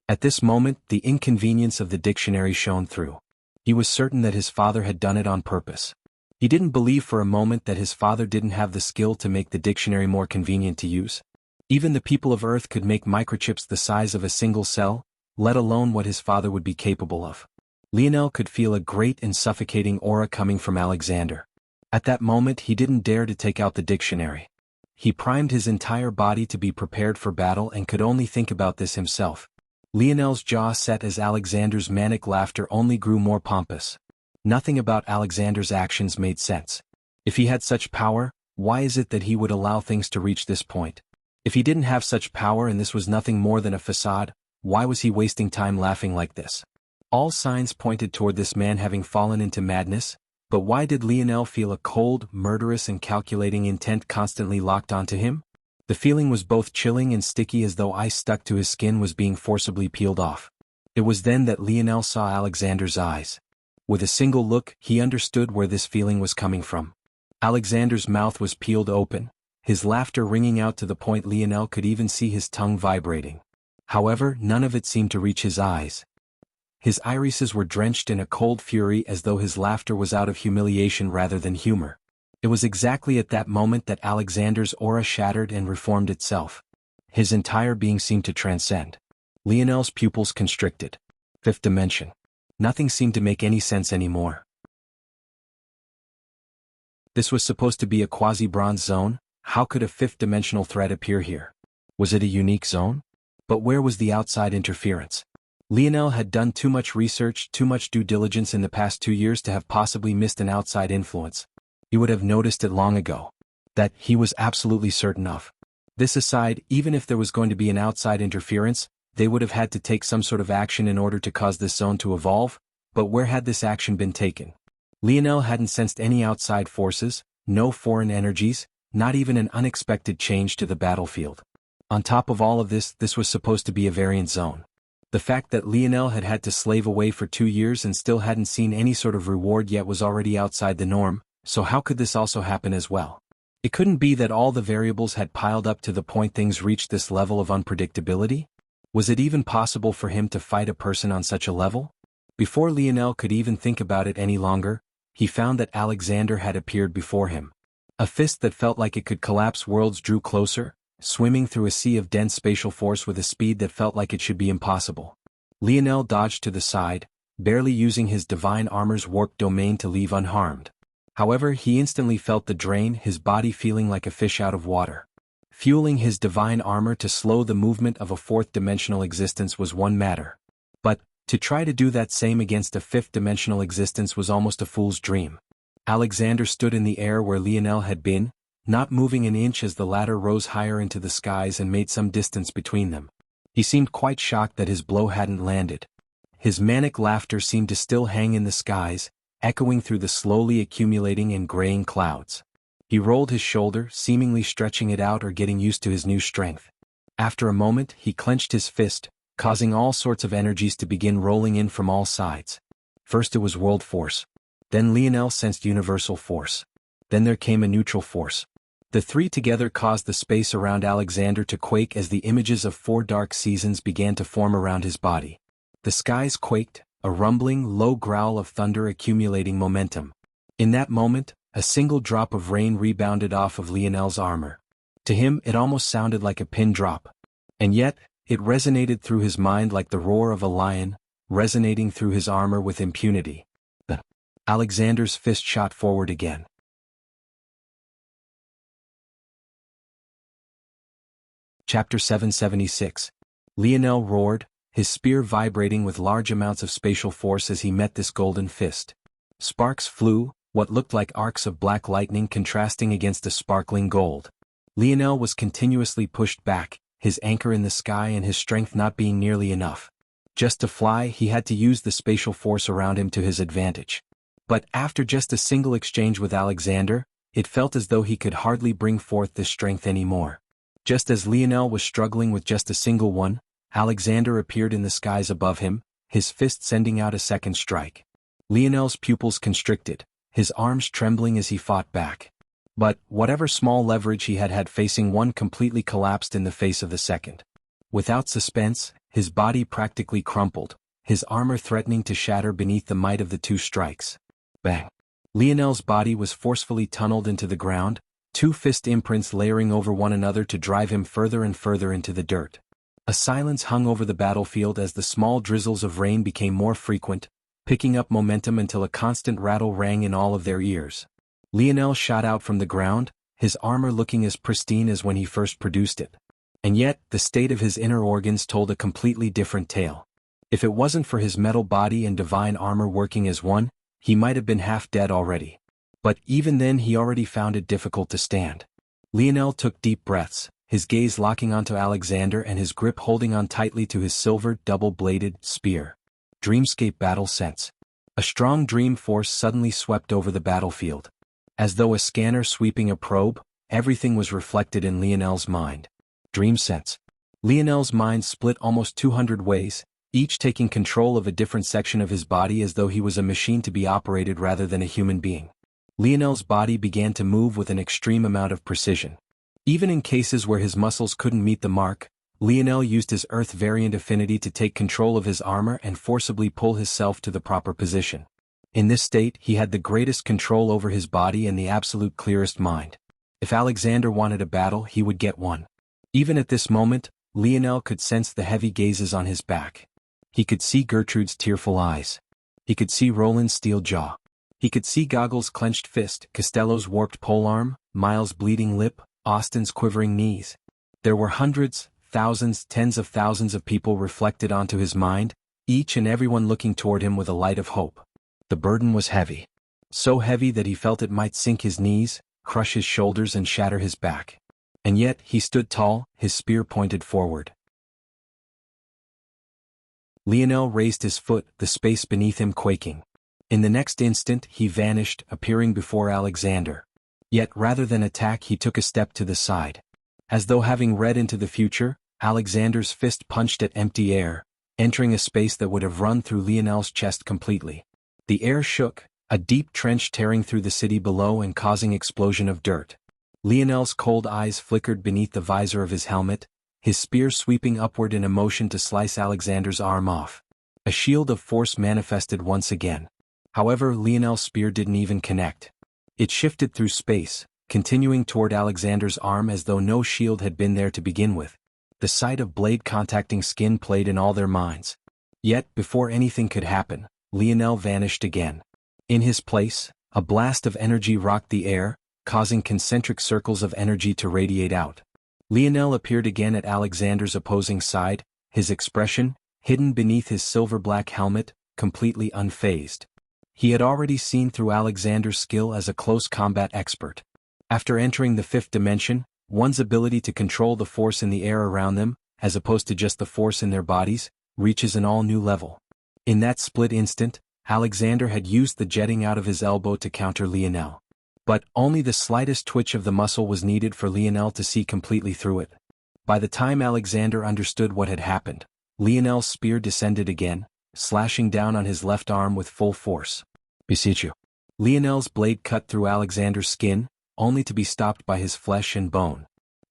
At this moment, the inconvenience of the dictionary shone through. He was certain that his father had done it on purpose. He didn't believe for a moment that his father didn't have the skill to make the dictionary more convenient to use. Even the people of Earth could make microchips the size of a single cell, let alone what his father would be capable of. Lionel could feel a great and suffocating aura coming from Alexander. At that moment he didn't dare to take out the dictionary. He primed his entire body to be prepared for battle and could only think about this himself. Lionel's jaw set as Alexander's manic laughter only grew more pompous. Nothing about Alexander's actions made sense. If he had such power, why is it that he would allow things to reach this point? If he didn't have such power and this was nothing more than a facade, why was he wasting time laughing like this? All signs pointed toward this man having fallen into madness, but why did Lionel feel a cold, murderous and calculating intent constantly locked onto him? The feeling was both chilling and sticky, as though ice stuck to his skin was being forcibly peeled off. It was then that Lionel saw Alexander's eyes. With a single look, he understood where this feeling was coming from. Alexander's mouth was peeled open, his laughter ringing out to the point Lionel could even see his tongue vibrating. However, none of it seemed to reach his eyes. His irises were drenched in a cold fury, as though his laughter was out of humiliation rather than humor. It was exactly at that moment that Alexander's aura shattered and reformed itself. His entire being seemed to transcend. Lionel's pupils constricted. Fifth dimension. Nothing seemed to make any sense anymore. This was supposed to be a quasi-bronze zone. How could a fifth-dimensional threat appear here? Was it a unique zone? But where was the outside interference? Lionel had done too much research, too much due diligence in the past 2 years to have possibly missed an outside influence. He would have noticed it long ago. That he was absolutely certain of. This aside, even if there was going to be an outside interference, they would have had to take some sort of action in order to cause this zone to evolve, but where had this action been taken? Lionel hadn't sensed any outside forces, no foreign energies, not even an unexpected change to the battlefield. On top of all of this, this was supposed to be a variant zone. The fact that Lionel had had to slave away for 2 years and still hadn't seen any sort of reward yet was already outside the norm, so how could this also happen as well? It couldn't be that all the variables had piled up to the point things reached this level of unpredictability? Was it even possible for him to fight a person on such a level? Before Lionel could even think about it any longer, he found that Alexander had appeared before him. A fist that felt like it could collapse worlds drew closer, swimming through a sea of dense spatial force with a speed that felt like it should be impossible. Lionel dodged to the side, barely using his divine armor's warped domain to leave unharmed. However, he instantly felt the drain, his body feeling like a fish out of water. Fueling his divine armor to slow the movement of a fourth-dimensional existence was one matter. But, to try to do that same against a fifth-dimensional existence was almost a fool's dream. Alexander stood in the air where Lionel had been, not moving an inch as the latter rose higher into the skies and made some distance between them. He seemed quite shocked that his blow hadn't landed. His manic laughter seemed to still hang in the skies, echoing through the slowly accumulating and graying clouds. He rolled his shoulder, seemingly stretching it out or getting used to his new strength. After a moment, he clenched his fist, causing all sorts of energies to begin rolling in from all sides. First it was world force. Then Lionel sensed universal force. Then there came a neutral force. The three together caused the space around Alexander to quake as the images of 4 dark seasons began to form around his body. The skies quaked, a rumbling, low growl of thunder accumulating momentum. In that moment, a single drop of rain rebounded off of Lionel's armor. To him it almost sounded like a pin drop. And yet, it resonated through his mind like the roar of a lion, resonating through his armor with impunity. Alexander's fist shot forward again. Chapter 776. Lionel roared, his spear vibrating with large amounts of spatial force as he met this golden fist. Sparks flew, what looked like arcs of black lightning contrasting against the sparkling gold. Lionel was continuously pushed back, his anchor in the sky and his strength not being nearly enough. Just to fly, he had to use the spatial force around him to his advantage. But after just a single exchange with Alexander, it felt as though he could hardly bring forth this strength anymore. Just as Lionel was struggling with just a single one, Alexander appeared in the skies above him, his fist sending out a second strike. Lionel's pupils constricted, his arms trembling as he fought back. But, whatever small leverage he had had facing one completely collapsed in the face of the second. Without suspense, his body practically crumpled, his armor threatening to shatter beneath the might of the 2 strikes. Bang! Lionel's body was forcefully tunneled into the ground, 2 fist imprints layering over one another to drive him further and further into the dirt. A silence hung over the battlefield as the small drizzles of rain became more frequent, picking up momentum until a constant rattle rang in all of their ears. Lionel shot out from the ground, his armor looking as pristine as when he first produced it. And yet, the state of his inner organs told a completely different tale. If it wasn't for his metal body and divine armor working as one, he might have been half dead already. But even then he already found it difficult to stand. Lionel took deep breaths, his gaze locking onto Alexander and his grip holding on tightly to his silver, double-bladed spear. Dreamscape Battle Sense. A strong dream force suddenly swept over the battlefield. As though a scanner sweeping a probe, everything was reflected in Lionel's mind. Dream Sense. Lionel's mind split almost 200 ways, each taking control of a different section of his body as though he was a machine to be operated rather than a human being. Lionel's body began to move with an extreme amount of precision. Even in cases where his muscles couldn't meet the mark, Lionel used his Earth variant affinity to take control of his armor and forcibly pull himself to the proper position. In this state, he had the greatest control over his body and the absolute clearest mind. If Alexander wanted a battle, he would get one. Even at this moment, Lionel could sense the heavy gazes on his back. He could see Gertrude's tearful eyes. He could see Roland's steel jaw. He could see Goggles' clenched fist, Costello's warped polearm, Miles' bleeding lip, Austin's quivering knees. There were hundreds, thousands, tens of thousands of people reflected onto his mind, each and everyone looking toward him with a light of hope. The burden was heavy. So heavy that he felt it might sink his knees, crush his shoulders and shatter his back. And yet, he stood tall, his spear pointed forward. Lionel raised his foot, the space beneath him quaking. In the next instant, he vanished, appearing before Alexander. Yet rather than attack, he took a step to the side. As though having read into the future, Alexander's fist punched at empty air, entering a space that would have run through Lionel's chest completely. The air shook, a deep trench tearing through the city below and causing explosion of dirt. Lionel's cold eyes flickered beneath the visor of his helmet, his spear sweeping upward in a motion to slice Alexander's arm off. A shield of force manifested once again. However, Lionel's spear didn't even connect. It shifted through space, continuing toward Alexander's arm as though no shield had been there to begin with. The sight of blade contacting skin played in all their minds. Yet, before anything could happen, Lionel vanished again. In his place, a blast of energy rocked the air, causing concentric circles of energy to radiate out. Lionel appeared again at Alexander's opposing side, his expression, hidden beneath his silver-black helmet, completely unfazed. He had already seen through Alexander's skill as a close combat expert. After entering the fifth dimension, one's ability to control the force in the air around them, as opposed to just the force in their bodies, reaches an all-new level. In that split instant, Alexander had used the jetting out of his elbow to counter Lionel. But only the slightest twitch of the muscle was needed for Lionel to see completely through it. By the time Alexander understood what had happened, Lionel's spear descended again, slashing down on his left arm with full force. Beseech you. Lionel's blade cut through Alexander's skin, only to be stopped by his flesh and bone.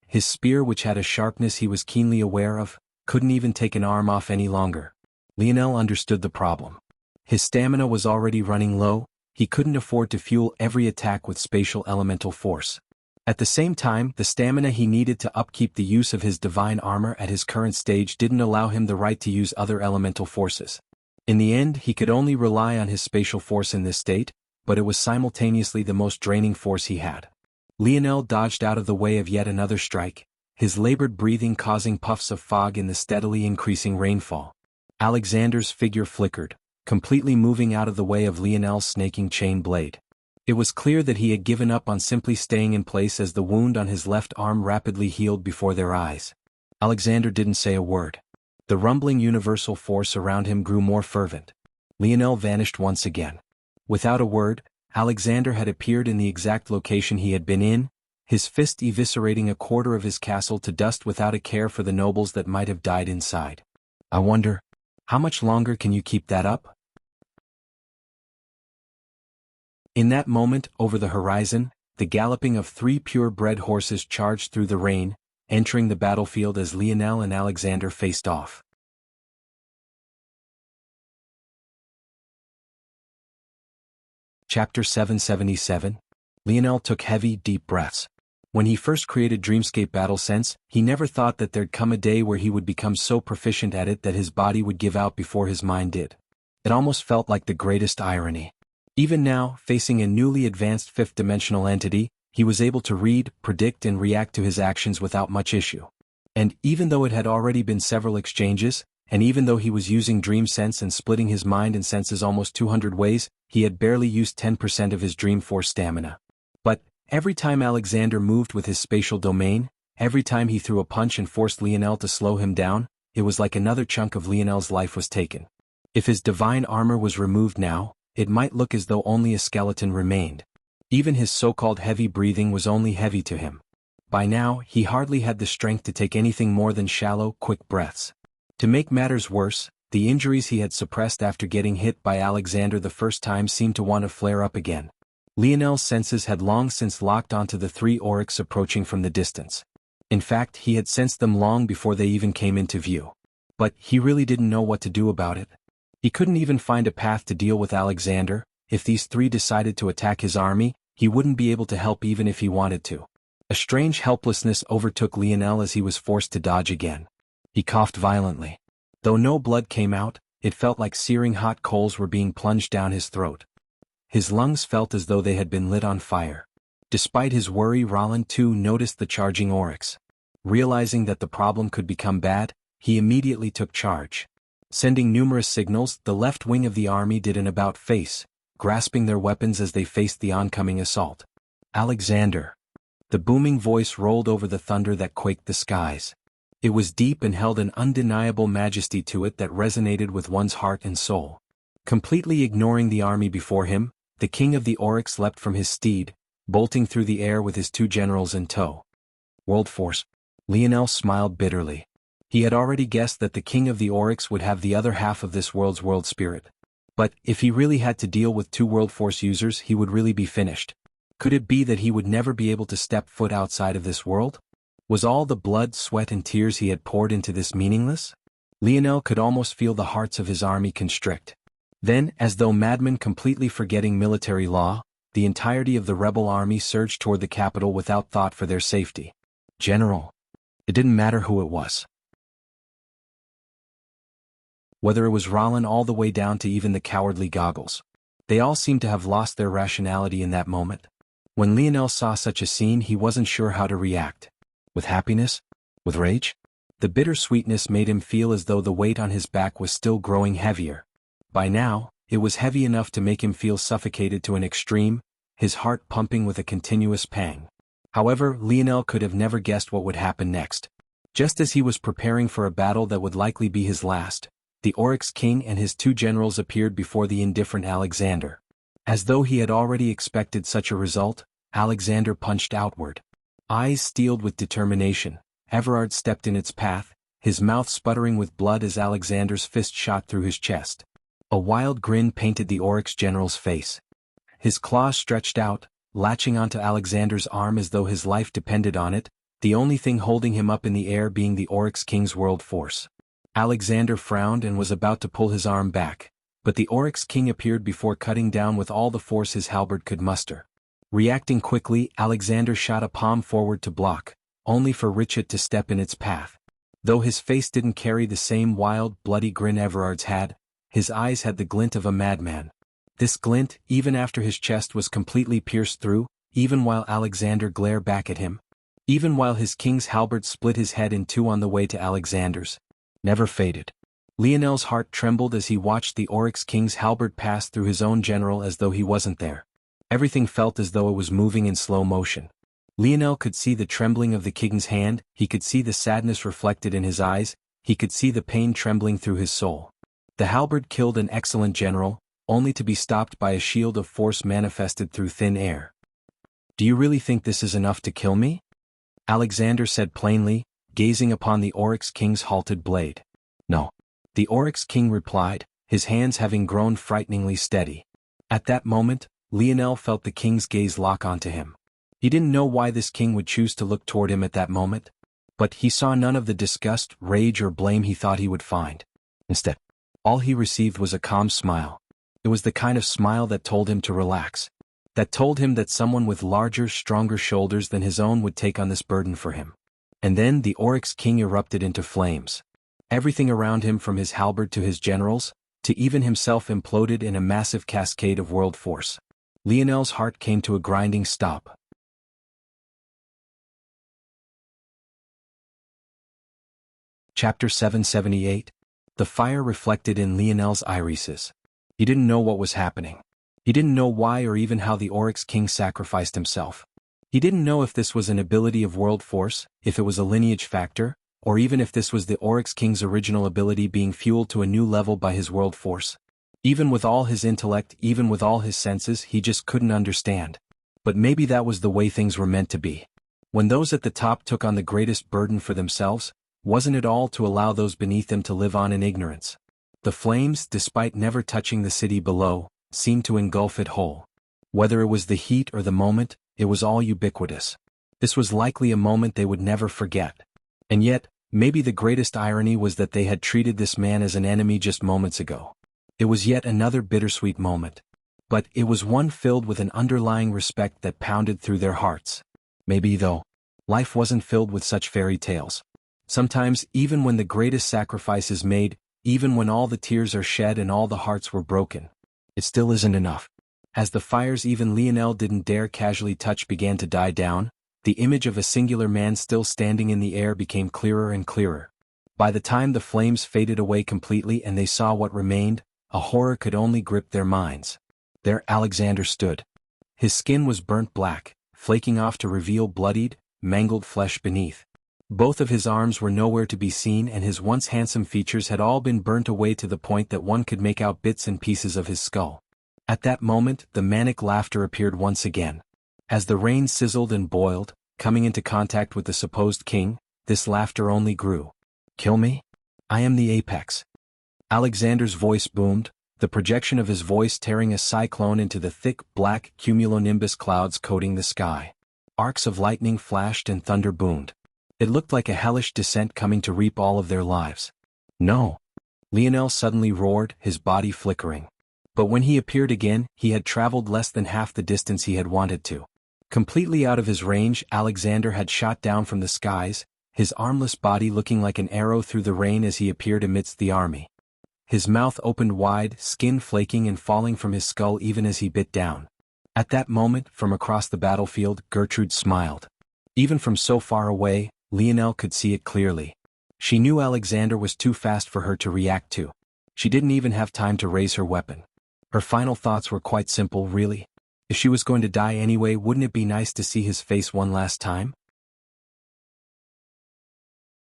His spear, which had a sharpness he was keenly aware of, couldn't even take an arm off any longer. Lionel understood the problem. His stamina was already running low, he couldn't afford to fuel every attack with spatial elemental force. At the same time, the stamina he needed to upkeep the use of his divine armor at his current stage didn't allow him the right to use other elemental forces. In the end, he could only rely on his spatial force in this state, but it was simultaneously the most draining force he had. Lionel dodged out of the way of yet another strike, his labored breathing causing puffs of fog in the steadily increasing rainfall. Alexander's figure flickered, completely moving out of the way of Lionel's snaking chain blade. It was clear that he had given up on simply staying in place as the wound on his left arm rapidly healed before their eyes. Alexander didn't say a word. The rumbling universal force around him grew more fervent. Lionel vanished once again. Without a word, Alexander had appeared in the exact location he had been in, his fist eviscerating a quarter of his castle to dust without a care for the nobles that might have died inside. I wonder, how much longer can you keep that up? In that moment, over the horizon, the galloping of 3 purebred horses charged through the rain, entering the battlefield as Lionel and Alexander faced off. Chapter 777. Lionel took heavy, deep breaths. When he first created Dreamscape Battle Sense, he never thought that there'd come a day where he would become so proficient at it that his body would give out before his mind did. It almost felt like the greatest irony. Even now, facing a newly advanced fifth-dimensional entity, he was able to read, predict and react to his actions without much issue. And even though it had already been several exchanges, and even though he was using dream sense and splitting his mind and senses almost 200 ways, he had barely used 10% of his dream force stamina. But, every time Alexander moved with his spatial domain, every time he threw a punch and forced Lionel to slow him down, it was like another chunk of Lionel's life was taken. If his divine armor was removed now, it might look as though only a skeleton remained. Even his so-called heavy breathing was only heavy to him. By now, he hardly had the strength to take anything more than shallow, quick breaths. To make matters worse, the injuries he had suppressed after getting hit by Alexander the first time seemed to want to flare up again. Lionel's senses had long since locked onto the three oryx approaching from the distance. In fact, he had sensed them long before they even came into view. But he really didn't know what to do about it. He couldn't even find a path to deal with Alexander. If these three decided to attack his army, he wouldn't be able to help even if he wanted to. A strange helplessness overtook Lionel as he was forced to dodge again. He coughed violently. Though no blood came out, it felt like searing hot coals were being plunged down his throat. His lungs felt as though they had been lit on fire. Despite his worry, Roland too noticed the charging oryx. Realizing that the problem could become bad, he immediately took charge. Sending numerous signals, the left wing of the army did an about-face, grasping their weapons as they faced the oncoming assault. Alexander. The booming voice rolled over the thunder that quaked the skies. It was deep and held an undeniable majesty to it that resonated with one's heart and soul. Completely ignoring the army before him, the king of the oryx leapt from his steed, bolting through the air with his two generals in tow. World force. Lionel smiled bitterly. He had already guessed that the king of the oryx would have the other half of this world's world spirit. But if he really had to deal with two world force users, he would really be finished. Could it be that he would never be able to step foot outside of this world? Was all the blood, sweat and tears he had poured into this meaningless? Lionel could almost feel the hearts of his army constrict. Then, as though madmen completely forgetting military law, the entirety of the rebel army surged toward the capital without thought for their safety. General. It didn't matter who it was. Whether it was Roland all the way down to even the cowardly Goggles. They all seemed to have lost their rationality in that moment. When Lionel saw such a scene, he wasn't sure how to react. With happiness? With rage? The bitter sweetness made him feel as though the weight on his back was still growing heavier. By now, it was heavy enough to make him feel suffocated to an extreme, his heart pumping with a continuous pang. However, Lionel could have never guessed what would happen next. Just as he was preparing for a battle that would likely be his last, the Oryx King and his two generals appeared before the indifferent Alexander. As though he had already expected such a result, Alexander punched outward. Eyes steeled with determination, Everard stepped in its path, his mouth sputtering with blood as Alexander's fist shot through his chest. A wild grin painted the Oryx general's face. His claws stretched out, latching onto Alexander's arm as though his life depended on it, the only thing holding him up in the air being the Oryx King's world force. Alexander frowned and was about to pull his arm back, but the Oryx King appeared before cutting down with all the force his halberd could muster. Reacting quickly, Alexander shot a palm forward to block, only for Richard to step in its path. Though his face didn't carry the same wild, bloody grin Everard's had, his eyes had the glint of a madman. This glint, even after his chest was completely pierced through, even while Alexander glared back at him, even while his king's halberd split his head in two on the way to Alexander's, never faded. Lionel's heart trembled as he watched the Oryx King's halberd pass through his own general as though he wasn't there. Everything felt as though it was moving in slow motion. Lionel could see the trembling of the king's hand, he could see the sadness reflected in his eyes, he could see the pain trembling through his soul. The halberd killed an excellent general, only to be stopped by a shield of force manifested through thin air. "Do you really think this is enough to kill me?" Alexander said plainly, gazing upon the Oryx King's halted blade. "No." The Oryx King replied, his hands having grown frighteningly steady. At that moment, Lionel felt the king's gaze lock onto him. He didn't know why this king would choose to look toward him at that moment, but he saw none of the disgust, rage or blame he thought he would find. Instead, all he received was a calm smile. It was the kind of smile that told him to relax. That told him that someone with larger, stronger shoulders than his own would take on this burden for him. And then the Oryx King erupted into flames. Everything around him from his halberd to his generals, to even himself imploded in a massive cascade of world force. Lionel's heart came to a grinding stop. Chapter 778. The fire reflected in Lionel's irises. He didn't know what was happening. He didn't know why or even how the Oryx King sacrificed himself. He didn't know if this was an ability of world force, if it was a lineage factor, Or even if this was the Oryx King's original ability being fueled to a new level by his world force. Even with all his intellect, even with all his senses, he just couldn't understand. But maybe that was the way things were meant to be. When those at the top took on the greatest burden for themselves, wasn't it all to allow those beneath them to live on in ignorance? The flames, despite never touching the city below, seemed to engulf it whole. Whether it was the heat or the moment, it was all ubiquitous. This was likely a moment they would never forget. And yet, maybe the greatest irony was that they had treated this man as an enemy just moments ago. It was yet another bittersweet moment. But it was one filled with an underlying respect that pounded through their hearts. Maybe, though, life wasn't filled with such fairy tales. Sometimes, even when the greatest sacrifice is made, even when all the tears are shed and all the hearts were broken, it still isn't enough. As the fires even Lionel didn't dare casually touch began to die down, the image of a singular man still standing in the air became clearer and clearer. By the time the flames faded away completely and they saw what remained, a horror could only grip their minds. There Alexander stood. His skin was burnt black, flaking off to reveal bloodied, mangled flesh beneath. Both of his arms were nowhere to be seen and his once handsome features had all been burnt away to the point that one could make out bits and pieces of his skull. At that moment, the manic laughter appeared once again. As the rain sizzled and boiled, coming into contact with the supposed king, this laughter only grew. Kill me? I am the apex. Alexander's voice boomed, the projection of his voice tearing a cyclone into the thick, black cumulonimbus clouds coating the sky. Arcs of lightning flashed and thunder boomed. It looked like a hellish descent coming to reap all of their lives. No! Lionel suddenly roared, his body flickering. But when he appeared again, he had traveled less than half the distance he had wanted to. Completely out of his range, Alexander had shot down from the skies, his armless body looking like an arrow through the rain as he appeared amidst the army. His mouth opened wide, skin flaking and falling from his skull even as he bit down. At that moment, from across the battlefield, Gertrude smiled. Even from so far away, Lionel could see it clearly. She knew Alexander was too fast for her to react to. She didn't even have time to raise her weapon. Her final thoughts were quite simple, really. If she was going to die anyway, wouldn't it be nice to see his face one last time?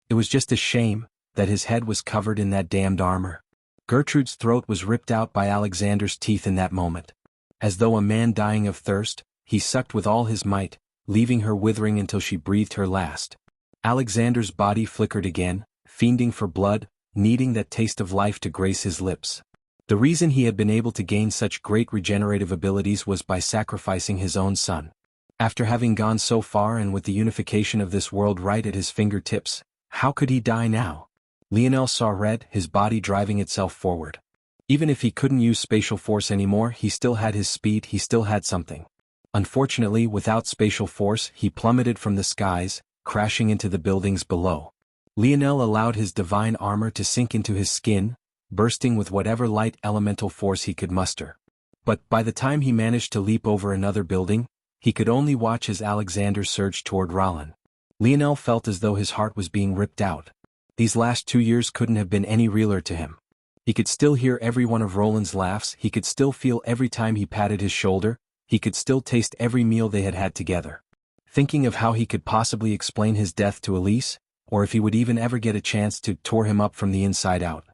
It was just a shame that his head was covered in that damned armor. Gertrude's throat was ripped out by Alexander's teeth in that moment. As though a man dying of thirst, he sucked with all his might, leaving her withering until she breathed her last. Alexander's body flickered again, fiending for blood, needing that taste of life to grace his lips. The reason he had been able to gain such great regenerative abilities was by sacrificing his own son. After having gone so far and with the unification of this world right at his fingertips, how could he die now? Lionel saw red, his body driving itself forward. Even if he couldn't use spatial force anymore, he still had his speed, he still had something. Unfortunately, without spatial force, he plummeted from the skies, crashing into the buildings below. Lionel allowed his divine armor to sink into his skin, bursting with whatever light elemental force he could muster. But by the time he managed to leap over another building, he could only watch as Alexander surged toward Roland. Lionel felt as though his heart was being ripped out. These last 2 years couldn't have been any realer to him. He could still hear every one of Roland's laughs, he could still feel every time he patted his shoulder, he could still taste every meal they had had together. Thinking of how he could possibly explain his death to Elise, or if he would even ever get a chance to tore him up from the inside out.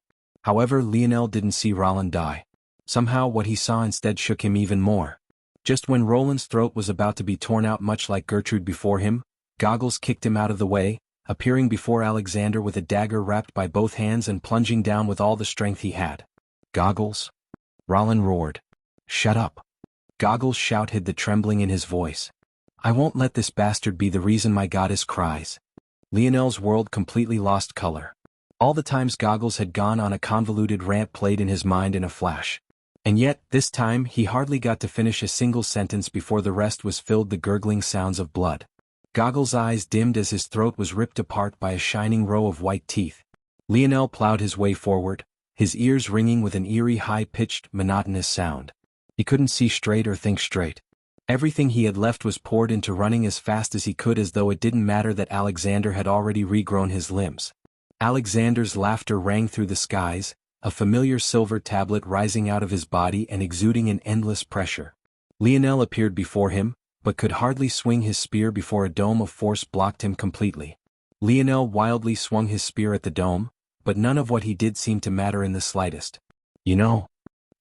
However, Lionel didn't see Roland die. Somehow what he saw instead shook him even more. Just when Roland's throat was about to be torn out much like Gertrude before him, Goggles kicked him out of the way, appearing before Alexander with a dagger wrapped by both hands and plunging down with all the strength he had. Goggles? Roland roared. Shut up. Goggles' shout hid the trembling in his voice. I won't let this bastard be the reason my goddess cries. Lionel's world completely lost color. All the times Goggles had gone on a convoluted rant played in his mind in a flash. And yet, this time, he hardly got to finish a single sentence before the rest was filled the gurgling sounds of blood. Goggles' eyes dimmed as his throat was ripped apart by a shining row of white teeth. Lionel plowed his way forward, his ears ringing with an eerie high-pitched, monotonous sound. He couldn't see straight or think straight. Everything he had left was poured into running as fast as he could as though it didn't matter that Alexander had already regrown his limbs. Alexander's laughter rang through the skies, a familiar silver tablet rising out of his body and exuding an endless pressure. Lionel appeared before him, but could hardly swing his spear before a dome of force blocked him completely. Lionel wildly swung his spear at the dome, but none of what he did seemed to matter in the slightest. You know,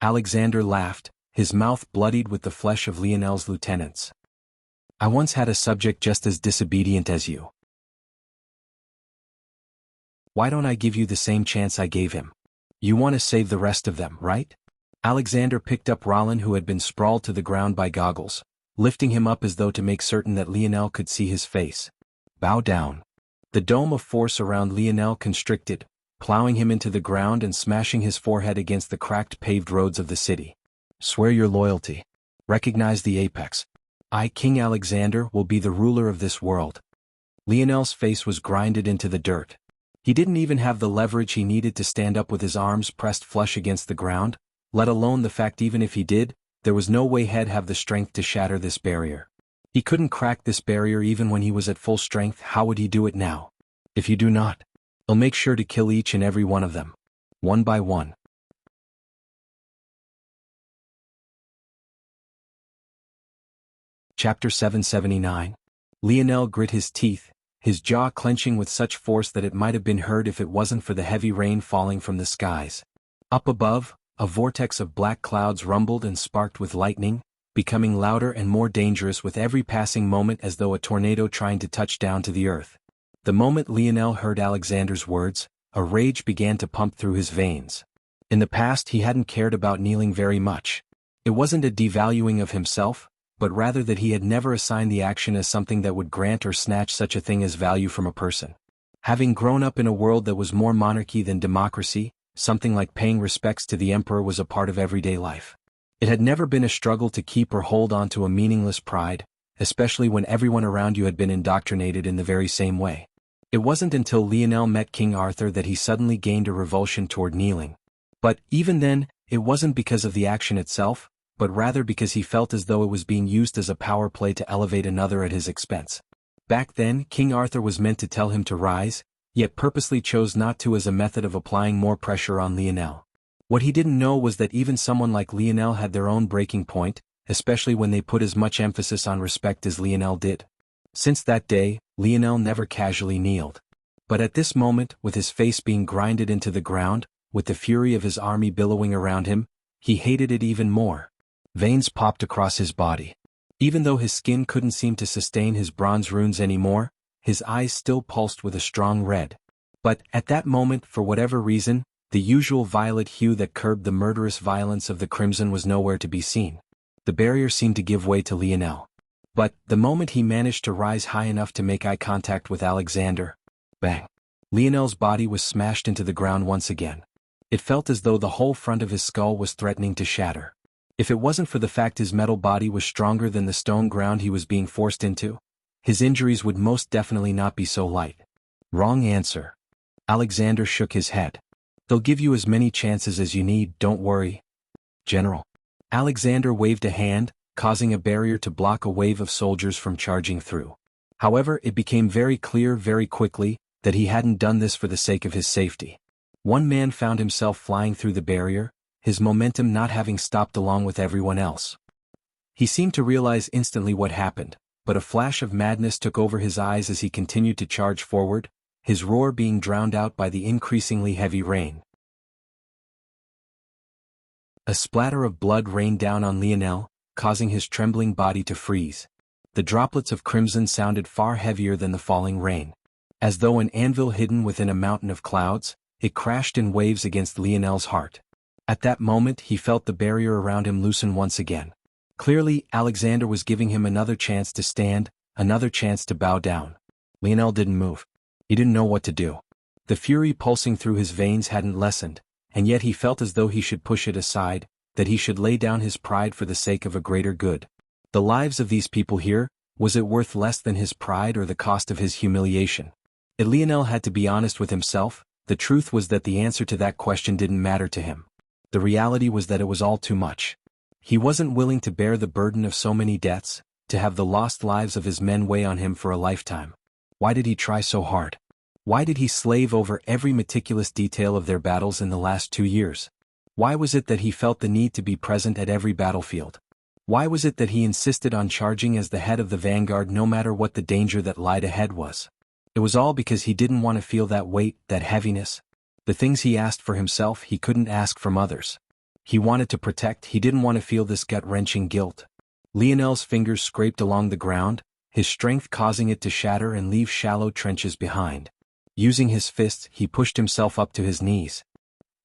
Alexander laughed, his mouth bloodied with the flesh of Lionel's lieutenants. I once had a subject just as disobedient as you. Why don't I give you the same chance I gave him? You want to save the rest of them, right? Alexander picked up Rollin, who had been sprawled to the ground by Goggles, lifting him up as though to make certain that Lionel could see his face. Bow down. The dome of force around Lionel constricted, plowing him into the ground and smashing his forehead against the cracked paved roads of the city. Swear your loyalty. Recognize the apex. I, King Alexander, will be the ruler of this world. Lionel's face was grinded into the dirt. He didn't even have the leverage he needed to stand up with his arms pressed flush against the ground, let alone the fact even if he did, there was no way he'd have the strength to shatter this barrier. He couldn't crack this barrier even when he was at full strength. How would he do it now? If you do not, I'll make sure to kill each and every one of them. One by one. Chapter 779. Lionel grit his teeth, his jaw clenching with such force that it might have been heard if it wasn't for the heavy rain falling from the skies. Up above, a vortex of black clouds rumbled and sparked with lightning, becoming louder and more dangerous with every passing moment as though a tornado trying to touch down to the earth. The moment Lionel heard Alexander's words, a rage began to pump through his veins. In the past he hadn't cared about kneeling very much. It wasn't a devaluing of himself, but rather that he had never assigned the action as something that would grant or snatch such a thing as value from a person. Having grown up in a world that was more monarchy than democracy, something like paying respects to the emperor was a part of everyday life. It had never been a struggle to keep or hold on to a meaningless pride, especially when everyone around you had been indoctrinated in the very same way. It wasn't until Lionel met King Arthur that he suddenly gained a revulsion toward kneeling. But even then, it wasn't because of the action itself, but rather because he felt as though it was being used as a power play to elevate another at his expense. Back then, King Arthur was meant to tell him to rise, yet purposely chose not to as a method of applying more pressure on Lionel. What he didn't know was that even someone like Lionel had their own breaking point, especially when they put as much emphasis on respect as Lionel did. Since that day, Lionel never casually kneeled. But at this moment, with his face being grinded into the ground, with the fury of his army billowing around him, he hated it even more. Veins popped across his body. Even though his skin couldn't seem to sustain his bronze runes anymore, his eyes still pulsed with a strong red. But, at that moment, for whatever reason, the usual violet hue that curbed the murderous violence of the crimson was nowhere to be seen. The barrier seemed to give way to Lionel. But, the moment he managed to rise high enough to make eye contact with Alexander, bang! Lionel's body was smashed into the ground once again. It felt as though the whole front of his skull was threatening to shatter. If it wasn't for the fact his metal body was stronger than the stone ground he was being forced into, his injuries would most definitely not be so light. Wrong answer. Alexander shook his head. They'll give you as many chances as you need, don't worry. General. Alexander waved a hand, causing a barrier to block a wave of soldiers from charging through. However, it became very clear very quickly that he hadn't done this for the sake of his safety. One man found himself flying through the barrier, his momentum not having stopped along with everyone else. He seemed to realize instantly what happened, but a flash of madness took over his eyes as he continued to charge forward, his roar being drowned out by the increasingly heavy rain. A splatter of blood rained down on Lionel, causing his trembling body to freeze. The droplets of crimson sounded far heavier than the falling rain. As though an anvil hidden within a mountain of clouds, it crashed in waves against Lionel's heart. At that moment he felt the barrier around him loosen once again. Clearly, Alexander was giving him another chance to stand, another chance to bow down. Lionel didn't move. He didn't know what to do. The fury pulsing through his veins hadn't lessened, and yet he felt as though he should push it aside, that he should lay down his pride for the sake of a greater good. The lives of these people here, was it worth less than his pride or the cost of his humiliation? Lionel had to be honest with himself. The truth was that the answer to that question didn't matter to him. The reality was that it was all too much. He wasn't willing to bear the burden of so many deaths, to have the lost lives of his men weigh on him for a lifetime. Why did he try so hard? Why did he slave over every meticulous detail of their battles in the last 2 years? Why was it that he felt the need to be present at every battlefield? Why was it that he insisted on charging as the head of the vanguard no matter what the danger that lied ahead was? It was all because he didn't want to feel that weight, that heaviness. The things he asked for himself he couldn't ask from others. He wanted to protect, he didn't want to feel this gut-wrenching guilt. Lionel's fingers scraped along the ground, his strength causing it to shatter and leave shallow trenches behind. Using his fists, he pushed himself up to his knees.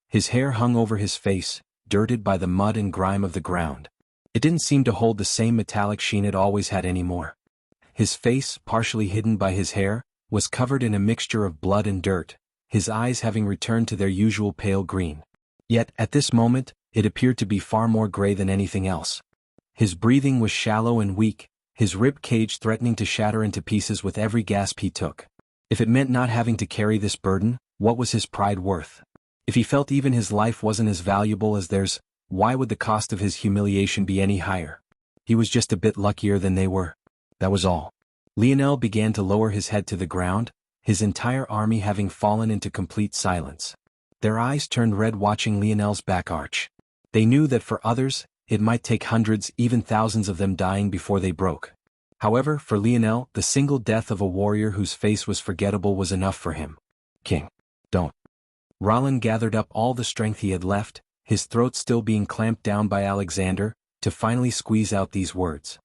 His hair hung over his face, dirted by the mud and grime of the ground. It didn't seem to hold the same metallic sheen it always had anymore. His face, partially hidden by his hair, was covered in a mixture of blood and dirt, his eyes having returned to their usual pale green. Yet, at this moment, it appeared to be far more gray than anything else. His breathing was shallow and weak, his rib cage threatening to shatter into pieces with every gasp he took. If it meant not having to carry this burden, what was his pride worth? If he felt even his life wasn't as valuable as theirs, why would the cost of his humiliation be any higher? He was just a bit luckier than they were. That was all. Lionel began to lower his head to the ground, his entire army having fallen into complete silence. Their eyes turned red watching Lionel's back arch. They knew that for others, it might take hundreds, even thousands of them dying before they broke. However, for Lionel, the single death of a warrior whose face was forgettable was enough for him. King, don't. Roland gathered up all the strength he had left, his throat still being clamped down by Alexander, to finally squeeze out these words.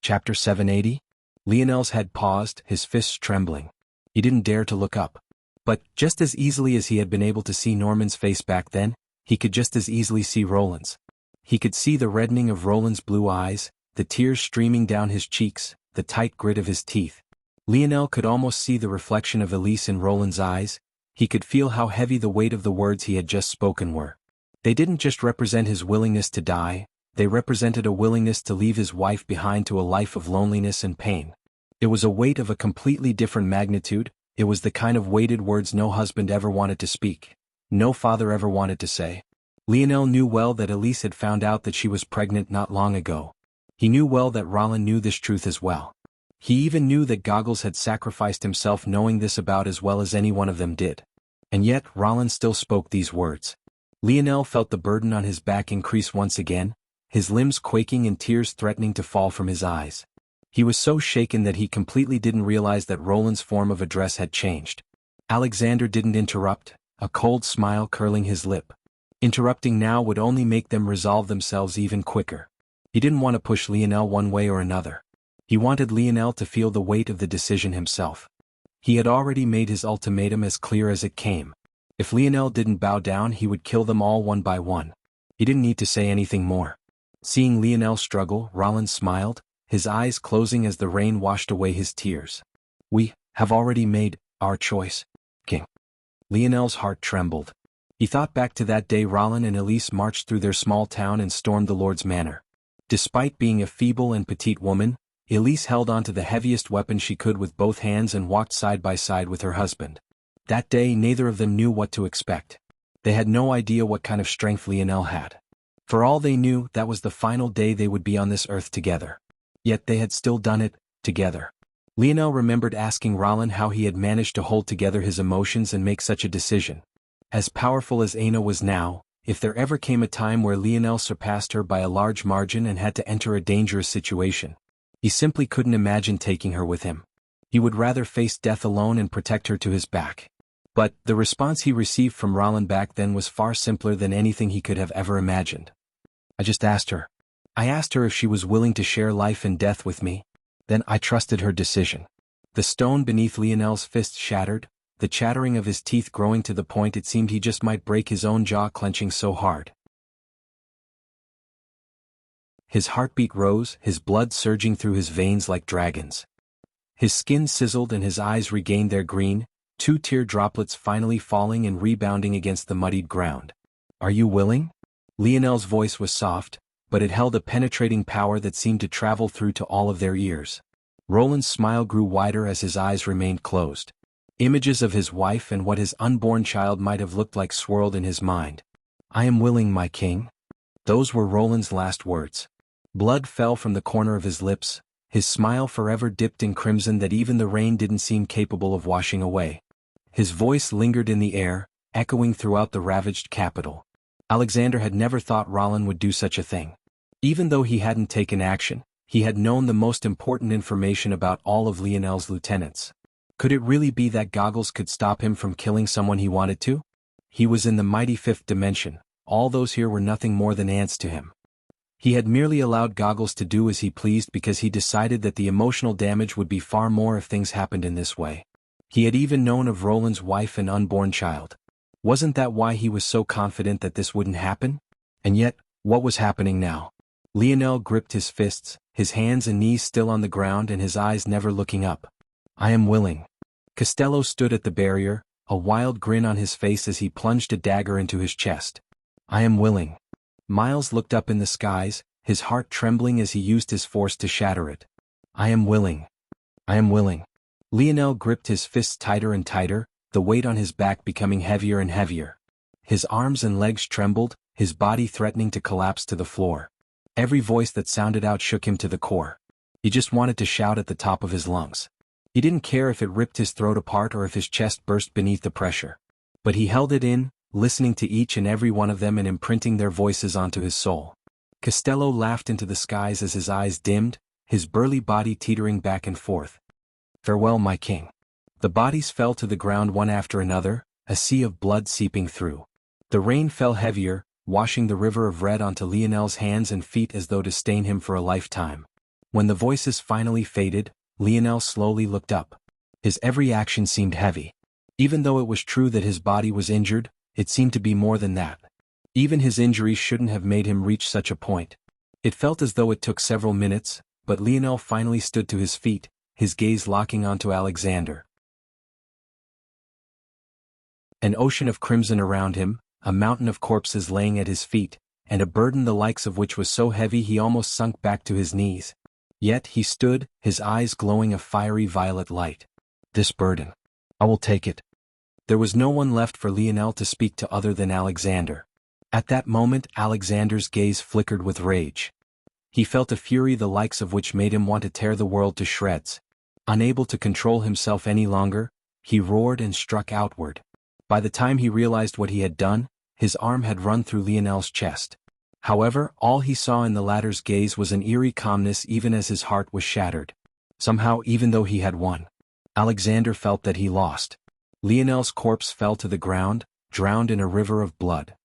Chapter 780? Lionel's head paused, his fists trembling. He didn't dare to look up. But, just as easily as he had been able to see Norman's face back then, he could just as easily see Roland's. He could see the reddening of Roland's blue eyes, the tears streaming down his cheeks, the tight grit of his teeth. Lionel could almost see the reflection of Elise in Roland's eyes. He could feel how heavy the weight of the words he had just spoken were. They didn't just represent his willingness to die, they represented a willingness to leave his wife behind to a life of loneliness and pain. It was a weight of a completely different magnitude. It was the kind of weighted words no husband ever wanted to speak, no father ever wanted to say. Lionel knew well that Elise had found out that she was pregnant not long ago. He knew well that Roland knew this truth as well. He even knew that Goggles had sacrificed himself knowing this about as well as any one of them did. And yet, Roland still spoke these words. Lionel felt the burden on his back increase once again, his limbs quaking and tears threatening to fall from his eyes. He was so shaken that he completely didn't realize that Roland's form of address had changed. Alexander didn't interrupt, a cold smile curling his lip. Interrupting now would only make them resolve themselves even quicker. He didn't want to push Lionel one way or another. He wanted Lionel to feel the weight of the decision himself. He had already made his ultimatum as clear as it came. If Lionel didn't bow down, he would kill them all one by one. He didn't need to say anything more. Seeing Lionel struggle, Roland smiled, his eyes closing as the rain washed away his tears. We have already made our choice, King. Lionel's heart trembled. He thought back to that day Roland and Elise marched through their small town and stormed the Lord's manor. Despite being a feeble and petite woman, Elise held on to the heaviest weapon she could with both hands and walked side by side with her husband. That day neither of them knew what to expect. They had no idea what kind of strength Lionel had. For all they knew, that was the final day they would be on this earth together. Yet they had still done it, together. Lionel remembered asking Roland how he had managed to hold together his emotions and make such a decision. As powerful as Aina was now, if there ever came a time where Lionel surpassed her by a large margin and had to enter a dangerous situation, he simply couldn't imagine taking her with him. He would rather face death alone and protect her to his back. But the response he received from Roland back then was far simpler than anything he could have ever imagined. I just asked her. I asked her if she was willing to share life and death with me. Then I trusted her decision. The stone beneath Lionel's fist shattered, the chattering of his teeth growing to the point it seemed he just might break his own jaw clenching so hard. His heartbeat rose, his blood surging through his veins like dragons. His skin sizzled and his eyes regained their green, 2 tear droplets finally falling and rebounding against the muddied ground. Are you willing? Lionel's voice was soft, but it held a penetrating power that seemed to travel through to all of their ears. Roland's smile grew wider as his eyes remained closed. Images of his wife and what his unborn child might have looked like swirled in his mind. I am willing, my king. Those were Roland's last words. Blood fell from the corner of his lips, his smile forever dipped in crimson that even the rain didn't seem capable of washing away. His voice lingered in the air, echoing throughout the ravaged capital. Alexander had never thought Roland would do such a thing. Even though he hadn't taken action, He had known the most important information about all of Lionel's lieutenants. Could it really be that Goggles could stop him from killing someone he wanted to? He was in the mighty fifth dimension. All those here were nothing more than ants to him. He had merely allowed Goggles to do as he pleased because he decided that the emotional damage would be far more if things happened in this way. He had even known of Roland's wife and unborn child. Wasn't that why he was so confident that this wouldn't happen? And yet, what was happening now? Lionel gripped his fists, his hands and knees still on the ground and his eyes never looking up. I am willing. Costello stood at the barrier, a wild grin on his face as he plunged a dagger into his chest. I am willing. Miles looked up in the skies, his heart trembling as he used his force to shatter it. I am willing. I am willing. Lionel gripped his fists tighter and tighter, the weight on his back becoming heavier and heavier. His arms and legs trembled, his body threatening to collapse to the floor. Every voice that sounded out shook him to the core. He just wanted to shout at the top of his lungs. He didn't care if it ripped his throat apart or if his chest burst beneath the pressure. But he held it in, listening to each and every one of them and imprinting their voices onto his soul. Costello laughed into the skies as his eyes dimmed, his burly body teetering back and forth. Farewell, my king. The bodies fell to the ground one after another, a sea of blood seeping through. The rain fell heavier, washing the river of red onto Lionel's hands and feet as though to stain him for a lifetime. When the voices finally faded, Lionel slowly looked up. His every action seemed heavy. Even though it was true that his body was injured, it seemed to be more than that. Even his injuries shouldn't have made him reach such a point. It felt as though it took several minutes, but Lionel finally stood to his feet, his gaze locking onto Alexander. An ocean of crimson around him, a mountain of corpses laying at his feet, and a burden the likes of which was so heavy he almost sunk back to his knees. Yet he stood, his eyes glowing a fiery violet light. This burden. I will take it. There was no one left for Lionel to speak to other than Alexander. At that moment Alexander's gaze flickered with rage. He felt a fury the likes of which made him want to tear the world to shreds. Unable to control himself any longer, he roared and struck outward. By the time he realized what he had done, his arm had run through Lionel's chest. However, all he saw in the latter's gaze was an eerie calmness even as his heart was shattered. Somehow, even though he had won, Alexander felt that he lost. Lionel's corpse fell to the ground, drowned in a river of blood.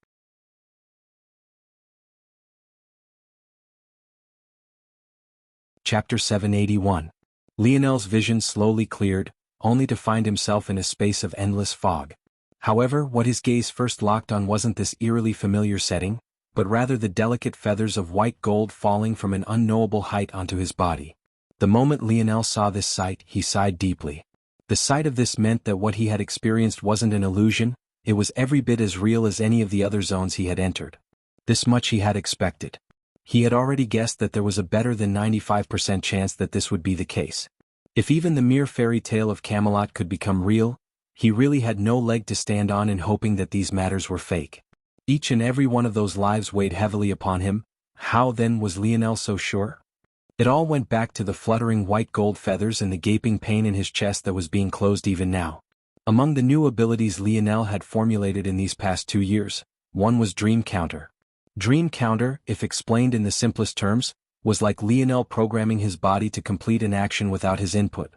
Chapter 781. Lionel's vision slowly cleared, only to find himself in a space of endless fog. However, what his gaze first locked on wasn't this eerily familiar setting, but rather the delicate feathers of white gold falling from an unknowable height onto his body. The moment Lionel saw this sight, he sighed deeply. The sight of this meant that what he had experienced wasn't an illusion, it was every bit as real as any of the other zones he had entered. This much he had expected. He had already guessed that there was a better than 95% chance that this would be the case. If even the mere fairy tale of Camelot could become real, he really had no leg to stand on in hoping that these matters were fake. Each and every one of those lives weighed heavily upon him. How then was Lionel so sure? It all went back to the fluttering white gold feathers and the gaping pain in his chest that was being closed even now. Among the new abilities Lionel had formulated in these past 2 years, one was Dream Counter. Dream Counter, if explained in the simplest terms, was like Lionel programming his body to complete an action without his input.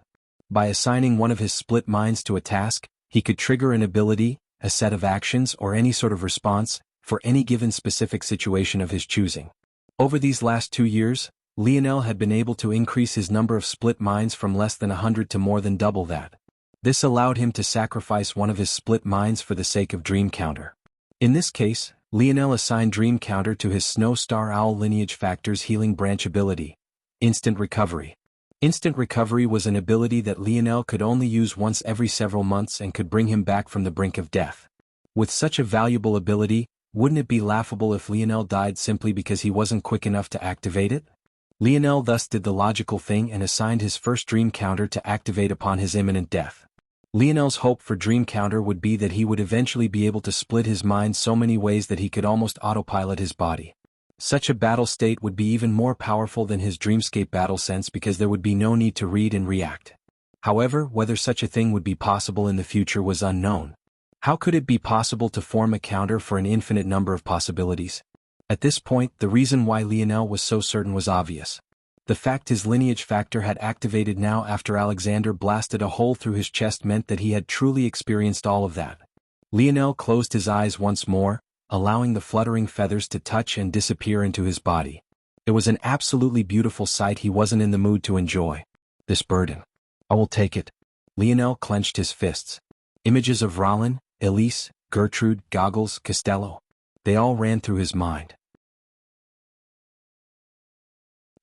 By assigning one of his split minds to a task, he could trigger an ability, a set of actions or any sort of response, for any given specific situation of his choosing. Over these last 2 years, Lionel had been able to increase his number of split minds from less than 100 to more than double that. This allowed him to sacrifice one of his split minds for the sake of Dream Counter. In this case, Lionel assigned Dream Counter to his Snow Star Owl Lineage Factor's Healing Branch ability, Instant Recovery. Instant Recovery was an ability that Lionel could only use once every several months and could bring him back from the brink of death. With such a valuable ability, wouldn't it be laughable if Lionel died simply because he wasn't quick enough to activate it? Lionel thus did the logical thing and assigned his first Dream Counter to activate upon his imminent death. Lionel's hope for Dream Counter would be that he would eventually be able to split his mind so many ways that he could almost autopilot his body. Such a battle state would be even more powerful than his Dreamscape battle sense because there would be no need to read and react. However, whether such a thing would be possible in the future was unknown. How could it be possible to form a counter for an infinite number of possibilities? At this point, the reason why Lionel was so certain was obvious. The fact his lineage factor had activated now after Alexander blasted a hole through his chest meant that he had truly experienced all of that. Lionel closed his eyes once more, allowing the fluttering feathers to touch and disappear into his body. It was an absolutely beautiful sight he wasn't in the mood to enjoy. This burden. I will take it. Lionel clenched his fists. Images of Rollin, Elise, Gertrude, Goggles, Costello. They all ran through his mind.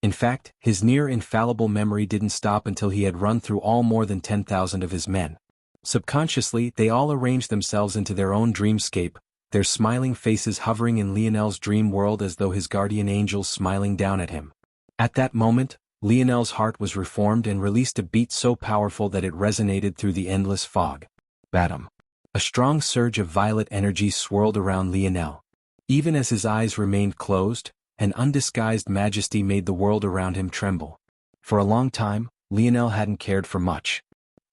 In fact, his near-infallible memory didn't stop until he had run through all more than 10,000 of his men. Subconsciously, they all arranged themselves into their own dreamscape, their smiling faces hovering in Lionel's dream world as though his guardian angels smiling down at him. At that moment, Lionel's heart was reformed and released a beat so powerful that it resonated through the endless fog. Batum. A strong surge of violet energy swirled around Lionel. Even as his eyes remained closed, an undisguised majesty made the world around him tremble. For a long time, Lionel hadn't cared for much.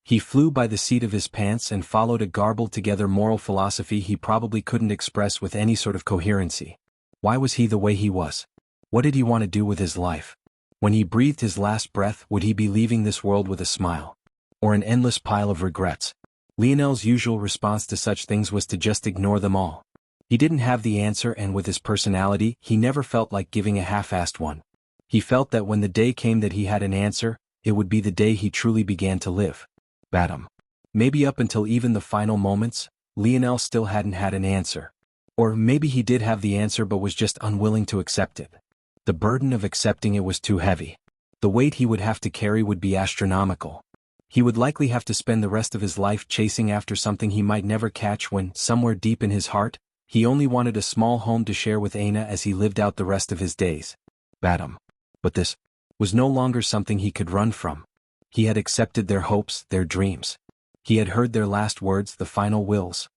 He flew by the seat of his pants and followed a garbled-together moral philosophy he probably couldn't express with any sort of coherency. Why was he the way he was? What did he want to do with his life? When he breathed his last breath, would he be leaving this world with a smile? Or an endless pile of regrets? Lionel's usual response to such things was to just ignore them all. He didn't have the answer, and with his personality, he never felt like giving a half-assed one. He felt that when the day came that he had an answer, it would be the day he truly began to live. Batum. Maybe up until even the final moments, Lionel still hadn't had an answer. Or maybe he did have the answer but was just unwilling to accept it. The burden of accepting it was too heavy. The weight he would have to carry would be astronomical. He would likely have to spend the rest of his life chasing after something he might never catch when, somewhere deep in his heart, he only wanted a small home to share with Aina as he lived out the rest of his days. Batum. But this was no longer something he could run from. He had accepted their hopes, their dreams. He had heard their last words, the final wills.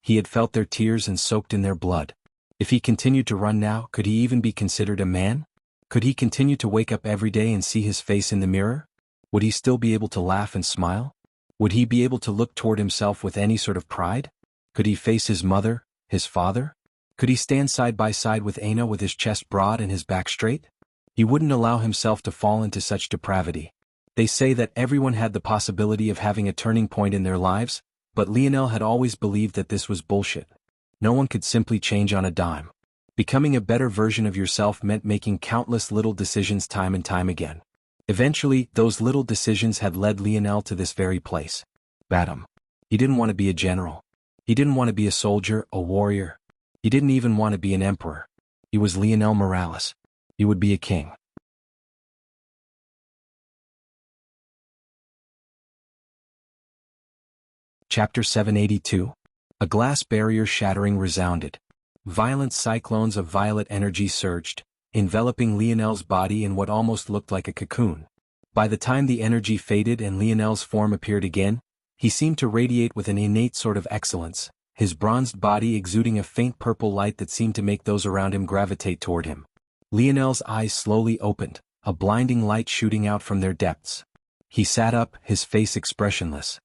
He had felt their tears and soaked in their blood. If he continued to run now, could he even be considered a man? Could he continue to wake up every day and see his face in the mirror? Would he still be able to laugh and smile? Would he be able to look toward himself with any sort of pride? Could he face his mother, his father? Could he stand side by side with Aina with his chest broad and his back straight? He wouldn't allow himself to fall into such depravity. They say that everyone had the possibility of having a turning point in their lives, but Lionel had always believed that this was bullshit. No one could simply change on a dime. Becoming a better version of yourself meant making countless little decisions time and time again. Eventually, those little decisions had led Lionel to this very place. Batum. He didn't want to be a general. He didn't want to be a soldier, a warrior. He didn't even want to be an emperor. He was Lionel Morales. He would be a king. Chapter 782. A glass barrier shattering resounded. Violent cyclones of violet energy surged, enveloping Lionel's body in what almost looked like a cocoon. By the time the energy faded and Lionel's form appeared again, he seemed to radiate with an innate sort of excellence, his bronzed body exuding a faint purple light that seemed to make those around him gravitate toward him. Lionel's eyes slowly opened, a blinding light shooting out from their depths. He sat up, his face expressionless.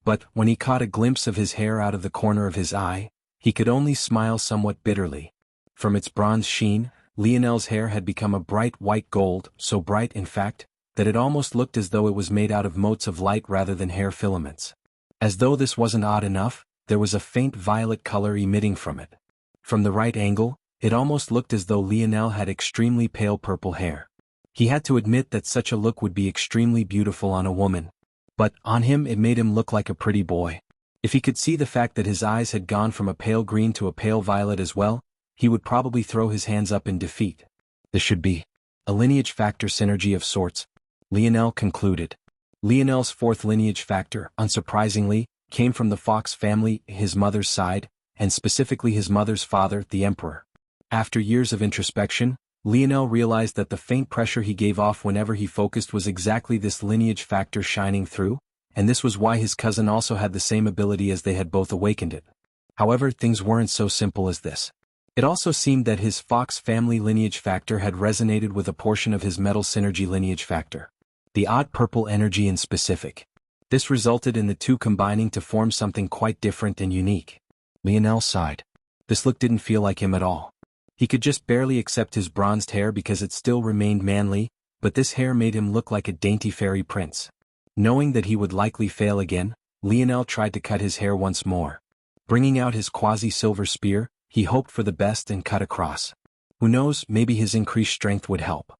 But, when he caught a glimpse of his hair out of the corner of his eye, he could only smile somewhat bitterly. From its bronze sheen, Lionel's hair had become a bright white gold, so bright in fact, that it almost looked as though it was made out of motes of light rather than hair filaments. As though this wasn't odd enough, there was a faint violet color emitting from it. From the right angle, it almost looked as though Lionel had extremely pale purple hair. He had to admit that such a look would be extremely beautiful on a woman. But, on him it made him look like a pretty boy. If he could see the fact that his eyes had gone from a pale green to a pale violet as well, he would probably throw his hands up in defeat. This should be a lineage factor synergy of sorts, Lionel concluded. Lionel's fourth lineage factor, unsurprisingly, came from the Fox family, his mother's side, and specifically his mother's father, the Emperor. After years of introspection, Lionel realized that the faint pressure he gave off whenever he focused was exactly this lineage factor shining through, and this was why his cousin also had the same ability as they had both awakened it. However, things weren't so simple as this. It also seemed that his Fox family lineage factor had resonated with a portion of his metal synergy lineage factor. The odd purple energy in specific. This resulted in the two combining to form something quite different and unique. Lionel sighed. This look didn't feel like him at all. He could just barely accept his bronzed hair because it still remained manly, but this hair made him look like a dainty fairy prince. Knowing that he would likely fail again, Lionel tried to cut his hair once more. Bringing out his quasi-silver spear, he hoped for the best and cut across. Who knows, maybe his increased strength would help.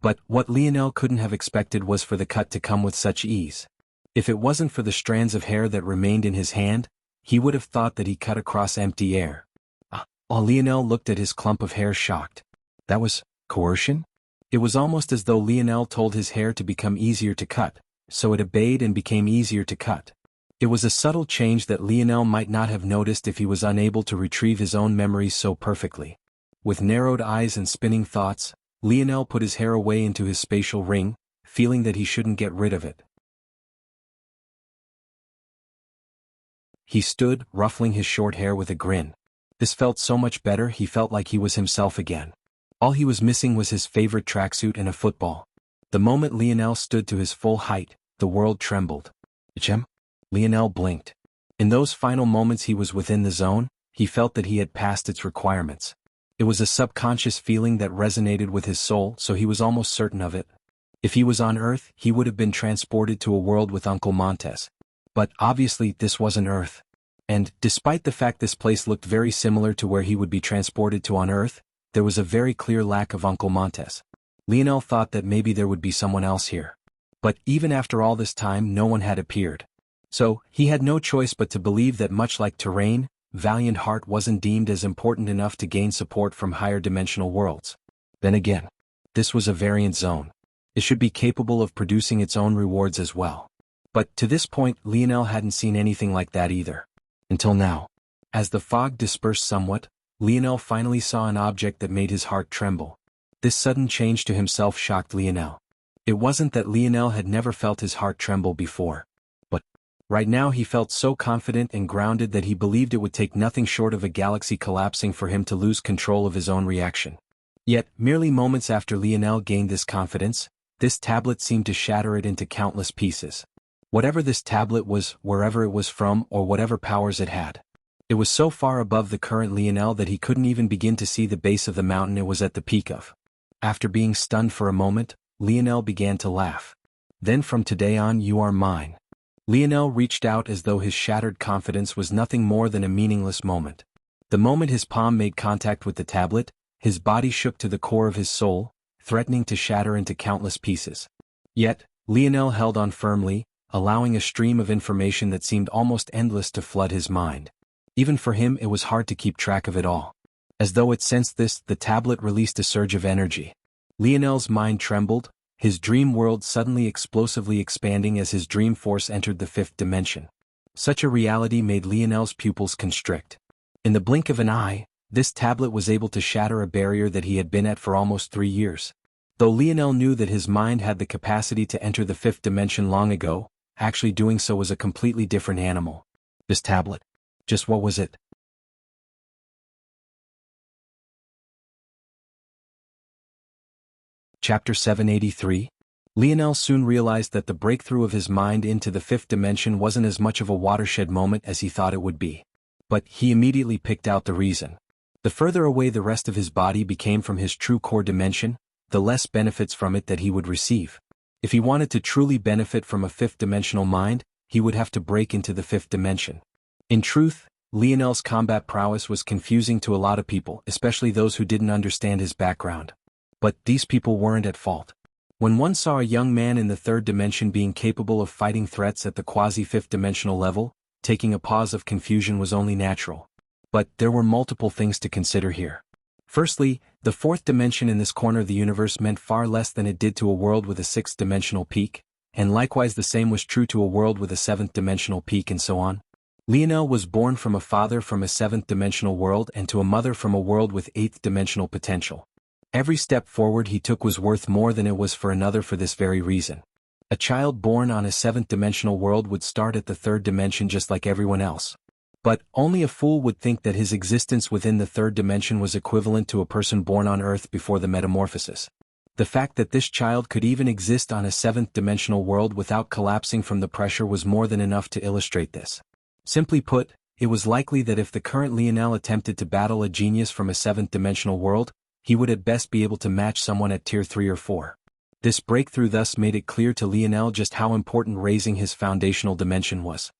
But what Lionel couldn't have expected was for the cut to come with such ease. If it wasn't for the strands of hair that remained in his hand, he would have thought that he cut across empty air. Lionel looked at his clump of hair shocked. That was coercion? It was almost as though Lionel told his hair to become easier to cut, so it obeyed and became easier to cut. It was a subtle change that Lionel might not have noticed if he was unable to retrieve his own memories so perfectly. With narrowed eyes and spinning thoughts, Lionel put his hair away into his spatial ring, feeling that he shouldn't get rid of it. He stood, ruffling his short hair with a grin. This felt so much better, he felt like he was himself again. All he was missing was his favorite tracksuit and a football. The moment Lionel stood to his full height, the world trembled. Gem? Lionel blinked. In those final moments he was within the zone, he felt that he had passed its requirements. It was a subconscious feeling that resonated with his soul, so he was almost certain of it. If he was on Earth, he would have been transported to a world with Uncle Montes. But obviously this wasn't Earth. And, despite the fact this place looked very similar to where he would be transported to on Earth, there was a very clear lack of Uncle Montes. Lionel thought that maybe there would be someone else here. But even after all this time no one had appeared. So, he had no choice but to believe that much like terrain, Valiant Heart wasn't deemed as important enough to gain support from higher dimensional worlds. Then again, this was a variant zone. It should be capable of producing its own rewards as well. But to this point Lionel hadn't seen anything like that either. Until now. As the fog dispersed somewhat, Lionel finally saw an object that made his heart tremble. This sudden change to himself shocked Lionel. It wasn't that Lionel had never felt his heart tremble before. But right now he felt so confident and grounded that he believed it would take nothing short of a galaxy collapsing for him to lose control of his own reaction. Yet, merely moments after Lionel gained this confidence, this tablet seemed to shatter it into countless pieces. Whatever this tablet was, wherever it was from, or whatever powers it had. It was so far above the current Lionel that he couldn't even begin to see the base of the mountain it was at the peak of. After being stunned for a moment, Lionel began to laugh. Then from today on you are mine. Lionel reached out as though his shattered confidence was nothing more than a meaningless moment. The moment his palm made contact with the tablet, his body shook to the core of his soul, threatening to shatter into countless pieces. Yet, Lionel held on firmly, allowing a stream of information that seemed almost endless to flood his mind. Even for him it was hard to keep track of it all. As though it sensed this, the tablet released a surge of energy. Lionel's mind trembled, his dream world suddenly explosively expanding as his dream force entered the fifth dimension. Such a reality made Lionel's pupils constrict. In the blink of an eye, this tablet was able to shatter a barrier that he had been at for almost 3 years. Though Lionel knew that his mind had the capacity to enter the fifth dimension long ago, actually doing so was a completely different animal. This tablet. Just what was it? Chapter 783. Lionel soon realized that the breakthrough of his mind into the fifth dimension wasn't as much of a watershed moment as he thought it would be. But he immediately picked out the reason. The further away the rest of his body became from his true core dimension, the less benefits from it that he would receive. If he wanted to truly benefit from a fifth-dimensional mind, he would have to break into the fifth dimension. In truth, Lionel's combat prowess was confusing to a lot of people, especially those who didn't understand his background. But these people weren't at fault. When one saw a young man in the third dimension being capable of fighting threats at the quasi-fifth dimensional level, taking a pause of confusion was only natural. But there were multiple things to consider here. Firstly, the fourth dimension in this corner of the universe meant far less than it did to a world with a sixth-dimensional peak, and likewise the same was true to a world with a seventh-dimensional peak and so on. Lionel was born from a father from a seventh-dimensional world and to a mother from a world with eighth-dimensional potential. Every step forward he took was worth more than it was for another for this very reason. A child born on a seventh-dimensional world would start at the third dimension just like everyone else. But only a fool would think that his existence within the third dimension was equivalent to a person born on Earth before the metamorphosis. The fact that this child could even exist on a seventh-dimensional world without collapsing from the pressure was more than enough to illustrate this. Simply put, it was likely that if the current Lionel attempted to battle a genius from a seventh-dimensional world, he would at best be able to match someone at tier 3 or 4. This breakthrough thus made it clear to Lionel just how important raising his foundational dimension was.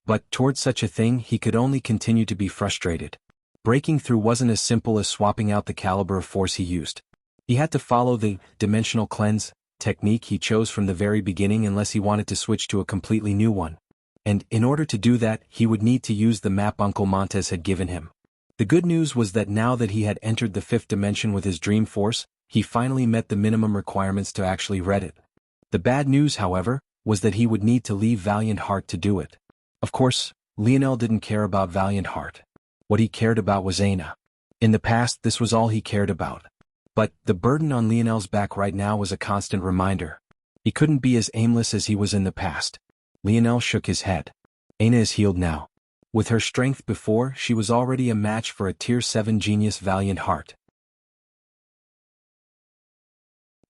But towards such a thing he could only continue to be frustrated. Breaking through wasn't as simple as swapping out the caliber of force he used. He had to follow the dimensional cleanse technique he chose from the very beginning unless he wanted to switch to a completely new one. And in order to do that, he would need to use the map Uncle Montez had given him. The good news was that now that he had entered the fifth dimension with his dream force, he finally met the minimum requirements to actually read it. The bad news, however, was that he would need to leave Valiant Heart to do it. Of course, Lionel didn't care about Valiant Heart. What he cared about was Aina. In the past, this was all he cared about. But the burden on Lionel's back right now was a constant reminder. He couldn't be as aimless as he was in the past. Lionel shook his head. Aina is healed now. With her strength before, she was already a match for a Tier 7 genius Valiant Heart.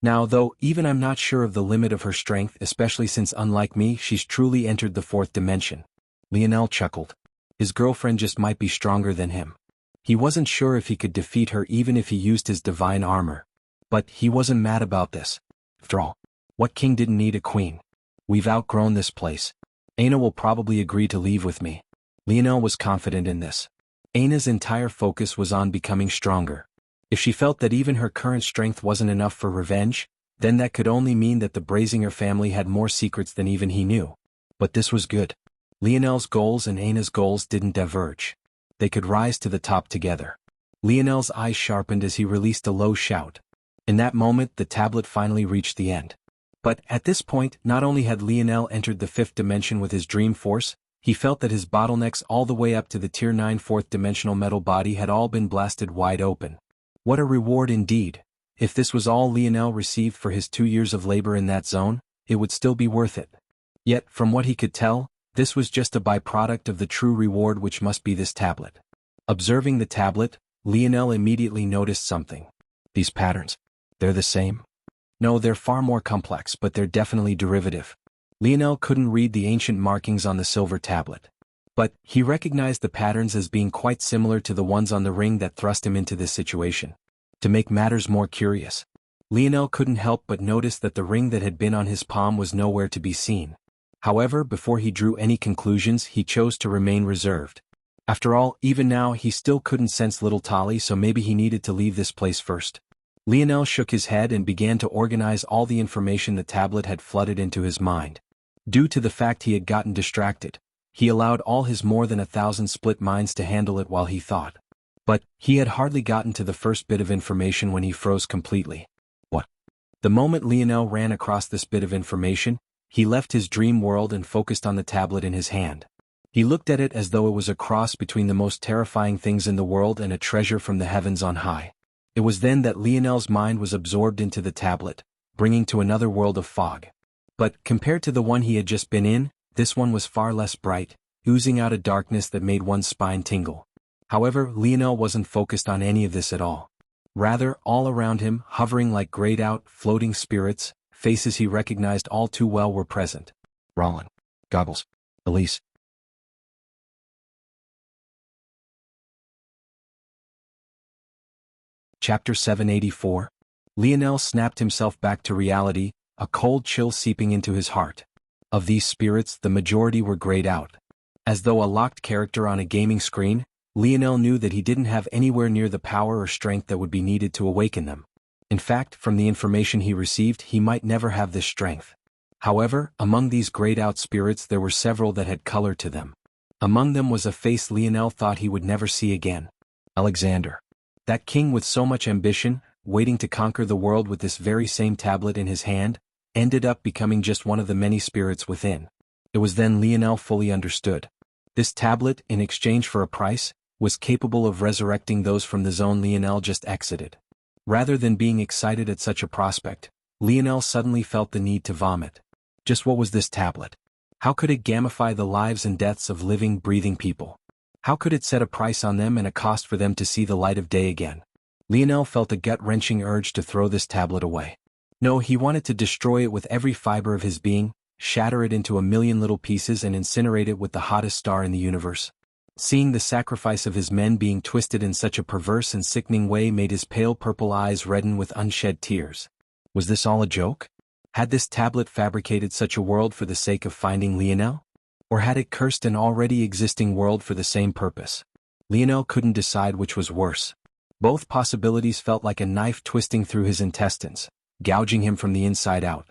Now though, even I'm not sure of the limit of her strength, especially since unlike me, she's truly entered the fourth dimension. Lionel chuckled. His girlfriend just might be stronger than him. He wasn't sure if he could defeat her even if he used his divine armor. But he wasn't mad about this. After all, what king didn't need a queen? We've outgrown this place. Aina will probably agree to leave with me. Lionel was confident in this. Aina's entire focus was on becoming stronger. If she felt that even her current strength wasn't enough for revenge, then that could only mean that the Brazinger family had more secrets than even he knew. But this was good. Lionel's goals and Aina's goals didn't diverge. They could rise to the top together. Lionel's eyes sharpened as he released a low shout. In that moment, the tablet finally reached the end. But at this point, not only had Lionel entered the fifth dimension with his dream force, he felt that his bottlenecks all the way up to the Tier 9 fourth dimensional metal body had all been blasted wide open. What a reward indeed. If this was all Lionel received for his 2 years of labor in that zone, it would still be worth it. Yet, from what he could tell, this was just a byproduct of the true reward, which must be this tablet. Observing the tablet, Lionel immediately noticed something. These patterns, they're the same? No, they're far more complex, but they're definitely derivative. Lionel couldn't read the ancient markings on the silver tablet. But he recognized the patterns as being quite similar to the ones on the ring that thrust him into this situation. To make matters more curious, Lionel couldn't help but notice that the ring that had been on his palm was nowhere to be seen. However, before he drew any conclusions, he chose to remain reserved. After all, even now he still couldn't sense little Tali, so maybe he needed to leave this place first. Lionel shook his head and began to organize all the information the tablet had flooded into his mind. Due to the fact he had gotten distracted, he allowed all his more than 1,000 split minds to handle it while he thought. But he had hardly gotten to the first bit of information when he froze completely. What? The moment Lionel ran across this bit of information, he left his dream world and focused on the tablet in his hand. He looked at it as though it was a cross between the most terrifying things in the world and a treasure from the heavens on high. It was then that Lionel's mind was absorbed into the tablet, bringing to another world of fog. But compared to the one he had just been in, this one was far less bright, oozing out a darkness that made one's spine tingle. However, Lionel wasn't focused on any of this at all. Rather, all around him, hovering like grayed-out, floating spirits, faces he recognized all too well were present. Rollin, Goggles, Elise. Chapter 784. Lionel snapped himself back to reality, a cold chill seeping into his heart. Of these spirits, the majority were grayed out. As though a locked character on a gaming screen, Lionel knew that he didn't have anywhere near the power or strength that would be needed to awaken them. In fact, from the information he received, he might never have this strength. However, among these grayed-out spirits there were several that had color to them. Among them was a face Lionel thought he would never see again. Alexander. That king with so much ambition, waiting to conquer the world with this very same tablet in his hand, ended up becoming just one of the many spirits within. It was then Lionel fully understood. This tablet, in exchange for a price, was capable of resurrecting those from the zone Lionel just exited. Rather than being excited at such a prospect, Lionel suddenly felt the need to vomit. Just what was this tablet? How could it gamify the lives and deaths of living, breathing people? How could it set a price on them and a cost for them to see the light of day again? Lionel felt a gut-wrenching urge to throw this tablet away. No, he wanted to destroy it with every fiber of his being, shatter it into a million little pieces and incinerate it with the hottest star in the universe. Seeing the sacrifice of his men being twisted in such a perverse and sickening way made his pale purple eyes redden with unshed tears. Was this all a joke? Had this tablet fabricated such a world for the sake of finding Lionel? Or had it cursed an already existing world for the same purpose? Lionel couldn't decide which was worse. Both possibilities felt like a knife twisting through his intestines, gouging him from the inside out.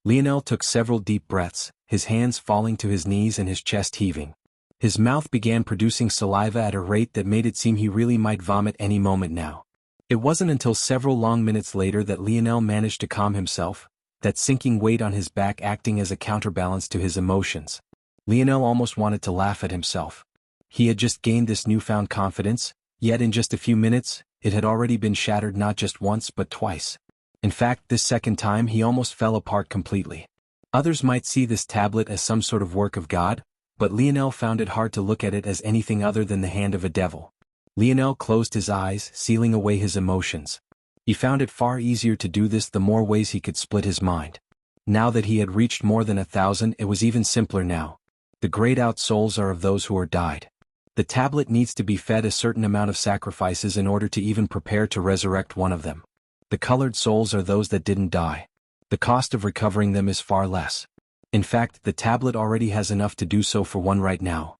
Lionel took several deep breaths, his hands falling to his knees and his chest heaving. His mouth began producing saliva at a rate that made it seem he really might vomit any moment now. It wasn't until several long minutes later that Lionel managed to calm himself, that sinking weight on his back acting as a counterbalance to his emotions. Lionel almost wanted to laugh at himself. He had just gained this newfound confidence, yet in just a few minutes, it had already been shattered not just once but twice. In fact, this second time he almost fell apart completely. Others might see this tablet as some sort of work of God, but Lionel found it hard to look at it as anything other than the hand of a devil. Lionel closed his eyes, sealing away his emotions. He found it far easier to do this the more ways he could split his mind. Now that he had reached more than 1,000, it was even simpler now. The grayed out souls are of those who are died. The tablet needs to be fed a certain amount of sacrifices in order to even prepare to resurrect one of them. The colored souls are those that didn't die. The cost of recovering them is far less. In fact, the tablet already has enough to do so for one right now.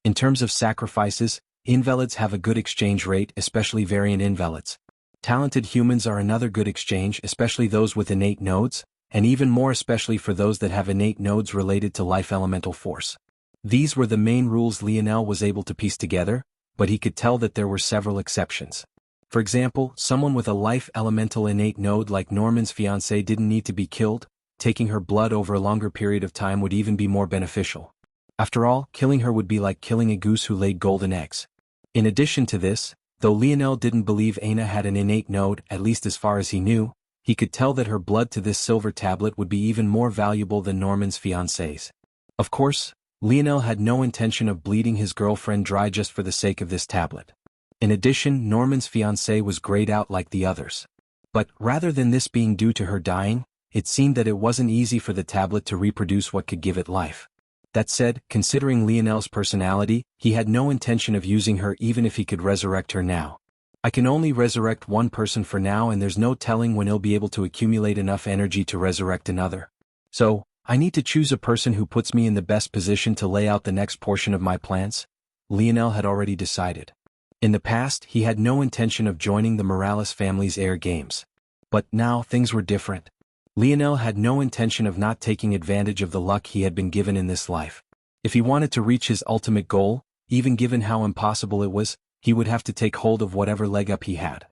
In terms of sacrifices, invalids have a good exchange rate, especially variant invalids. Talented humans are another good exchange, especially those with innate nodes, and even more especially for those that have innate nodes related to life elemental force. These were the main rules Lionel was able to piece together, but he could tell that there were several exceptions. For example, someone with a life elemental innate node like Norman's fiancée didn't need to be killed. Taking her blood over a longer period of time would even be more beneficial. After all, killing her would be like killing a goose who laid golden eggs. In addition to this, though Lionel didn't believe Aina had an innate node, at least as far as he knew, he could tell that her blood to this silver tablet would be even more valuable than Norman's fiancée's. Of course, Lionel had no intention of bleeding his girlfriend dry just for the sake of this tablet. In addition, Norman's fiancée was grayed out like the others. But, rather than this being due to her dying, it seemed that it wasn't easy for the tablet to reproduce what could give it life. That said, considering Lionel's personality, he had no intention of using her even if he could resurrect her now. I can only resurrect one person for now, and there's no telling when he'll be able to accumulate enough energy to resurrect another. So, I need to choose a person who puts me in the best position to lay out the next portion of my plans. Lionel had already decided. In the past, he had no intention of joining the Morales family's air games. But now things were different. Lionel had no intention of not taking advantage of the luck he had been given in this life. If he wanted to reach his ultimate goal, even given how impossible it was, he would have to take hold of whatever leg up he had.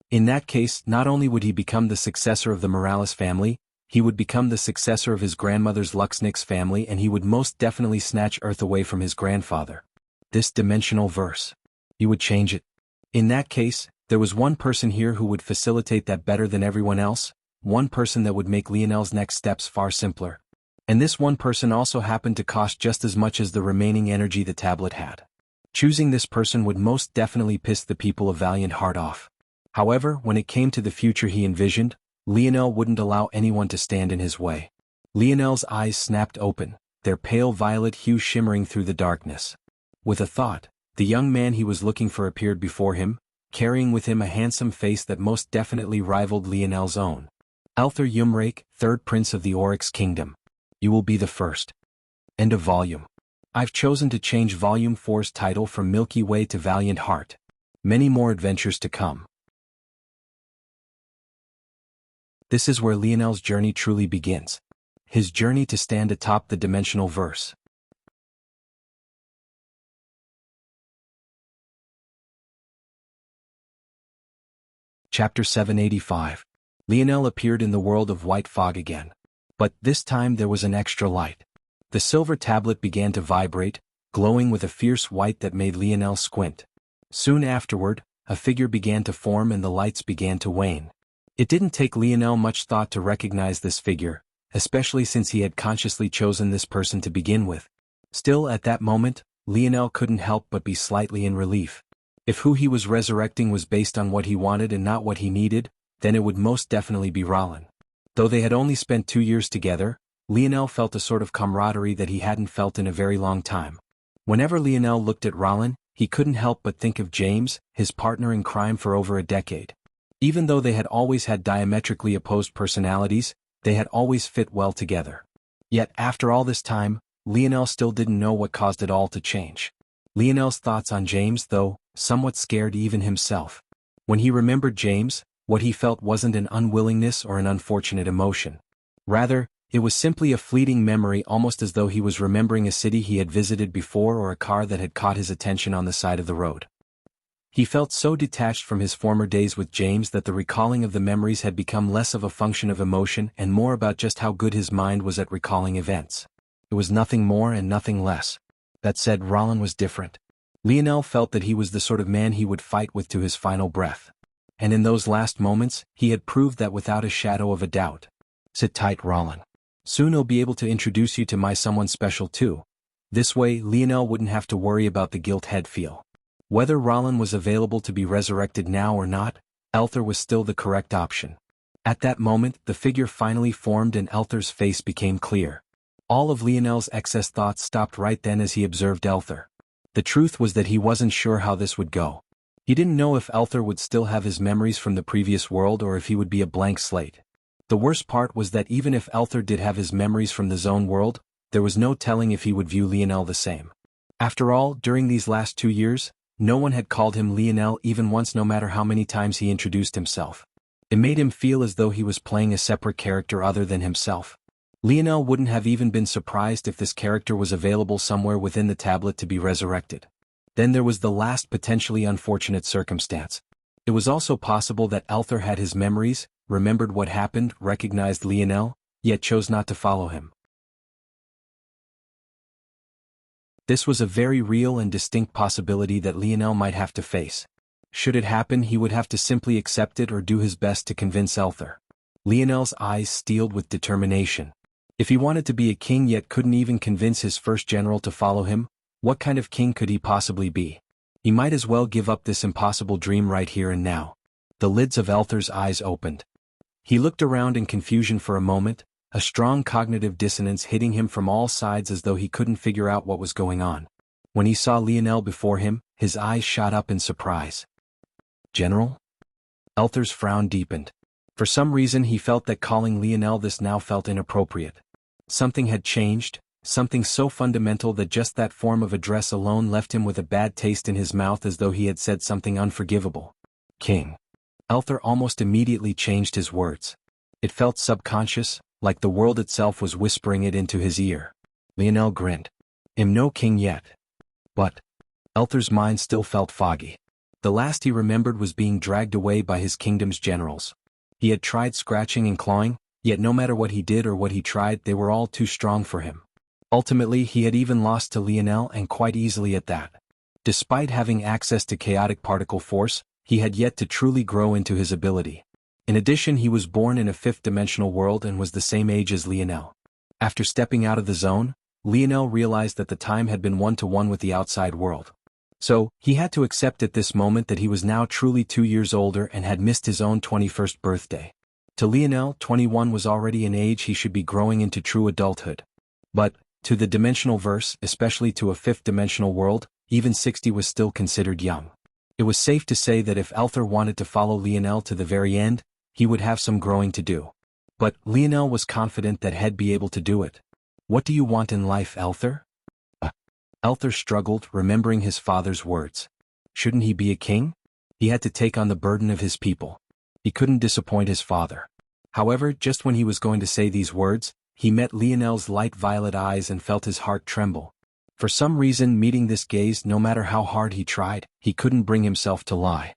In that case, not only would he become the successor of the Morales family, he would become the successor of his grandmother's Luxnix family, and he would most definitely snatch Earth away from his grandfather. This dimensional verse. He would change it. In that case, there was one person here who would facilitate that better than everyone else, one person that would make Lionel's next steps far simpler. And this one person also happened to cost just as much as the remaining energy the tablet had. Choosing this person would most definitely piss the people of Valiant Heart off. However, when it came to the future he envisioned, Lionel wouldn't allow anyone to stand in his way. Lionel's eyes snapped open, their pale violet hue shimmering through the darkness. With a thought, the young man he was looking for appeared before him, carrying with him a handsome face that most definitely rivaled Lionel's own. Althor Yumrake, 3rd Prince of the Oryx Kingdom. You will be the first. End of volume. I've chosen to change Volume 4's title from Milky Way to Valiant Heart. Many more adventures to come. This is where Lionel's journey truly begins. His journey to stand atop the dimensional verse. Chapter 785. Lionel appeared in the world of white fog again. But this time there was an extra light. The silver tablet began to vibrate, glowing with a fierce white that made Lionel squint. Soon afterward, a figure began to form and the lights began to wane. It didn't take Lionel much thought to recognize this figure, especially since he had consciously chosen this person to begin with. Still, at that moment, Lionel couldn't help but be slightly in relief. If who he was resurrecting was based on what he wanted and not what he needed, then it would most definitely be Rollin. Though they had only spent 2 years together, Lionel felt a sort of camaraderie that he hadn't felt in a very long time. Whenever Lionel looked at Rollin, he couldn't help but think of James, his partner in crime for over a decade. Even though they had always had diametrically opposed personalities, they had always fit well together. Yet after all this time, Lionel still didn't know what caused it all to change. Lionel's thoughts on James, though, somewhat scared even himself. When he remembered James, what he felt wasn't an unwillingness or an unfortunate emotion. Rather, it was simply a fleeting memory, almost as though he was remembering a city he had visited before or a car that had caught his attention on the side of the road. He felt so detached from his former days with James that the recalling of the memories had become less of a function of emotion and more about just how good his mind was at recalling events. It was nothing more and nothing less. That said, Rollin was different. Lionel felt that he was the sort of man he would fight with to his final breath. And in those last moments, he had proved that without a shadow of a doubt. Sit tight, Rollin. Soon I'll be able to introduce you to my someone special too. This way, Lionel wouldn't have to worry about the guilt he'd feel. Whether Rollin was available to be resurrected now or not, Elther was still the correct option. At that moment, the figure finally formed and Elther's face became clear. All of Lionel's excess thoughts stopped right then as he observed Elther. The truth was that he wasn't sure how this would go. He didn't know if Elther would still have his memories from the previous world or if he would be a blank slate. The worst part was that even if Elther did have his memories from the Zone world, there was no telling if he would view Lionel the same. After all, during these last 2 years, no one had called him Lionel even once, no matter how many times he introduced himself. It made him feel as though he was playing a separate character other than himself. Lionel wouldn't have even been surprised if this character was available somewhere within the tablet to be resurrected. Then there was the last potentially unfortunate circumstance. It was also possible that Elther had his memories, remembered what happened, recognized Lionel, yet chose not to follow him. This was a very real and distinct possibility that Lionel might have to face. Should it happen, he would have to simply accept it or do his best to convince Elther. Lionel's eyes steeled with determination. If he wanted to be a king yet couldn't even convince his first general to follow him, what kind of king could he possibly be? He might as well give up this impossible dream right here and now. The lids of Elther's eyes opened. He looked around in confusion for a moment, a strong cognitive dissonance hitting him from all sides as though he couldn't figure out what was going on. When he saw Lionel before him, his eyes shot up in surprise. General? Elther's frown deepened. For some reason he felt that calling Lionel this now felt inappropriate. Something had changed, something so fundamental that just that form of address alone left him with a bad taste in his mouth, as though he had said something unforgivable. King. Elther almost immediately changed his words. It felt subconscious, like the world itself was whispering it into his ear. Lionel grinned. "Am no king yet." But Elther's mind still felt foggy. The last he remembered was being dragged away by his kingdom's generals. He had tried scratching and clawing, yet no matter what he did or what he tried, they were all too strong for him. Ultimately, he had even lost to Lionel, and quite easily at that. Despite having access to chaotic particle force, he had yet to truly grow into his ability. In addition, he was born in a fifth-dimensional world and was the same age as Lionel. After stepping out of the zone, Lionel realized that the time had been 1-to-1 with the outside world. So, he had to accept at this moment that he was now truly 2 years older and had missed his own 21st birthday. To Lionel, 21 was already an age he should be growing into true adulthood. But, to the dimensional verse, especially to a fifth-dimensional world, even 60 was still considered young. It was safe to say that if Elther wanted to follow Lionel to the very end, he would have some growing to do. But Lionel was confident that he'd be able to do it. "What do you want in life, Elther?" Elther struggled, remembering his father's words. Shouldn't he be a king? He had to take on the burden of his people. He couldn't disappoint his father. However, just when he was going to say these words, he met Lionel's light violet eyes and felt his heart tremble. For some reason, meeting this gaze, no matter how hard he tried, he couldn't bring himself to lie.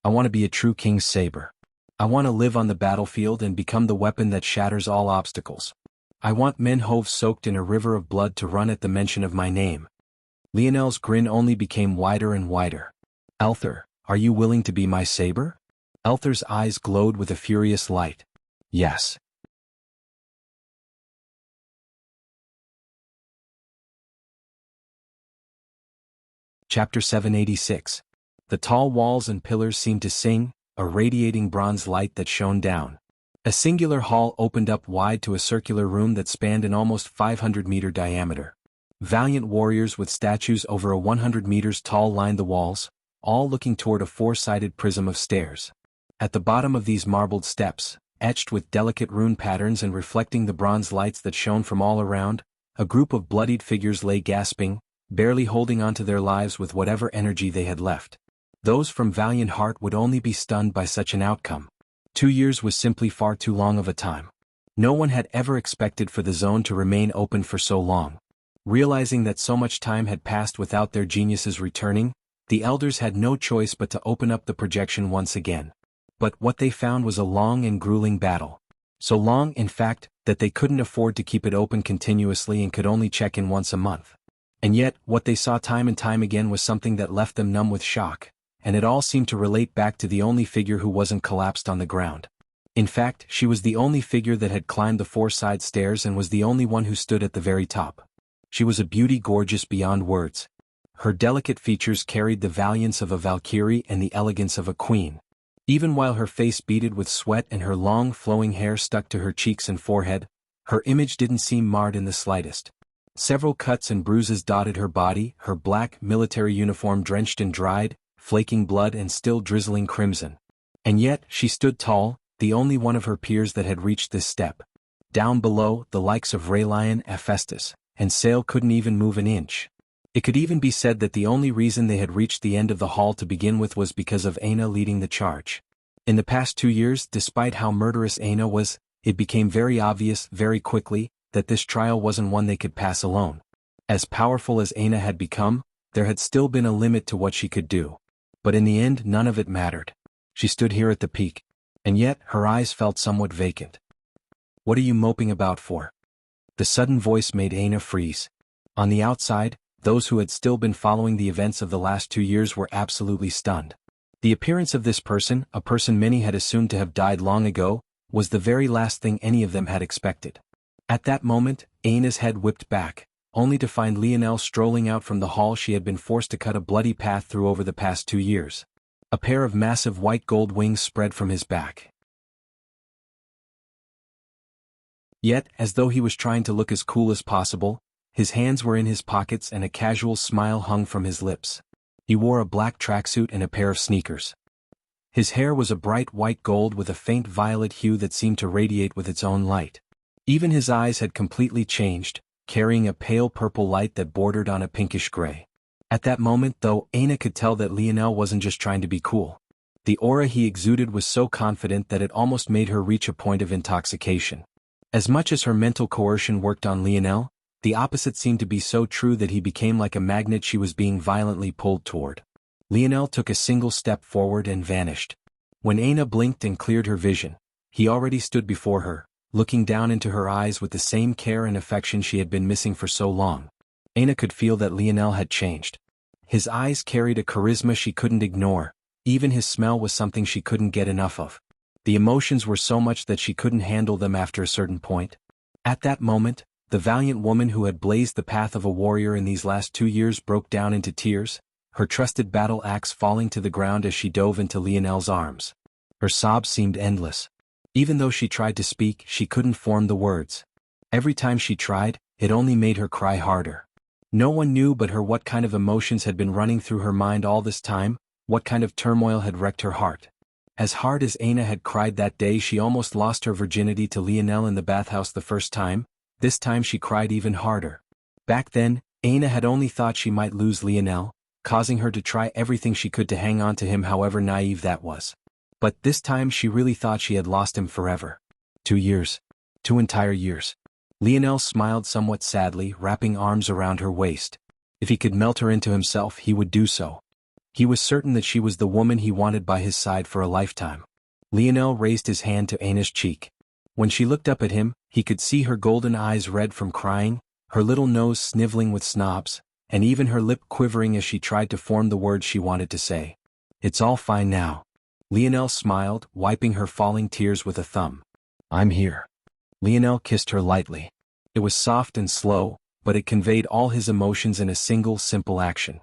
"I want to be a true king's saber. I want to live on the battlefield and become the weapon that shatters all obstacles. I want men hove soaked in a river of blood to run at the mention of my name." Lionel's grin only became wider and wider. "Elther, are you willing to be my saber?" Elther's eyes glowed with a furious light. "Yes." Chapter 786. The tall walls and pillars seemed to sing, a radiating bronze light that shone down. A singular hall opened up wide to a circular room that spanned an almost 500-meter diameter. Valiant warriors with statues over a 100 meters tall lined the walls, all looking toward a four-sided prism of stairs. At the bottom of these marbled steps, etched with delicate rune patterns and reflecting the bronze lights that shone from all around, a group of bloodied figures lay gasping, barely holding on to their lives with whatever energy they had left. Those from Valiant Heart would only be stunned by such an outcome. 2 years was simply far too long of a time. No one had ever expected for the zone to remain open for so long. Realizing that so much time had passed without their geniuses returning, the elders had no choice but to open up the projection once again. But what they found was a long and grueling battle. So long, in fact, that they couldn't afford to keep it open continuously and could only check in once a month. And yet, what they saw time and time again was something that left them numb with shock, and it all seemed to relate back to the only figure who wasn't collapsed on the ground. In fact, she was the only figure that had climbed the 4 side stairs and was the only one who stood at the very top. She was a beauty gorgeous beyond words. Her delicate features carried the valiance of a valkyrie and the elegance of a queen. Even while her face beaded with sweat and her long flowing hair stuck to her cheeks and forehead, her image didn't seem marred in the slightest. Several cuts and bruises dotted her body, her black military uniform drenched in dried, flaking blood and still drizzling crimson. And yet, she stood tall, the only one of her peers that had reached this step. Down below, the likes of Raylion, Hephaestus, and Sale couldn't even move an inch. It could even be said that the only reason they had reached the end of the hall to begin with was because of Aina leading the charge. In the past 2 years, despite how murderous Aina was, it became very obvious, very quickly, that this trial wasn't one they could pass alone. As powerful as Aina had become, there had still been a limit to what she could do. But in the end, none of it mattered. She stood here at the peak. And yet, her eyes felt somewhat vacant. "What are you moping about for?" The sudden voice made Aina freeze. On the outside, those who had still been following the events of the last 2 years were absolutely stunned. The appearance of this person, a person many had assumed to have died long ago, was the very last thing any of them had expected. At that moment, Aina's head whipped back, only to find Lionel strolling out from the hall she had been forced to cut a bloody path through over the past 2 years. A pair of massive white gold wings spread from his back. Yet, as though he was trying to look as cool as possible, his hands were in his pockets and a casual smile hung from his lips. He wore a black tracksuit and a pair of sneakers. His hair was a bright white gold with a faint violet hue that seemed to radiate with its own light. Even his eyes had completely changed, carrying a pale purple light that bordered on a pinkish gray. At that moment, though, Aina could tell that Lionel wasn't just trying to be cool. The aura he exuded was so confident that it almost made her reach a point of intoxication. As much as her mental coercion worked on Lionel, the opposite seemed to be so true that he became like a magnet she was being violently pulled toward. Lionel took a single step forward and vanished. When Aina blinked and cleared her vision, he already stood before her, looking down into her eyes with the same care and affection she had been missing for so long. Aina could feel that Lionel had changed. His eyes carried a charisma she couldn't ignore, even his smell was something she couldn't get enough of. The emotions were so much that she couldn't handle them after a certain point. At that moment, the valiant woman who had blazed the path of a warrior in these last 2 years broke down into tears, her trusted battle axe falling to the ground as she dove into Lionel's arms. Her sobs seemed endless. Even though she tried to speak, she couldn't form the words. Every time she tried, it only made her cry harder. No one knew but her what kind of emotions had been running through her mind all this time, what kind of turmoil had wrecked her heart. As hard as Aina had cried that day she almost lost her virginity to Lionel in the bathhouse the first time, this time she cried even harder. Back then, Aina had only thought she might lose Lionel, causing her to try everything she could to hang on to him however naive that was. But this time she really thought she had lost him forever. 2 years. 2 entire years. Lionel smiled somewhat sadly, wrapping arms around her waist. If he could melt her into himself, he would do so. He was certain that she was the woman he wanted by his side for a lifetime. Lionel raised his hand to Aina's cheek. When she looked up at him, he could see her golden eyes red from crying, her little nose sniveling with snobs, and even her lip quivering as she tried to form the words she wanted to say. "It's all fine now." Lionel smiled, wiping her falling tears with a thumb. "I'm here." Lionel kissed her lightly. It was soft and slow, but it conveyed all his emotions in a single simple action.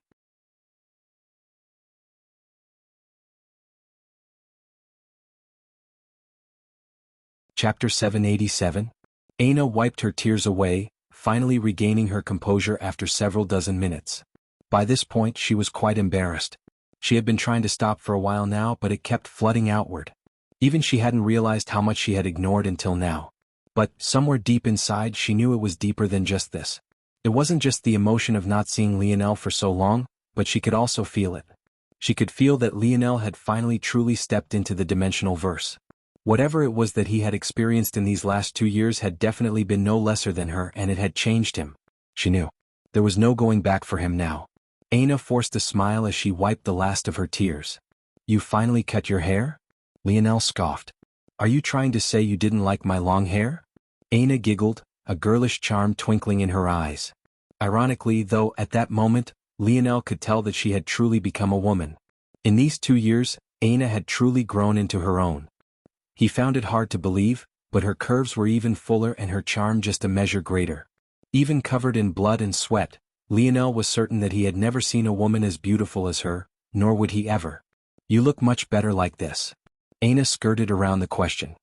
Chapter 787. Aina wiped her tears away, finally regaining her composure after several dozen minutes. By this point she was quite embarrassed. She had been trying to stop for a while now but it kept flooding outward. Even she hadn't realized how much she had ignored until now. But, somewhere deep inside she knew it was deeper than just this. It wasn't just the emotion of not seeing Lionel for so long, but she could also feel it. She could feel that Lionel had finally truly stepped into the dimensional verse. Whatever it was that he had experienced in these last 2 years had definitely been no lesser than her, and it had changed him. She knew. There was no going back for him now. Aina forced a smile as she wiped the last of her tears. You finally cut your hair? Lionel scoffed. Are you trying to say you didn't like my long hair? Aina giggled, a girlish charm twinkling in her eyes. Ironically, though, at that moment, Lionel could tell that she had truly become a woman. In these 2 years, Aina had truly grown into her own. He found it hard to believe, but her curves were even fuller and her charm just a measure greater. Even covered in blood and sweat, Lionel was certain that he had never seen a woman as beautiful as her, nor would he ever. You look much better like this. Aina skirted around the question.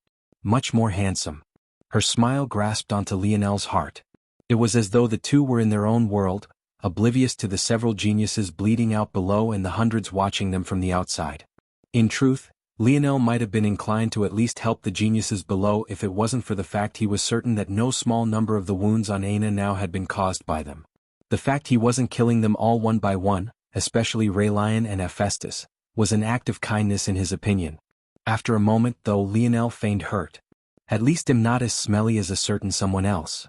Much more handsome. Her smile grasped onto Lionel's heart. It was as though the two were in their own world, oblivious to the several geniuses bleeding out below and the hundreds watching them from the outside. In truth, Lionel might have been inclined to at least help the geniuses below if it wasn't for the fact he was certain that no small number of the wounds on Aina now had been caused by them. The fact he wasn't killing them all one by one, especially Raylion and Hephaestus, was an act of kindness in his opinion. After a moment, though, Lionel feigned hurt. At least I'm not as smelly as a certain someone else.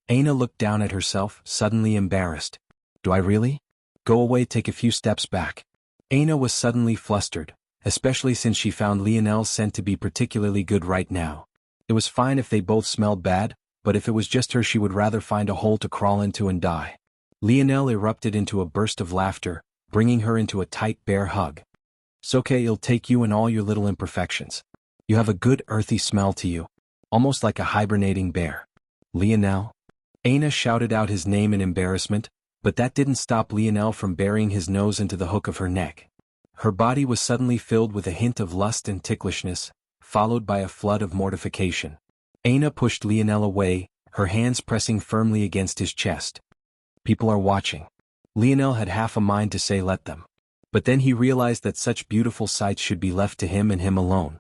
Aina looked down at herself, suddenly embarrassed. Do I really? Go away, take a few steps back. Aina was suddenly flustered, especially since she found Lionel's scent to be particularly good right now. It was fine if they both smelled bad, but if it was just her she would rather find a hole to crawl into and die. Lionel erupted into a burst of laughter, bringing her into a tight bear hug. It's okay, it'll take you and all your little imperfections. You have a good earthy smell to you. Almost like a hibernating bear. Lionel? Aina shouted out his name in embarrassment, but that didn't stop Lionel from burying his nose into the hook of her neck. Her body was suddenly filled with a hint of lust and ticklishness, followed by a flood of mortification. Aina pushed Lionel away, her hands pressing firmly against his chest. People are watching. Lionel had half a mind to say let them. But then he realized that such beautiful sights should be left to him and him alone.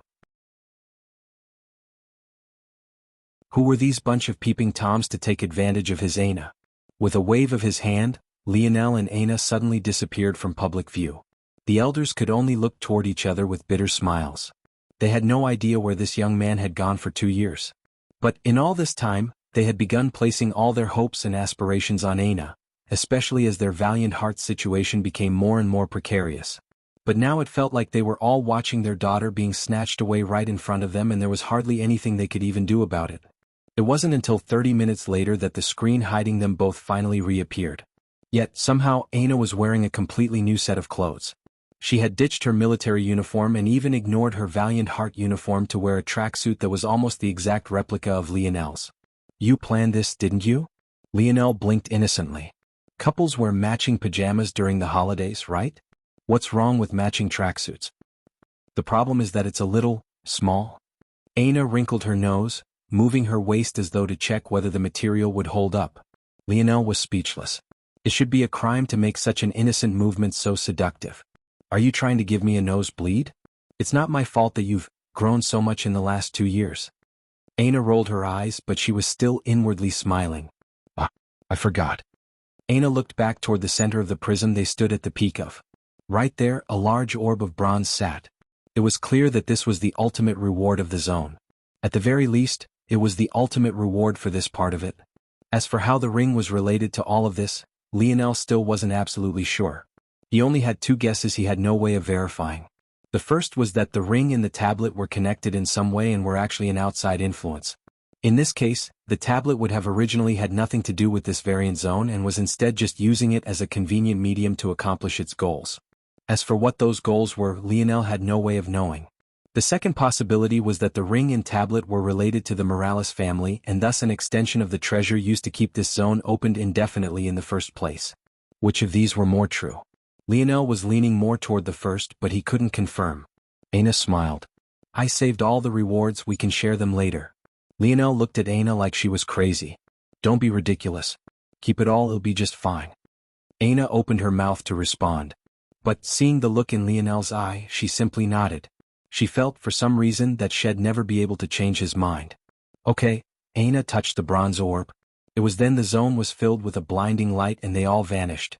Who were these bunch of peeping toms to take advantage of his Aina? With a wave of his hand, Lionel and Aina suddenly disappeared from public view. The elders could only look toward each other with bitter smiles. They had no idea where this young man had gone for 2 years. But in all this time, they had begun placing all their hopes and aspirations on Aina, especially as their valiant heart's situation became more and more precarious. But now it felt like they were all watching their daughter being snatched away right in front of them, and there was hardly anything they could even do about it. It wasn't until 30 minutes later that the screen hiding them both finally reappeared. Yet, somehow, Aina was wearing a completely new set of clothes. She had ditched her military uniform and even ignored her Valiant Heart uniform to wear a tracksuit that was almost the exact replica of Lionel's. You planned this, didn't you? Lionel blinked innocently. Couples wear matching pajamas during the holidays, right? What's wrong with matching tracksuits? The problem is that it's a little small. Aina wrinkled her nose, moving her waist as though to check whether the material would hold up. Lionel was speechless. It should be a crime to make such an innocent movement so seductive. Are you trying to give me a nosebleed? It's not my fault that you've grown so much in the last 2 years. Aina rolled her eyes, but she was still inwardly smiling. I forgot. Aina looked back toward the center of the prism they stood at the peak of. Right there, a large orb of bronze sat. It was clear that this was the ultimate reward of the zone. At the very least, it was the ultimate reward for this part of it. As for how the ring was related to all of this, Lionel still wasn't absolutely sure. He only had 2 guesses he had no way of verifying. The first was that the ring and the tablet were connected in some way and were actually an outside influence. In this case, the tablet would have originally had nothing to do with this variant zone and was instead just using it as a convenient medium to accomplish its goals. As for what those goals were, Lionel had no way of knowing. The second possibility was that the ring and tablet were related to the Morales family and thus an extension of the treasure used to keep this zone opened indefinitely in the first place. Which of these were more true? Lionel was leaning more toward the first, but he couldn't confirm. Aina smiled. I saved all the rewards, we can share them later. Lionel looked at Aina like she was crazy. Don't be ridiculous. Keep it all, it'll be just fine. Aina opened her mouth to respond. But, seeing the look in Lionel's eye, she simply nodded. She felt, for some reason, that she'd never be able to change his mind. Okay, Aina touched the bronze orb. It was then the zone was filled with a blinding light and they all vanished.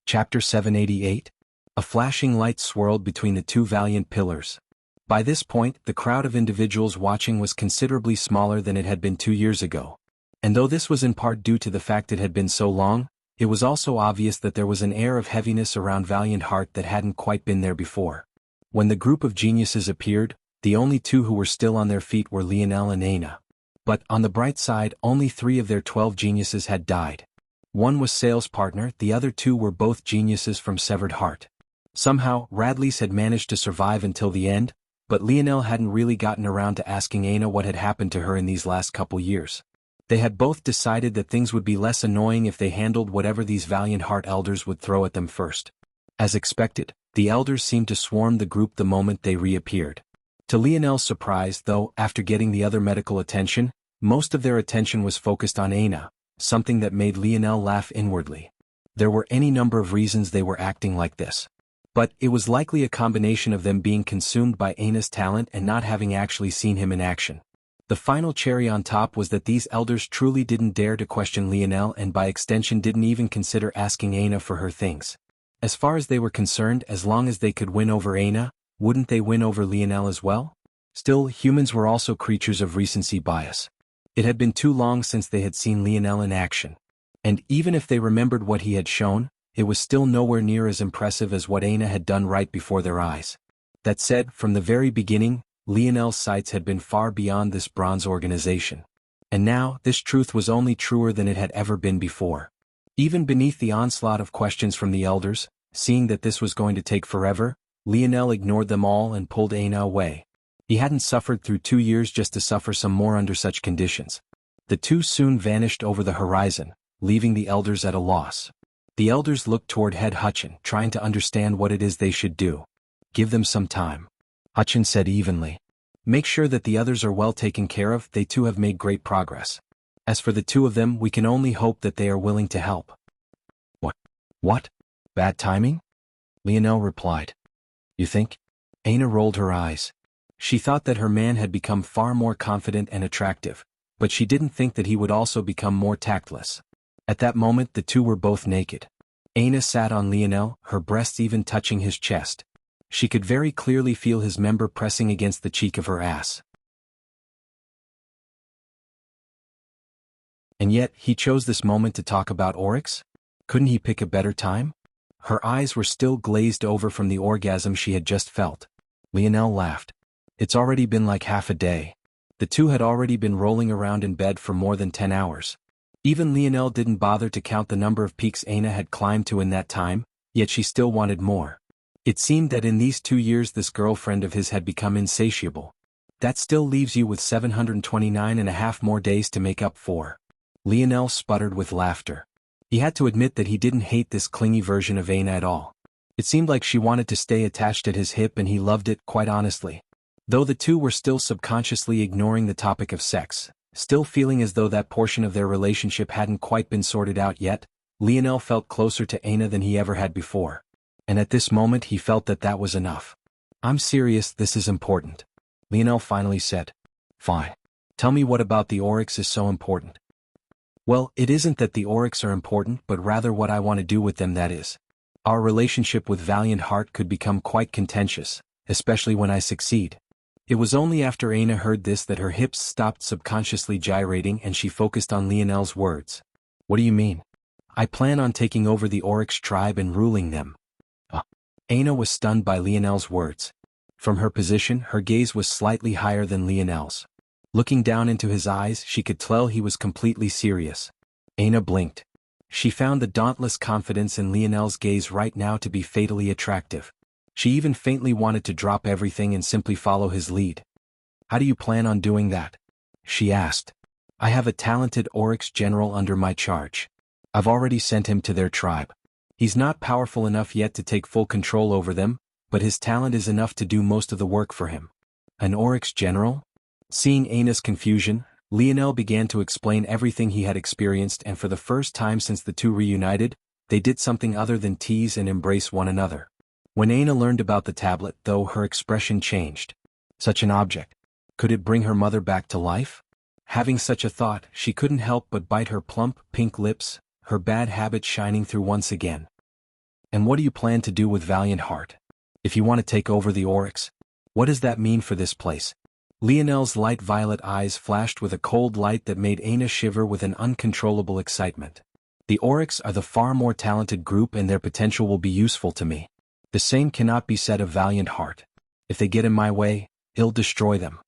Chapter 788. A flashing light swirled between the two valiant pillars. By this point, the crowd of individuals watching was considerably smaller than it had been 2 years ago. And though this was in part due to the fact it had been so long, it was also obvious that there was an air of heaviness around Valiant Heart that hadn't quite been there before. When the group of geniuses appeared, the only two who were still on their feet were Lionel and Aina. But, on the bright side, only 3 of their 12 geniuses had died. One was Sale's partner, the other 2 were both geniuses from Severed Heart. Somehow, Radley's had managed to survive until the end, but Lionel hadn't really gotten around to asking Aina what had happened to her in these last couple years. They had both decided that things would be less annoying if they handled whatever these Valiant Heart elders would throw at them first. As expected, the elders seemed to swarm the group the moment they reappeared. To Lionel's surprise, though, after getting the other medical attention, most of their attention was focused on Aina, something that made Lionel laugh inwardly. There were any number of reasons they were acting like this. But it was likely a combination of them being consumed by Aina's talent and not having actually seen him in action. The final cherry on top was that these elders truly didn't dare to question Lionel and by extension didn't even consider asking Aina for her things. As far as they were concerned, as long as they could win over Aina, wouldn't they win over Lionel as well? Still, humans were also creatures of recency bias. It had been too long since they had seen Lionel in action. And even if they remembered what he had shown, it was still nowhere near as impressive as what Aina had done right before their eyes. That said, from the very beginning, Lionel's sights had been far beyond this bronze organization. And now, this truth was only truer than it had ever been before. Even beneath the onslaught of questions from the elders, seeing that this was going to take forever, Lionel ignored them all and pulled Aina away. He hadn't suffered through 2 years just to suffer some more under such conditions. The two soon vanished over the horizon, leaving the elders at a loss. The elders looked toward Head Hutchin, trying to understand what it is they should do. Give them some time. Hutchin said evenly. Make sure that the others are well taken care of, they too have made great progress. As for the 2 of them, we can only hope that they are willing to help. What? Bad timing? Lionel replied. You think? Aina rolled her eyes. She thought that her man had become far more confident and attractive, but she didn't think that he would also become more tactless. At that moment the 2 were both naked. Aina sat on Lionel, her breasts even touching his chest. She could very clearly feel his member pressing against the cheek of her ass. And yet, he chose this moment to talk about Oryx? Couldn't he pick a better time? Her eyes were still glazed over from the orgasm she had just felt. Lionel laughed. It's already been like half a day. The 2 had already been rolling around in bed for more than 10 hours. Even Lionel didn't bother to count the number of peaks Aina had climbed to in that time, yet she still wanted more. It seemed that in these 2 years this girlfriend of his had become insatiable. That still leaves you with 729.5 more days to make up for. Lionel sputtered with laughter. He had to admit that he didn't hate this clingy version of Aina at all. It seemed like she wanted to stay attached at his hip and he loved it, quite honestly. Though the 2 were still subconsciously ignoring the topic of sex, still feeling as though that portion of their relationship hadn't quite been sorted out yet, Lionel felt closer to Aina than he ever had before. And at this moment he felt that that was enough. I'm serious, this is important. Lionel finally said. Fine. Tell me what about the Oryx is so important. Well, it isn't that the Oryx are important but rather what I want to do with them, that is. Our relationship with Valiant Heart could become quite contentious, especially when I succeed. It was only after Aina heard this that her hips stopped subconsciously gyrating and she focused on Lionel's words. What do you mean? I plan on taking over the Oryx tribe and ruling them. Aina was stunned by Lionel's words. From her position, her gaze was slightly higher than Lionel's. Looking down into his eyes, she could tell he was completely serious. Aina blinked. She found the dauntless confidence in Lionel's gaze right now to be fatally attractive. She even faintly wanted to drop everything and simply follow his lead. How do you plan on doing that? She asked. I have a talented Oryx general under my charge. I've already sent him to their tribe. He's not powerful enough yet to take full control over them, but his talent is enough to do most of the work for him. An Oryx general? Seeing Aina's confusion, Lionel began to explain everything he had experienced, and for the first time since the two reunited, they did something other than tease and embrace one another. When Aina learned about the tablet, though, her expression changed. Such an object. Could it bring her mother back to life? Having such a thought, she couldn't help but bite her plump, pink lips, her bad habit shining through once again. And what do you plan to do with Valiant Heart? If you want to take over the Oryx, what does that mean for this place? Lionel's light violet eyes flashed with a cold light that made Aina shiver with an uncontrollable excitement. The Oryx are the far more talented group, and their potential will be useful to me. The same cannot be said of Valiant Heart. If they get in my way, I'll destroy them.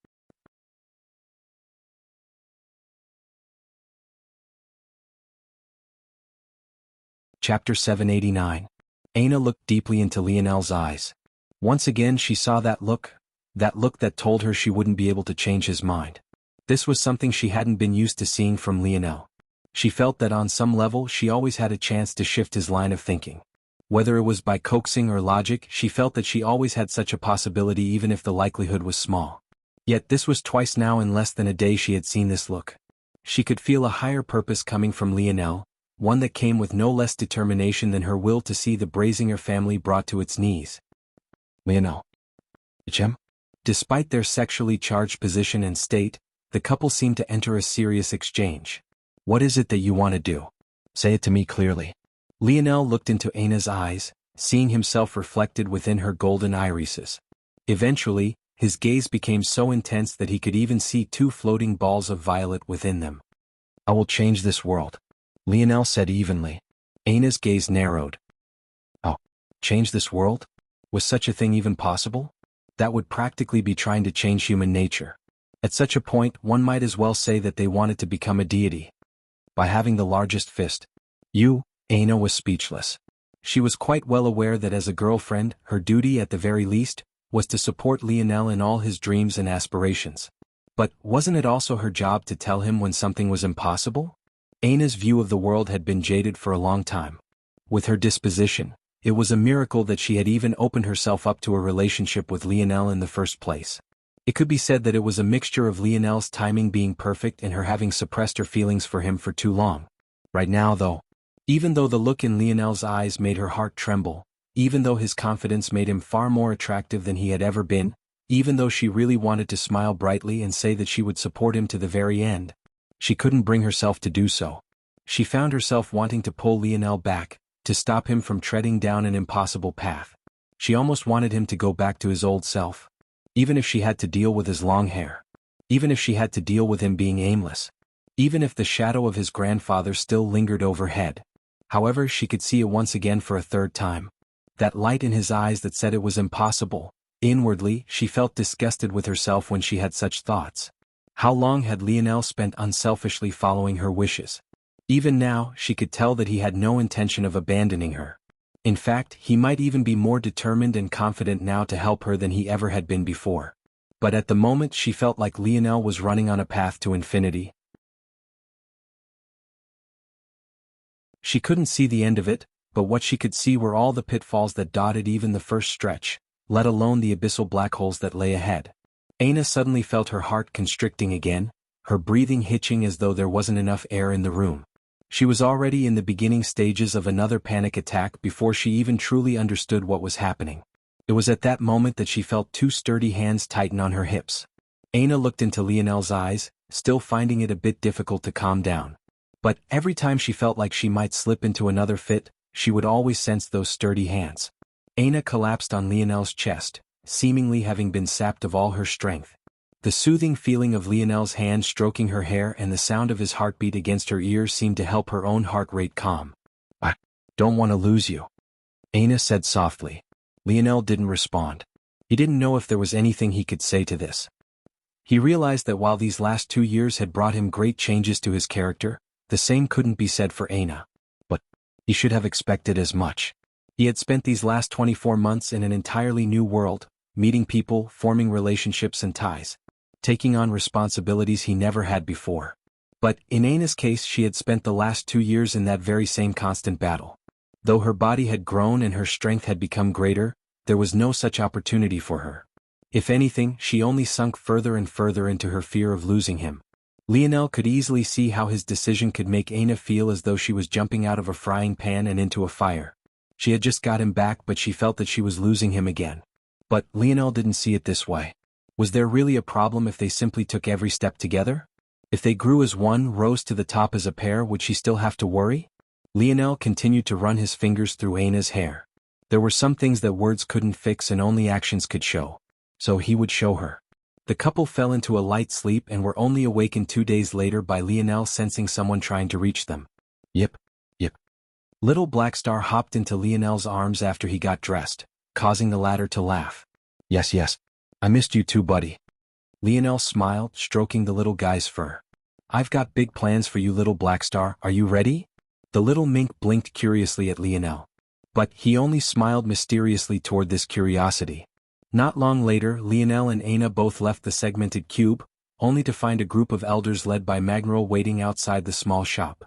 Chapter 789. Aina looked deeply into Lionel's eyes. Once again she saw that look that told her she wouldn't be able to change his mind. This was something she hadn't been used to seeing from Lionel. She felt that on some level she always had a chance to shift his line of thinking. Whether it was by coaxing or logic, she felt that she always had such a possibility, even if the likelihood was small. Yet this was twice now in less than a day she had seen this look. She could feel a higher purpose coming from Lionel, one that came with no less determination than her will to see the Brazinger family brought to its knees. Lionel. Jem? Despite their sexually charged position and state, the couple seemed to enter a serious exchange. What is it that you want to do? Say it to me clearly. Lionel looked into Aina's eyes, seeing himself reflected within her golden irises. Eventually, his gaze became so intense that he could even see two floating balls of violet within them. I will change this world, Lionel said evenly. Aina's gaze narrowed. Oh, change this world? Was such a thing even possible? That would practically be trying to change human nature. At such a point, one might as well say that they wanted to become a deity. By having the largest fist. Aina was speechless. She was quite well aware that as a girlfriend, her duty at the very least, was to support Lionel in all his dreams and aspirations. But wasn't it also her job to tell him when something was impossible? Aina's view of the world had been jaded for a long time. With her disposition, it was a miracle that she had even opened herself up to a relationship with Lionel in the first place. It could be said that it was a mixture of Lionel's timing being perfect and her having suppressed her feelings for him for too long. Right now, though, even though the look in Lionel's eyes made her heart tremble, even though his confidence made him far more attractive than he had ever been, even though she really wanted to smile brightly and say that she would support him to the very end, she couldn't bring herself to do so. She found herself wanting to pull Lionel back, to stop him from treading down an impossible path. She almost wanted him to go back to his old self. Even if she had to deal with his long hair. Even if she had to deal with him being aimless. Even if the shadow of his grandfather still lingered overhead. However, she could see it once again for a third time. That light in his eyes that said it was impossible. Inwardly, she felt disgusted with herself when she had such thoughts. How long had Lionel spent unselfishly following her wishes? Even now, she could tell that he had no intention of abandoning her. In fact, he might even be more determined and confident now to help her than he ever had been before. But at the moment she felt like Lionel was running on a path to infinity. She couldn't see the end of it, but what she could see were all the pitfalls that dotted even the first stretch, let alone the abyssal black holes that lay ahead. Aina suddenly felt her heart constricting again, her breathing hitching as though there wasn't enough air in the room. She was already in the beginning stages of another panic attack before she even truly understood what was happening. It was at that moment that she felt two sturdy hands tighten on her hips. Aina looked into Lionel's eyes, still finding it a bit difficult to calm down. But every time she felt like she might slip into another fit, she would always sense those sturdy hands. Aina collapsed on Lionel's chest, seemingly having been sapped of all her strength. The soothing feeling of Lionel's hand stroking her hair and the sound of his heartbeat against her ears seemed to help her own heart rate calm. I don't want to lose you, Aina said softly. Lionel didn't respond. He didn't know if there was anything he could say to this. He realized that while these last 2 years had brought him great changes to his character, the same couldn't be said for Aina. But he should have expected as much. He had spent these last 24 months in an entirely new world, meeting people, forming relationships and ties. Taking on responsibilities he never had before. But, in Aina's case, she had spent the last 2 years in that very same constant battle. Though her body had grown and her strength had become greater, there was no such opportunity for her. If anything, she only sunk further and further into her fear of losing him. Lionel could easily see how his decision could make Aina feel as though she was jumping out of a frying pan and into a fire. She had just got him back, but she felt that she was losing him again. But Lionel didn't see it this way. Was there really a problem if they simply took every step together? If they grew as one, rose to the top as a pair, would she still have to worry? Lionel continued to run his fingers through Aina's hair. There were some things that words couldn't fix and only actions could show. So he would show her. The couple fell into a light sleep and were only awakened 2 days later by Lionel sensing someone trying to reach them. Yip, yip. Little Blackstar hopped into Lionel's arms after he got dressed, causing the latter to laugh. Yes, yes. I missed you too, buddy. Lionel smiled, stroking the little guy's fur. I've got big plans for you, little Blackstar. Are you ready? The little mink blinked curiously at Lionel. But he only smiled mysteriously toward this curiosity. Not long later, Lionel and Aina both left the segmented cube, only to find a group of elders led by Magneral waiting outside the small shop.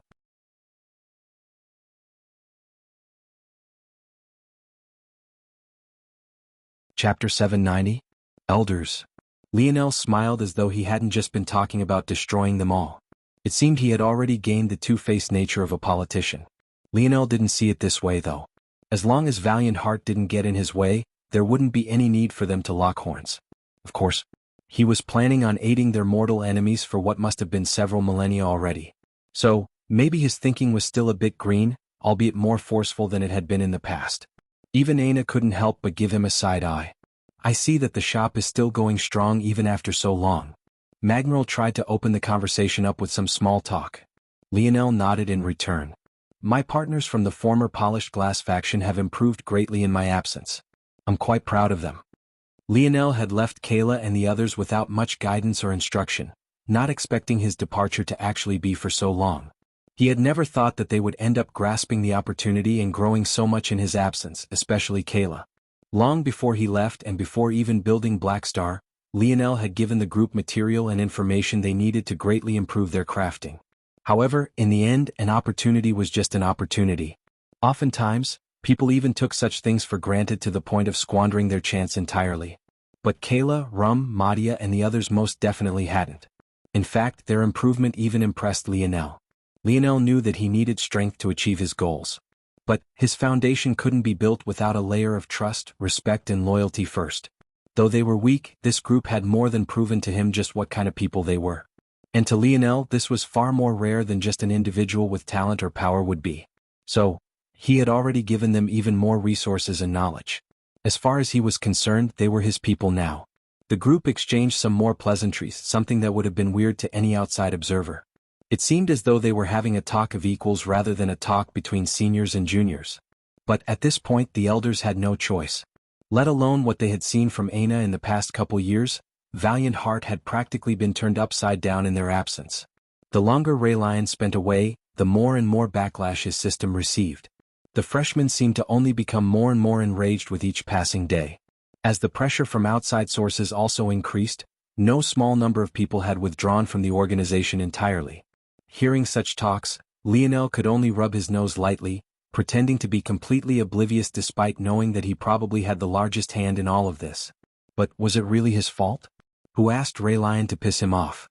Chapter 790? Elders. Lionel smiled as though he hadn't just been talking about destroying them all. It seemed he had already gained the two-faced nature of a politician. Lionel didn't see it this way though. As long as Valiant Heart didn't get in his way, there wouldn't be any need for them to lock horns. Of course, he was planning on aiding their mortal enemies for what must have been several millennia already. So, maybe his thinking was still a bit green, albeit more forceful than it had been in the past. Even Aina couldn't help but give him a side eye. I see that the shop is still going strong even after so long. Magneral tried to open the conversation up with some small talk. Lionel nodded in return. My partners from the former Polished Glass faction have improved greatly in my absence. I'm quite proud of them. Lionel had left Kayla and the others without much guidance or instruction, not expecting his departure to actually be for so long. He had never thought that they would end up grasping the opportunity and growing so much in his absence, especially Kayla. Long before he left and before even building Blackstar, Lionel had given the group material and information they needed to greatly improve their crafting. However, in the end, an opportunity was just an opportunity. Oftentimes, people even took such things for granted to the point of squandering their chance entirely. But Kayla, Rum, Madia and the others most definitely hadn't. In fact, their improvement even impressed Lionel. Lionel knew that he needed strength to achieve his goals. But his foundation couldn't be built without a layer of trust, respect and loyalty first. Though they were weak, this group had more than proven to him just what kind of people they were. And to Lionel, this was far more rare than just an individual with talent or power would be. So, he had already given them even more resources and knowledge. As far as he was concerned, they were his people now. The group exchanged some more pleasantries, something that would have been weird to any outside observer. It seemed as though they were having a talk of equals rather than a talk between seniors and juniors. But at this point the elders had no choice. Let alone what they had seen from Aina in the past couple years, Valiant Heart had practically been turned upside down in their absence. The longer Raylion spent away, the more and more backlash his system received. The freshmen seemed to only become more and more enraged with each passing day. As the pressure from outside sources also increased, no small number of people had withdrawn from the organization entirely. Hearing such talks, Lionel could only rub his nose lightly, pretending to be completely oblivious despite knowing that he probably had the largest hand in all of this. But was it really his fault? Who asked Raylion to piss him off?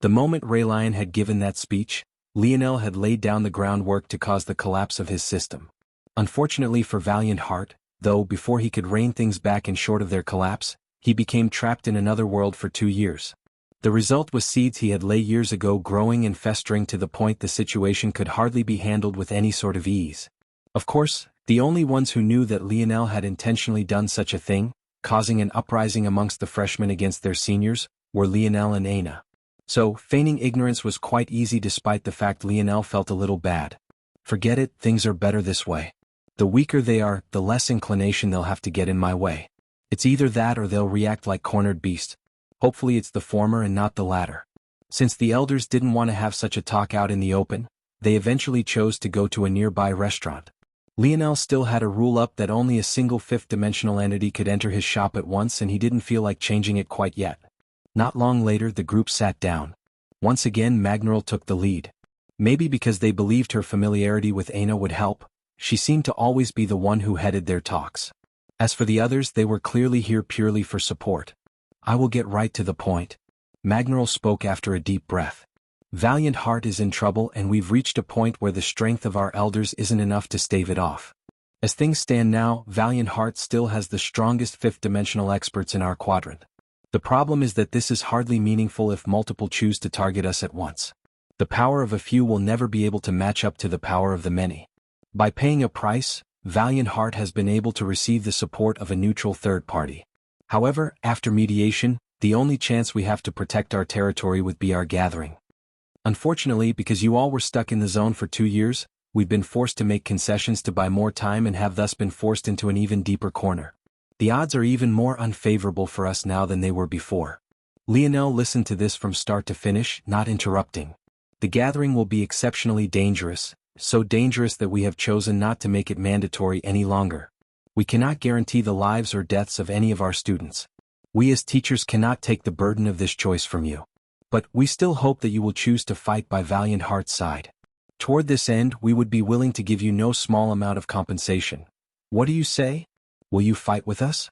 The moment Raylion had given that speech, Lionel had laid down the groundwork to cause the collapse of his system. Unfortunately for Valiant Heart, though, before he could rein things back and short of their collapse, he became trapped in another world for 2 years. The result was seeds he had laid years ago growing and festering to the point the situation could hardly be handled with any sort of ease. Of course, the only ones who knew that Lionel had intentionally done such a thing, causing an uprising amongst the freshmen against their seniors, were Lionel and Aina. So, feigning ignorance was quite easy despite the fact Lionel felt a little bad. Forget it, things are better this way. The weaker they are, the less inclination they'll have to get in my way. It's either that or they'll react like cornered beasts. Hopefully it's the former and not the latter. Since the elders didn't want to have such a talk out in the open, they eventually chose to go to a nearby restaurant. Lionel still had a rule up that only a single fifth-dimensional entity could enter his shop at once and he didn't feel like changing it quite yet. Not long later the group sat down. Once again Magneral took the lead. Maybe because they believed her familiarity with Aina would help, she seemed to always be the one who headed their talks. As for the others, they were clearly here purely for support. I will get right to the point. Magneral spoke after a deep breath. Valiant Heart is in trouble and we've reached a point where the strength of our elders isn't enough to stave it off. As things stand now, Valiant Heart still has the strongest fifth-dimensional experts in our quadrant. The problem is that this is hardly meaningful if multiple choose to target us at once. The power of a few will never be able to match up to the power of the many. By paying a price, Valiant Heart has been able to receive the support of a neutral third party. However, after mediation, the only chance we have to protect our territory would be our gathering. Unfortunately, because you all were stuck in the zone for 2 years, we've been forced to make concessions to buy more time and have thus been forced into an even deeper corner. The odds are even more unfavorable for us now than they were before. Lionel listened to this from start to finish, not interrupting. The gathering will be exceptionally dangerous, so dangerous that we have chosen not to make it mandatory any longer. We cannot guarantee the lives or deaths of any of our students. We as teachers cannot take the burden of this choice from you. But we still hope that you will choose to fight by Valiant Heart's side. Toward this end, we would be willing to give you no small amount of compensation. What do you say? Will you fight with us?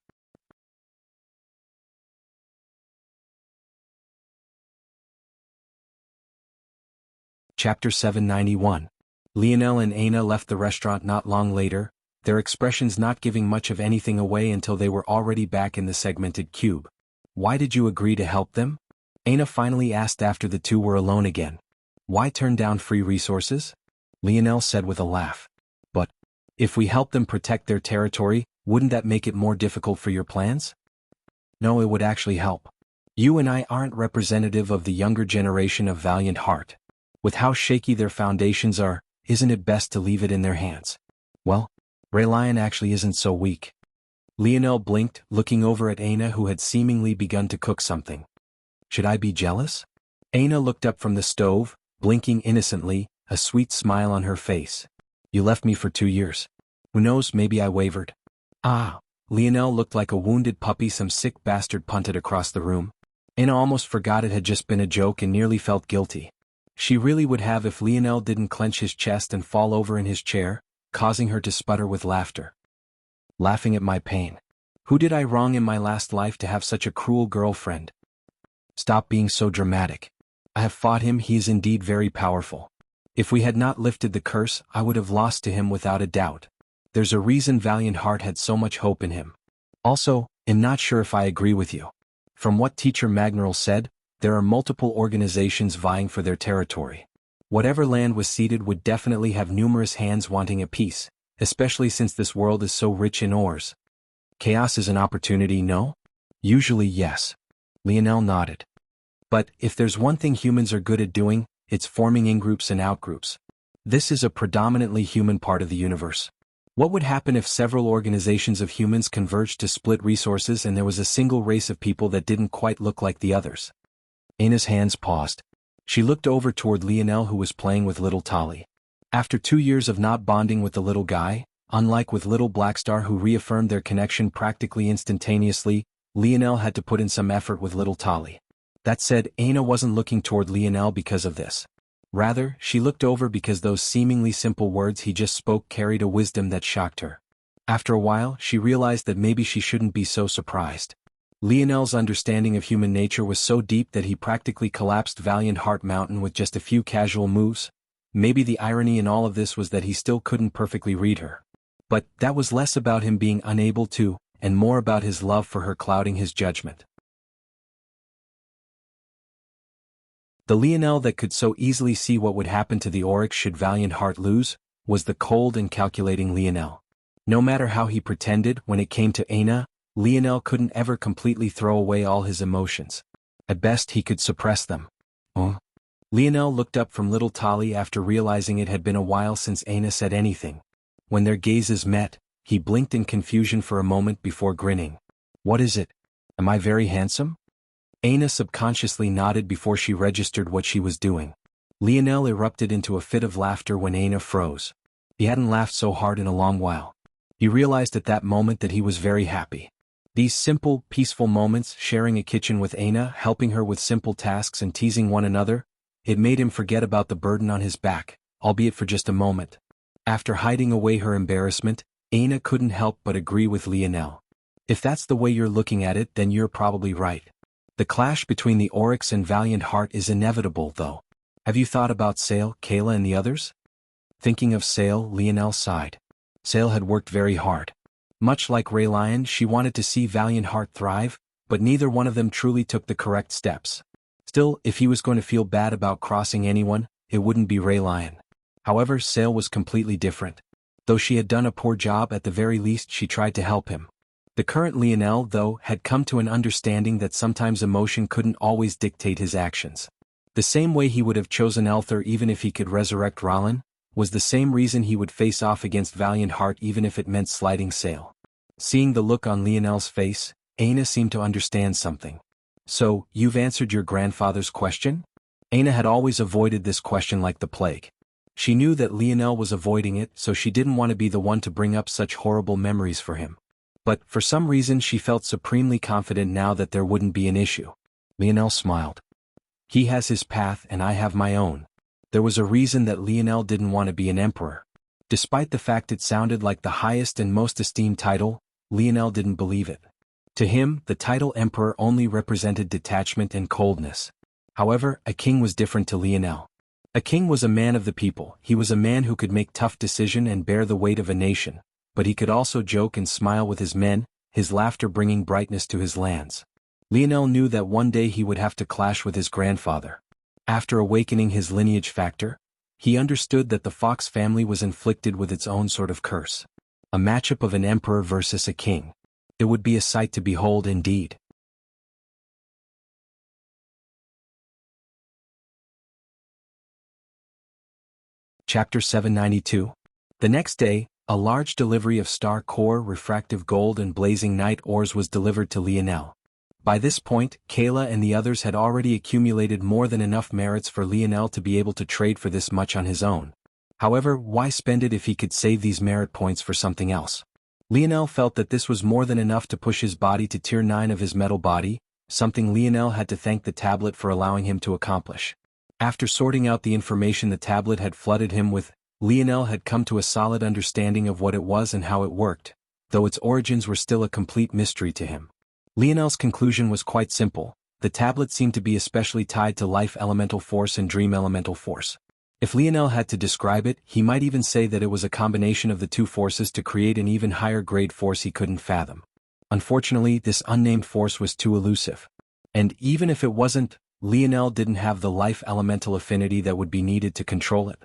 Chapter 791. Lionel and Aina left the restaurant not long later, their expressions not giving much of anything away until they were already back in the segmented cube. Why did you agree to help them? Aina finally asked after the two were alone again. Why turn down free resources? Lionel said with a laugh. But if we help them protect their territory, wouldn't that make it more difficult for your plans? No, it would actually help. You and I aren't representative of the younger generation of Valiant Heart. With how shaky their foundations are, isn't it best to leave it in their hands? Well, Raylion actually isn't so weak. Lionel blinked, looking over at Aina who had seemingly begun to cook something. Should I be jealous? Aina looked up from the stove, blinking innocently, a sweet smile on her face. You left me for 2 years. Who knows, maybe I wavered. Ah, Lionel looked like a wounded puppy some sick bastard punted across the room. Aina almost forgot it had just been a joke and nearly felt guilty. She really would have if Lionel didn't clench his chest and fall over in his chair, causing her to sputter with laughter. Laughing at my pain. Who did I wrong in my last life to have such a cruel girlfriend? Stop being so dramatic. I have fought him, he is indeed very powerful. If we had not lifted the curse, I would have lost to him without a doubt. There's a reason Valiant Heart had so much hope in him. Also, I'm not sure if I agree with you. From what Teacher Magneral said, there are multiple organizations vying for their territory. Whatever land was ceded would definitely have numerous hands wanting a piece, especially since this world is so rich in ores. Chaos is an opportunity, no? Usually yes. Lionel nodded. But if there's one thing humans are good at doing, it's forming in-groups and out-groups. This is a predominantly human part of the universe. What would happen if several organizations of humans converged to split resources and there was a single race of people that didn't quite look like the others? Aina's hands paused. She looked over toward Lionel who was playing with little Tali. After 2 years of not bonding with the little guy, unlike with little Blackstar who reaffirmed their connection practically instantaneously, Lionel had to put in some effort with little Tali. That said, Aina wasn't looking toward Lionel because of this. Rather, she looked over because those seemingly simple words he just spoke carried a wisdom that shocked her. After a while, she realized that maybe she shouldn't be so surprised. Lionel's understanding of human nature was so deep that he practically collapsed Valiant Heart Mountain with just a few casual moves. Maybe the irony in all of this was that he still couldn't perfectly read her. But that was less about him being unable to, and more about his love for her clouding his judgment. The Lionel that could so easily see what would happen to the Oryx should Valiant Heart lose, was the cold and calculating Lionel. No matter how he pretended, when it came to Aina, Lionel couldn't ever completely throw away all his emotions. At best he could suppress them. Oh? Lionel looked up from little Tali after realizing it had been a while since Aina said anything. When their gazes met, he blinked in confusion for a moment before grinning. What is it? Am I very handsome? Aina subconsciously nodded before she registered what she was doing. Lionel erupted into a fit of laughter when Aina froze. He hadn't laughed so hard in a long while. He realized at that moment that he was very happy. These simple, peaceful moments, sharing a kitchen with Aina, helping her with simple tasks and teasing one another, it made him forget about the burden on his back, albeit for just a moment. After hiding away her embarrassment, Aina couldn't help but agree with Lionel. If that's the way you're looking at it, then you're probably right. The clash between the Oryx and Valiant Heart is inevitable, though. Have you thought about Sale, Kayla and the others? Thinking of Sale, Lionel sighed. Sale had worked very hard. Much like Ray Lion, she wanted to see Valiant Heart thrive, but neither one of them truly took the correct steps. Still, if he was going to feel bad about crossing anyone, it wouldn't be Ray Lion. However, Sale was completely different. Though she had done a poor job, at the very least she tried to help him. The current Lionel, though, had come to an understanding that sometimes emotion couldn't always dictate his actions. The same way he would have chosen Elther even if he could resurrect Rollin, was the same reason he would face off against Valiant Heart even if it meant slighting Sale. Seeing the look on Lionel's face, Aina seemed to understand something. So, you've answered your grandfather's question? Aina had always avoided this question like the plague. She knew that Lionel was avoiding it, so she didn't want to be the one to bring up such horrible memories for him. But, for some reason she felt supremely confident now that there wouldn't be an issue. Lionel smiled. He has his path and I have my own. There was a reason that Lionel didn't want to be an emperor. Despite the fact it sounded like the highest and most esteemed title, Lionel didn't believe it. To him, the title emperor only represented detachment and coldness. However, a king was different to Lionel. A king was a man of the people. He was a man who could make tough decisions and bear the weight of a nation, but he could also joke and smile with his men, his laughter bringing brightness to his lands. Lionel knew that one day he would have to clash with his grandfather. After awakening his lineage factor, he understood that the Fox family was inflicted with its own sort of curse. A matchup of an emperor versus a king. It would be a sight to behold indeed. Chapter 792. The next day, a large delivery of star core, refractive gold and blazing night ores was delivered to Lionel. By this point, Kayla and the others had already accumulated more than enough merits for Lionel to be able to trade for this much on his own. However, why spend it if he could save these merit points for something else? Lionel felt that this was more than enough to push his body to tier 9 of his metal body, something Lionel had to thank the tablet for allowing him to accomplish. After sorting out the information the tablet had flooded him with, Lionel had come to a solid understanding of what it was and how it worked, though its origins were still a complete mystery to him. Lionel's conclusion was quite simple. The tablet seemed to be especially tied to life elemental force and dream elemental force. If Lionel had to describe it, he might even say that it was a combination of the two forces to create an even higher grade force he couldn't fathom. Unfortunately, this unnamed force was too elusive. And even if it wasn't, Lionel didn't have the life elemental affinity that would be needed to control it.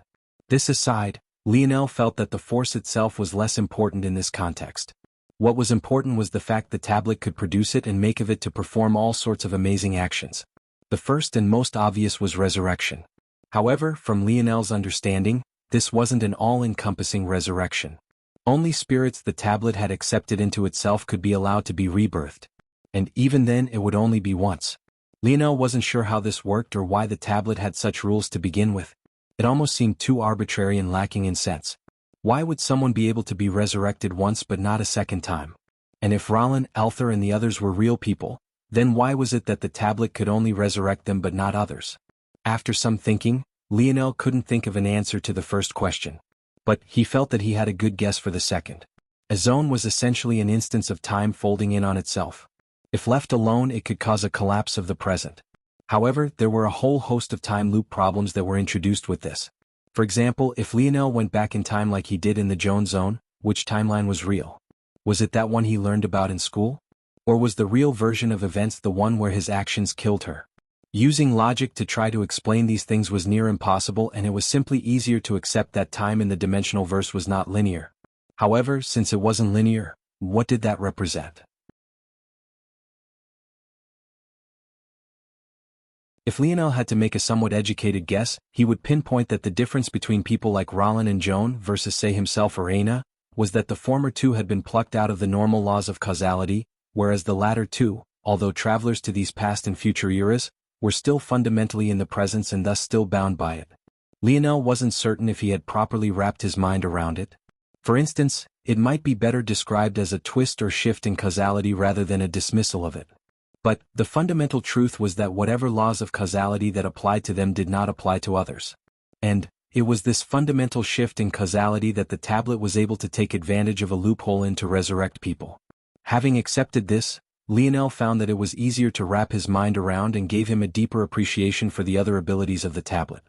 This aside, Lionel felt that the force itself was less important in this context. What was important was the fact the tablet could produce it and make of it to perform all sorts of amazing actions. The first and most obvious was resurrection. However, from Lionel's understanding, this wasn't an all-encompassing resurrection. Only spirits the tablet had accepted into itself could be allowed to be rebirthed. And even then it would only be once. Lionel wasn't sure how this worked or why the tablet had such rules to begin with. It almost seemed too arbitrary and lacking in sense. Why would someone be able to be resurrected once but not a second time? And if Rollin, Elther and the others were real people, then why was it that the tablet could only resurrect them but not others? After some thinking, Lionel couldn't think of an answer to the first question. But he felt that he had a good guess for the second. A zone was essentially an instance of time folding in on itself. If left alone, it could cause a collapse of the present. However, there were a whole host of time loop problems that were introduced with this. For example, if Lionel went back in time like he did in the Jones Zone, which timeline was real? Was it that one he learned about in school? Or was the real version of events the one where his actions killed her? Using logic to try to explain these things was near impossible, and it was simply easier to accept that time in the dimensional verse was not linear. However, since it wasn't linear, what did that represent? If Lionel had to make a somewhat educated guess, he would pinpoint that the difference between people like Rollin and Joan versus say himself or Aina, was that the former two had been plucked out of the normal laws of causality, whereas the latter two, although travelers to these past and future eras, were still fundamentally in the presence and thus still bound by it. Lionel wasn't certain if he had properly wrapped his mind around it. For instance, it might be better described as a twist or shift in causality rather than a dismissal of it. But, the fundamental truth was that whatever laws of causality that applied to them did not apply to others. And, it was this fundamental shift in causality that the tablet was able to take advantage of a loophole in to resurrect people. Having accepted this, Lionel found that it was easier to wrap his mind around and gave him a deeper appreciation for the other abilities of the tablet.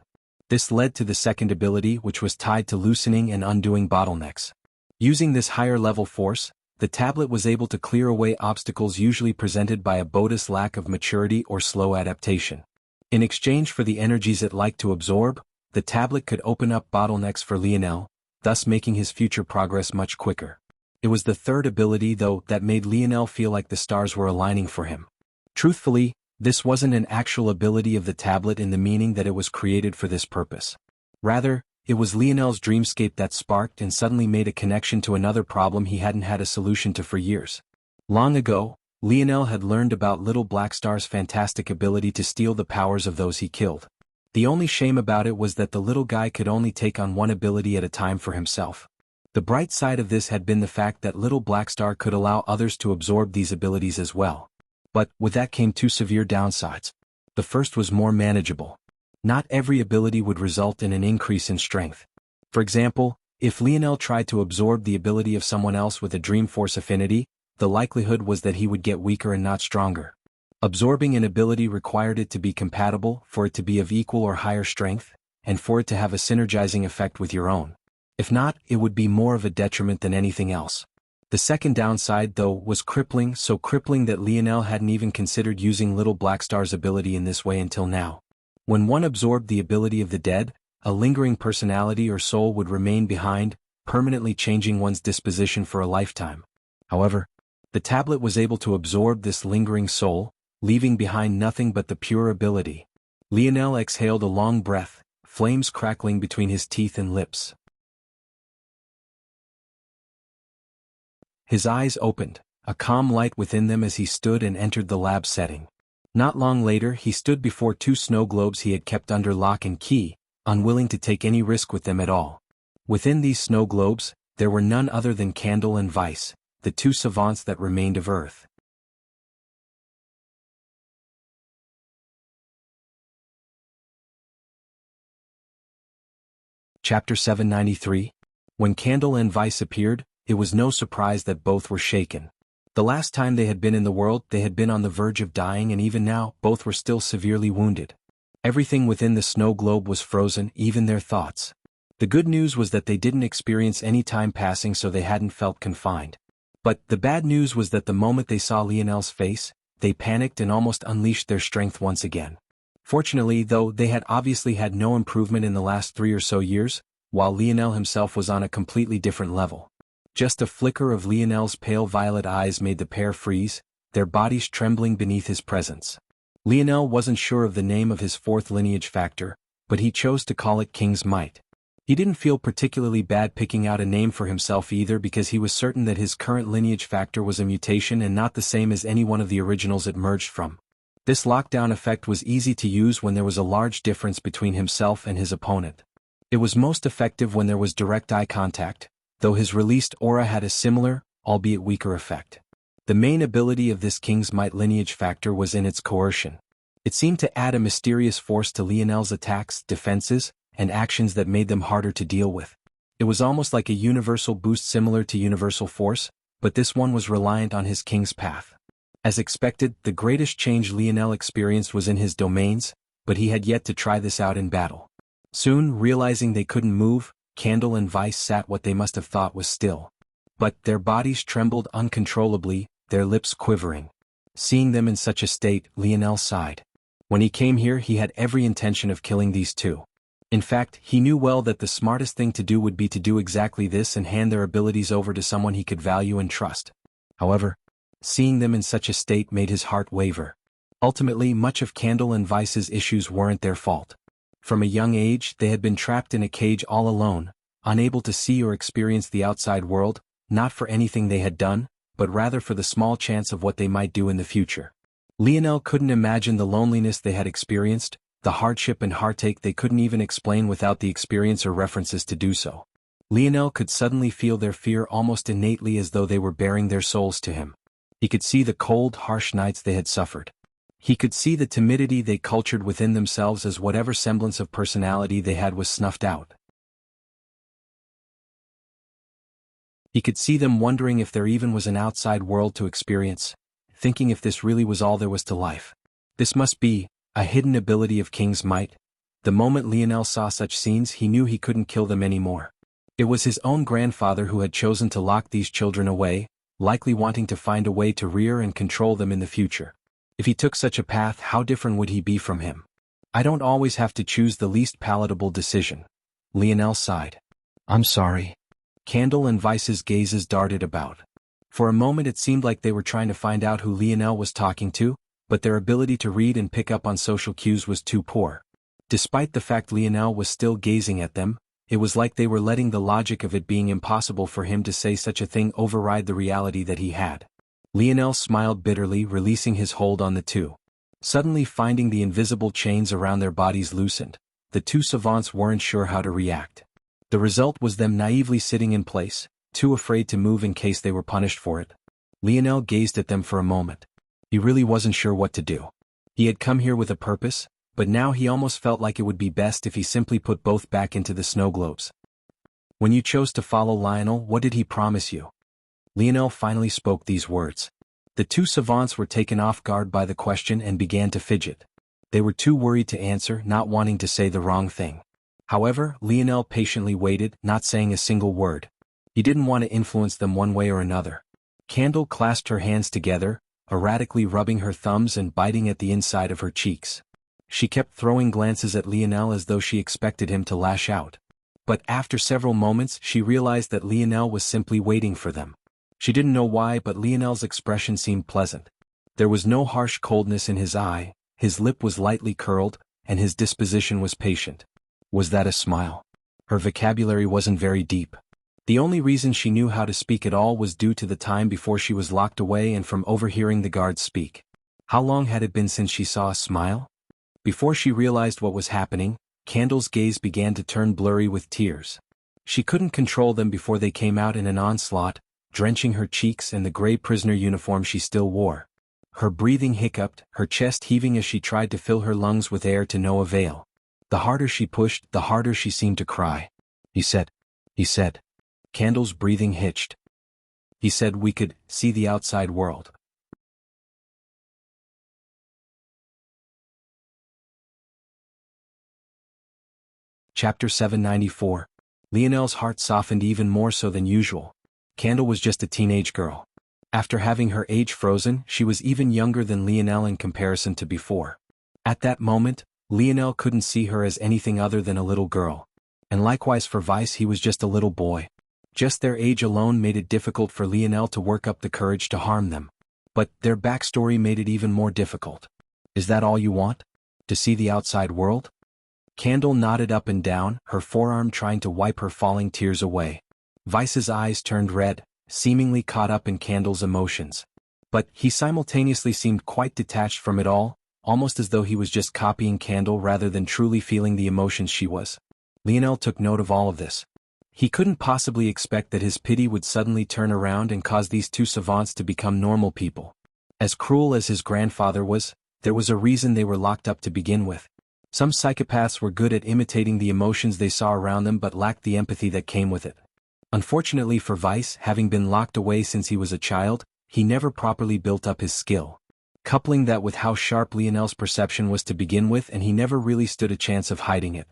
This led to the second ability, which was tied to loosening and undoing bottlenecks. Using this higher-level force, the tablet was able to clear away obstacles usually presented by a boda's lack of maturity or slow adaptation. In exchange for the energies it liked to absorb, the tablet could open up bottlenecks for Lionel, thus making his future progress much quicker. It was the third ability, though, that made Lionel feel like the stars were aligning for him. Truthfully, this wasn't an actual ability of the tablet in the meaning that it was created for this purpose. Rather, it was Lionel's dreamscape that sparked and suddenly made a connection to another problem he hadn't had a solution to for years. Long ago, Lionel had learned about Little Black Star's fantastic ability to steal the powers of those he killed. The only shame about it was that the little guy could only take on one ability at a time for himself. The bright side of this had been the fact that Little Black Star could allow others to absorb these abilities as well. But with that came two severe downsides. The first was more manageable. Not every ability would result in an increase in strength. For example, if Lionel tried to absorb the ability of someone else with a Dream Force affinity, the likelihood was that he would get weaker and not stronger. Absorbing an ability required it to be compatible, for it to be of equal or higher strength, and for it to have a synergizing effect with your own. If not, it would be more of a detriment than anything else. The second downside, though, was crippling, so crippling that Lionel hadn't even considered using Little Black Star's ability in this way until now. When one absorbed the ability of the dead, a lingering personality or soul would remain behind, permanently changing one's disposition for a lifetime. However, the tablet was able to absorb this lingering soul, leaving behind nothing but the pure ability. Lionel exhaled a long breath, flames crackling between his teeth and lips. His eyes opened, a calm light within them as he stood and entered the lab setting. Not long later he stood before two snow globes he had kept under lock and key, unwilling to take any risk with them at all. Within these snow globes, there were none other than Candle and Vice, the two savants that remained of Earth. Chapter 793. When Candle and Vice appeared, it was no surprise that both were shaken. The last time they had been in the world, they had been on the verge of dying, and even now, both were still severely wounded. Everything within the snow globe was frozen, even their thoughts. The good news was that they didn't experience any time passing, so they hadn't felt confined. But the bad news was that the moment they saw Lionel's face, they panicked and almost unleashed their strength once again. Fortunately, though, they had obviously had no improvement in the last 3 or so years, while Lionel himself was on a completely different level. Just a flicker of Lionel's pale violet eyes made the pair freeze, their bodies trembling beneath his presence. Lionel wasn't sure of the name of his fourth lineage factor, but he chose to call it King's Might. He didn't feel particularly bad picking out a name for himself either, because he was certain that his current lineage factor was a mutation and not the same as any one of the originals it merged from. This lockdown effect was easy to use when there was a large difference between himself and his opponent. It was most effective when there was direct eye contact, though his released aura had a similar, albeit weaker effect. The main ability of this King's Might lineage factor was in its coercion. It seemed to add a mysterious force to Lionel's attacks, defenses, and actions that made them harder to deal with. It was almost like a universal boost similar to universal force, but this one was reliant on his King's Path. As expected, the greatest change Lionel experienced was in his domains, but he had yet to try this out in battle. Soon, realizing they couldn't move, Candle and Vice sat what they must have thought was still. But their bodies trembled uncontrollably, their lips quivering. Seeing them in such a state, Lionel sighed. When he came here, he had every intention of killing these two. In fact, he knew well that the smartest thing to do would be to do exactly this and hand their abilities over to someone he could value and trust. However, seeing them in such a state made his heart waver. Ultimately, much of Candle and Vice's issues weren't their fault. From a young age, they had been trapped in a cage all alone, unable to see or experience the outside world, not for anything they had done, but rather for the small chance of what they might do in the future. Lionel couldn't imagine the loneliness they had experienced, the hardship and heartache they couldn't even explain without the experience or references to do so. Lionel could suddenly feel their fear almost innately, as though they were bearing their souls to him. He could see the cold, harsh nights they had suffered. He could see the timidity they cultured within themselves as whatever semblance of personality they had was snuffed out. He could see them wondering if there even was an outside world to experience, thinking if this really was all there was to life. This must be a hidden ability of King's might. The moment Lionel saw such scenes, he knew he couldn't kill them anymore. It was his own grandfather who had chosen to lock these children away, likely wanting to find a way to rear and control them in the future. If he took such a path, how different would he be from him? I don't always have to choose the least palatable decision. Lionel sighed. I'm sorry. Candle and Vice's gazes darted about. For a moment it seemed like they were trying to find out who Lionel was talking to, but their ability to read and pick up on social cues was too poor. Despite the fact Lionel was still gazing at them, it was like they were letting the logic of it being impossible for him to say such a thing override the reality that he had. Lionel smiled bitterly, releasing his hold on the two. Suddenly finding the invisible chains around their bodies loosened, the two savants weren't sure how to react. The result was them naively sitting in place, too afraid to move in case they were punished for it. Lionel gazed at them for a moment. He really wasn't sure what to do. He had come here with a purpose, but now he almost felt like it would be best if he simply put both back into the snow globes. When you chose to follow Lionel, what did he promise you? Lionel finally spoke these words. The two savants were taken off guard by the question and began to fidget. They were too worried to answer, not wanting to say the wrong thing. However, Lionel patiently waited, not saying a single word. He didn't want to influence them one way or another. Candle clasped her hands together, erratically rubbing her thumbs and biting at the inside of her cheeks. She kept throwing glances at Lionel as though she expected him to lash out. But after several moments she realized that Lionel was simply waiting for them. She didn't know why, but Lionel's expression seemed pleasant. There was no harsh coldness in his eye, his lip was lightly curled, and his disposition was patient. Was that a smile? Her vocabulary wasn't very deep. The only reason she knew how to speak at all was due to the time before she was locked away and from overhearing the guards speak. How long had it been since she saw a smile? Before she realized what was happening, Candle's gaze began to turn blurry with tears. She couldn't control them before they came out in an onslaught, drenching her cheeks and the gray prisoner uniform she still wore. Her breathing hiccuped, her chest heaving as she tried to fill her lungs with air to no avail. The harder she pushed, the harder she seemed to cry. He said. Candle's breathing hitched. He said we could see the outside world. Chapter 794. Lionel's heart softened even more so than usual. Candle was just a teenage girl. After having her age frozen, she was even younger than Lionel in comparison to before. At that moment, Lionel couldn't see her as anything other than a little girl. And likewise for Vice, he was just a little boy. Just their age alone made it difficult for Lionel to work up the courage to harm them. But their backstory made it even more difficult. Is that all you want? To see the outside world? Candle nodded up and down, her forearm trying to wipe her falling tears away. Vice's eyes turned red, seemingly caught up in Candle's emotions. But he simultaneously seemed quite detached from it all, almost as though he was just copying Candle rather than truly feeling the emotions she was. Lionel took note of all of this. He couldn't possibly expect that his pity would suddenly turn around and cause these two savants to become normal people. As cruel as his grandfather was, there was a reason they were locked up to begin with. Some psychopaths were good at imitating the emotions they saw around them but lacked the empathy that came with it. Unfortunately for Vice, having been locked away since he was a child, he never properly built up his skill. Coupling that with how sharp Lionel's perception was to begin with, and he never really stood a chance of hiding it.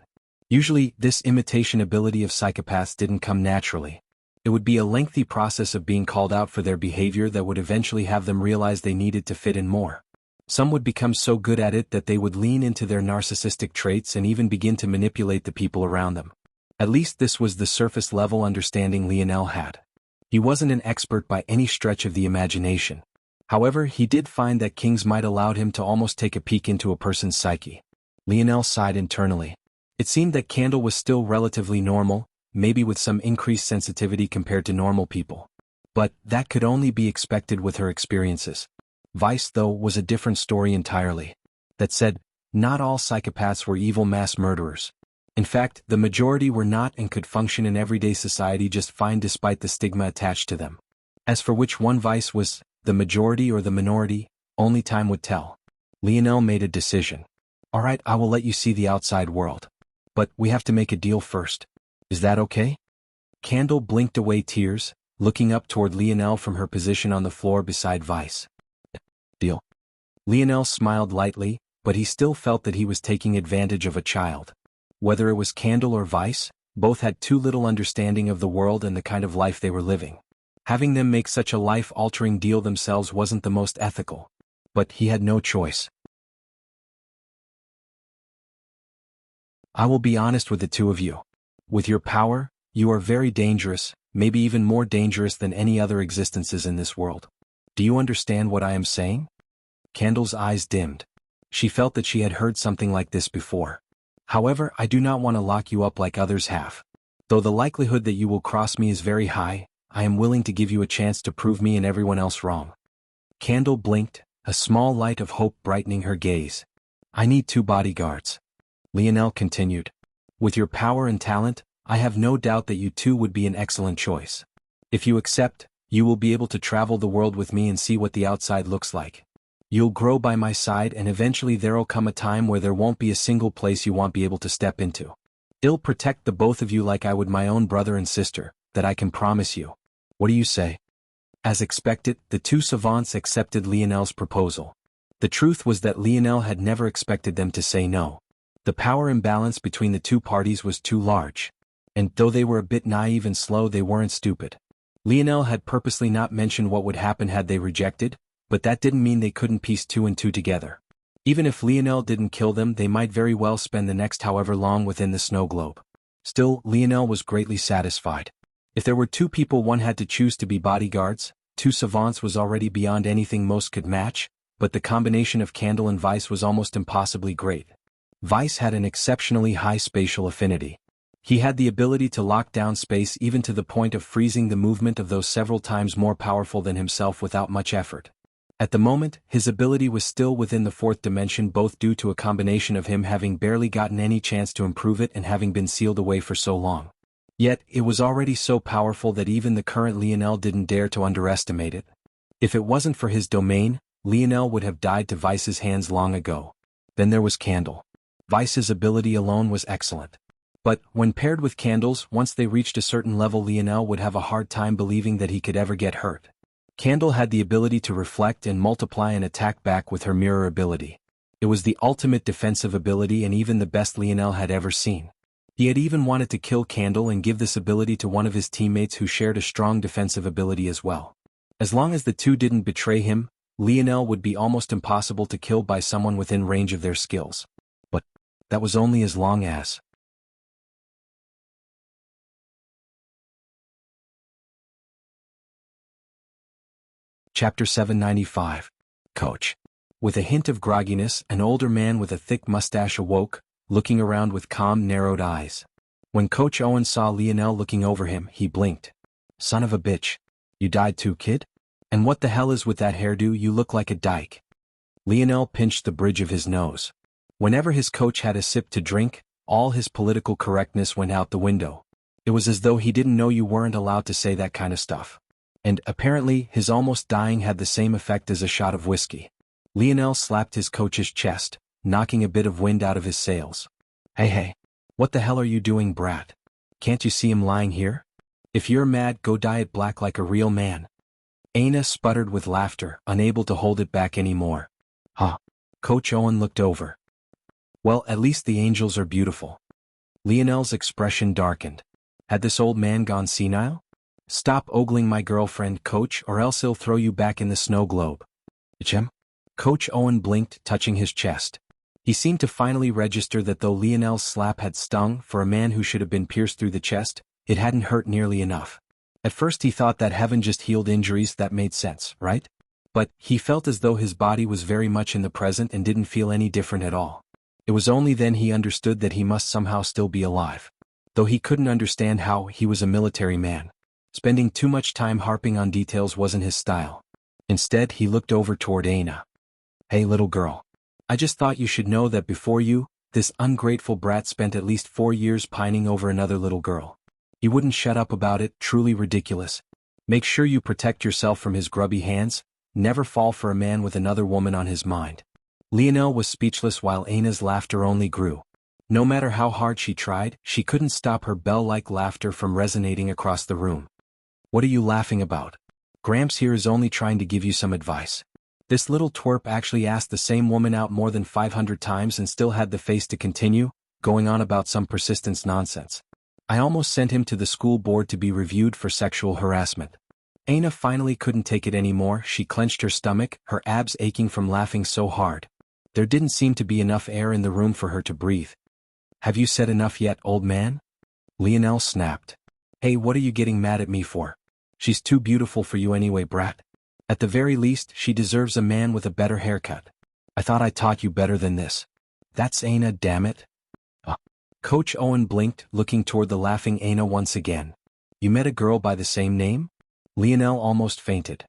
Usually, this imitation ability of psychopaths didn't come naturally. It would be a lengthy process of being called out for their behavior that would eventually have them realize they needed to fit in more. Some would become so good at it that they would lean into their narcissistic traits and even begin to manipulate the people around them. At least this was the surface-level understanding Lionel had. He wasn't an expert by any stretch of the imagination. However, he did find that King's might allowed him to almost take a peek into a person's psyche. Lionel sighed internally. It seemed that Candle was still relatively normal, maybe with some increased sensitivity compared to normal people. But that could only be expected with her experiences. Vice, though, was a different story entirely. That said, not all psychopaths were evil mass murderers. In fact, the majority were not and could function in everyday society just fine despite the stigma attached to them. As for which one Vice was, the majority or the minority, only time would tell. Lionel made a decision. All right, I will let you see the outside world. But we have to make a deal first. Is that okay? Candle blinked away tears, looking up toward Lionel from her position on the floor beside Vice. Lionel smiled lightly, but he still felt that he was taking advantage of a child. Whether it was Candle or Vice, both had too little understanding of the world and the kind of life they were living. Having them make such a life-altering deal themselves wasn't the most ethical. But he had no choice. I will be honest with the two of you. With your power, you are very dangerous, maybe even more dangerous than any other existences in this world. Do you understand what I am saying? Candle's eyes dimmed. She felt that she had heard something like this before. However, I do not want to lock you up like others have. Though the likelihood that you will cross me is very high, I am willing to give you a chance to prove me and everyone else wrong. Candle blinked, a small light of hope brightening her gaze. I need 2 bodyguards. Lionel continued. With your power and talent, I have no doubt that you two would be an excellent choice. If you accept, you will be able to travel the world with me and see what the outside looks like. You'll grow by my side and eventually there'll come a time where there won't be a single place you won't be able to step into. I'll protect the both of you like I would my own brother and sister, that I can promise you. What do you say? As expected, the 2 savants accepted Lionel's proposal. The truth was that Lionel had never expected them to say no. The power imbalance between the 2 parties was too large. And though they were a bit naive and slow, they weren't stupid. Lionel had purposely not mentioned what would happen had they rejected, but that didn't mean they couldn't piece 2 and 2 together. Even if Lionel didn't kill them, they might very well spend the next however long within the snow globe. Still, Lionel was greatly satisfied. If there were 2 people one had to choose to be bodyguards, 2 savants was already beyond anything most could match, but the combination of Candle and Vice was almost impossibly great. Vice had an exceptionally high spatial affinity. He had the ability to lock down space even to the point of freezing the movement of those several times more powerful than himself without much effort. At the moment, his ability was still within the 4th dimension, both due to a combination of him having barely gotten any chance to improve it and having been sealed away for so long. Yet, it was already so powerful that even the current Lionel didn't dare to underestimate it. If it wasn't for his domain, Lionel would have died to Vice's hands long ago. Then there was Candle. Vice's ability alone was excellent. But, when paired with Candle's, once they reached a certain level, Lionel would have a hard time believing that he could ever get hurt. Candle had the ability to reflect and multiply and attack back with her mirror ability. It was the ultimate defensive ability and even the best Lionel had ever seen. He had even wanted to kill Candle and give this ability to one of his teammates who shared a strong defensive ability as well. As long as the 2 didn't betray him, Lionel would be almost impossible to kill by someone within range of their skills. But that was only as long as... Chapter 795. Coach. With a hint of grogginess, an older man with a thick mustache awoke, looking around with calm, narrowed eyes. When Coach Owen saw Lionel looking over him, he blinked. Son of a bitch. You died too, kid? And what the hell is with that hairdo? You look like a dyke. Lionel pinched the bridge of his nose. Whenever his coach had a sip to drink, all his political correctness went out the window. It was as though he didn't know you weren't allowed to say that kind of stuff. And, apparently, his almost dying had the same effect as a shot of whiskey. Lionel slapped his coach's chest, knocking a bit of wind out of his sails. Hey, what the hell are you doing, brat? Can't you see him lying here? If you're mad, go dye it black like a real man. Aina sputtered with laughter, unable to hold it back anymore. Huh. Coach Owen looked over. Well, at least the angels are beautiful. Lionel's expression darkened. Had this old man gone senile? Stop ogling my girlfriend, Coach, or else he'll throw you back in the snow globe. Chem? Coach Owen blinked, touching his chest. He seemed to finally register that though Lionel's slap had stung, for a man who should have been pierced through the chest, it hadn't hurt nearly enough. At first he thought that heaven just healed injuries. That made sense, right? But he felt as though his body was very much in the present and didn't feel any different at all. It was only then he understood that he must somehow still be alive. Though he couldn't understand how, he was a military man. Spending too much time harping on details wasn't his style. Instead, he looked over toward Aina. Hey, little girl. I just thought you should know that before you, this ungrateful brat spent at least 4 years pining over another little girl. He wouldn't shut up about it, truly ridiculous. Make sure you protect yourself from his grubby hands, never fall for a man with another woman on his mind. Lionel was speechless while Aina's laughter only grew. No matter how hard she tried, she couldn't stop her bell-like laughter from resonating across the room. What are you laughing about? Gramps here is only trying to give you some advice. This little twerp actually asked the same woman out more than 500 times and still had the face to continue, going on about some persistence nonsense. I almost sent him to the school board to be reviewed for sexual harassment. Aina finally couldn't take it anymore. She clenched her stomach, her abs aching from laughing so hard. There didn't seem to be enough air in the room for her to breathe. Have you said enough yet, old man? Lionel snapped. Hey, what are you getting mad at me for? She's too beautiful for you anyway, brat. At the very least, she deserves a man with a better haircut. I thought I taught you better than this. That's Aina, damn it. Coach Owen blinked, looking toward the laughing Aina once again. You met a girl by the same name? Lionel almost fainted.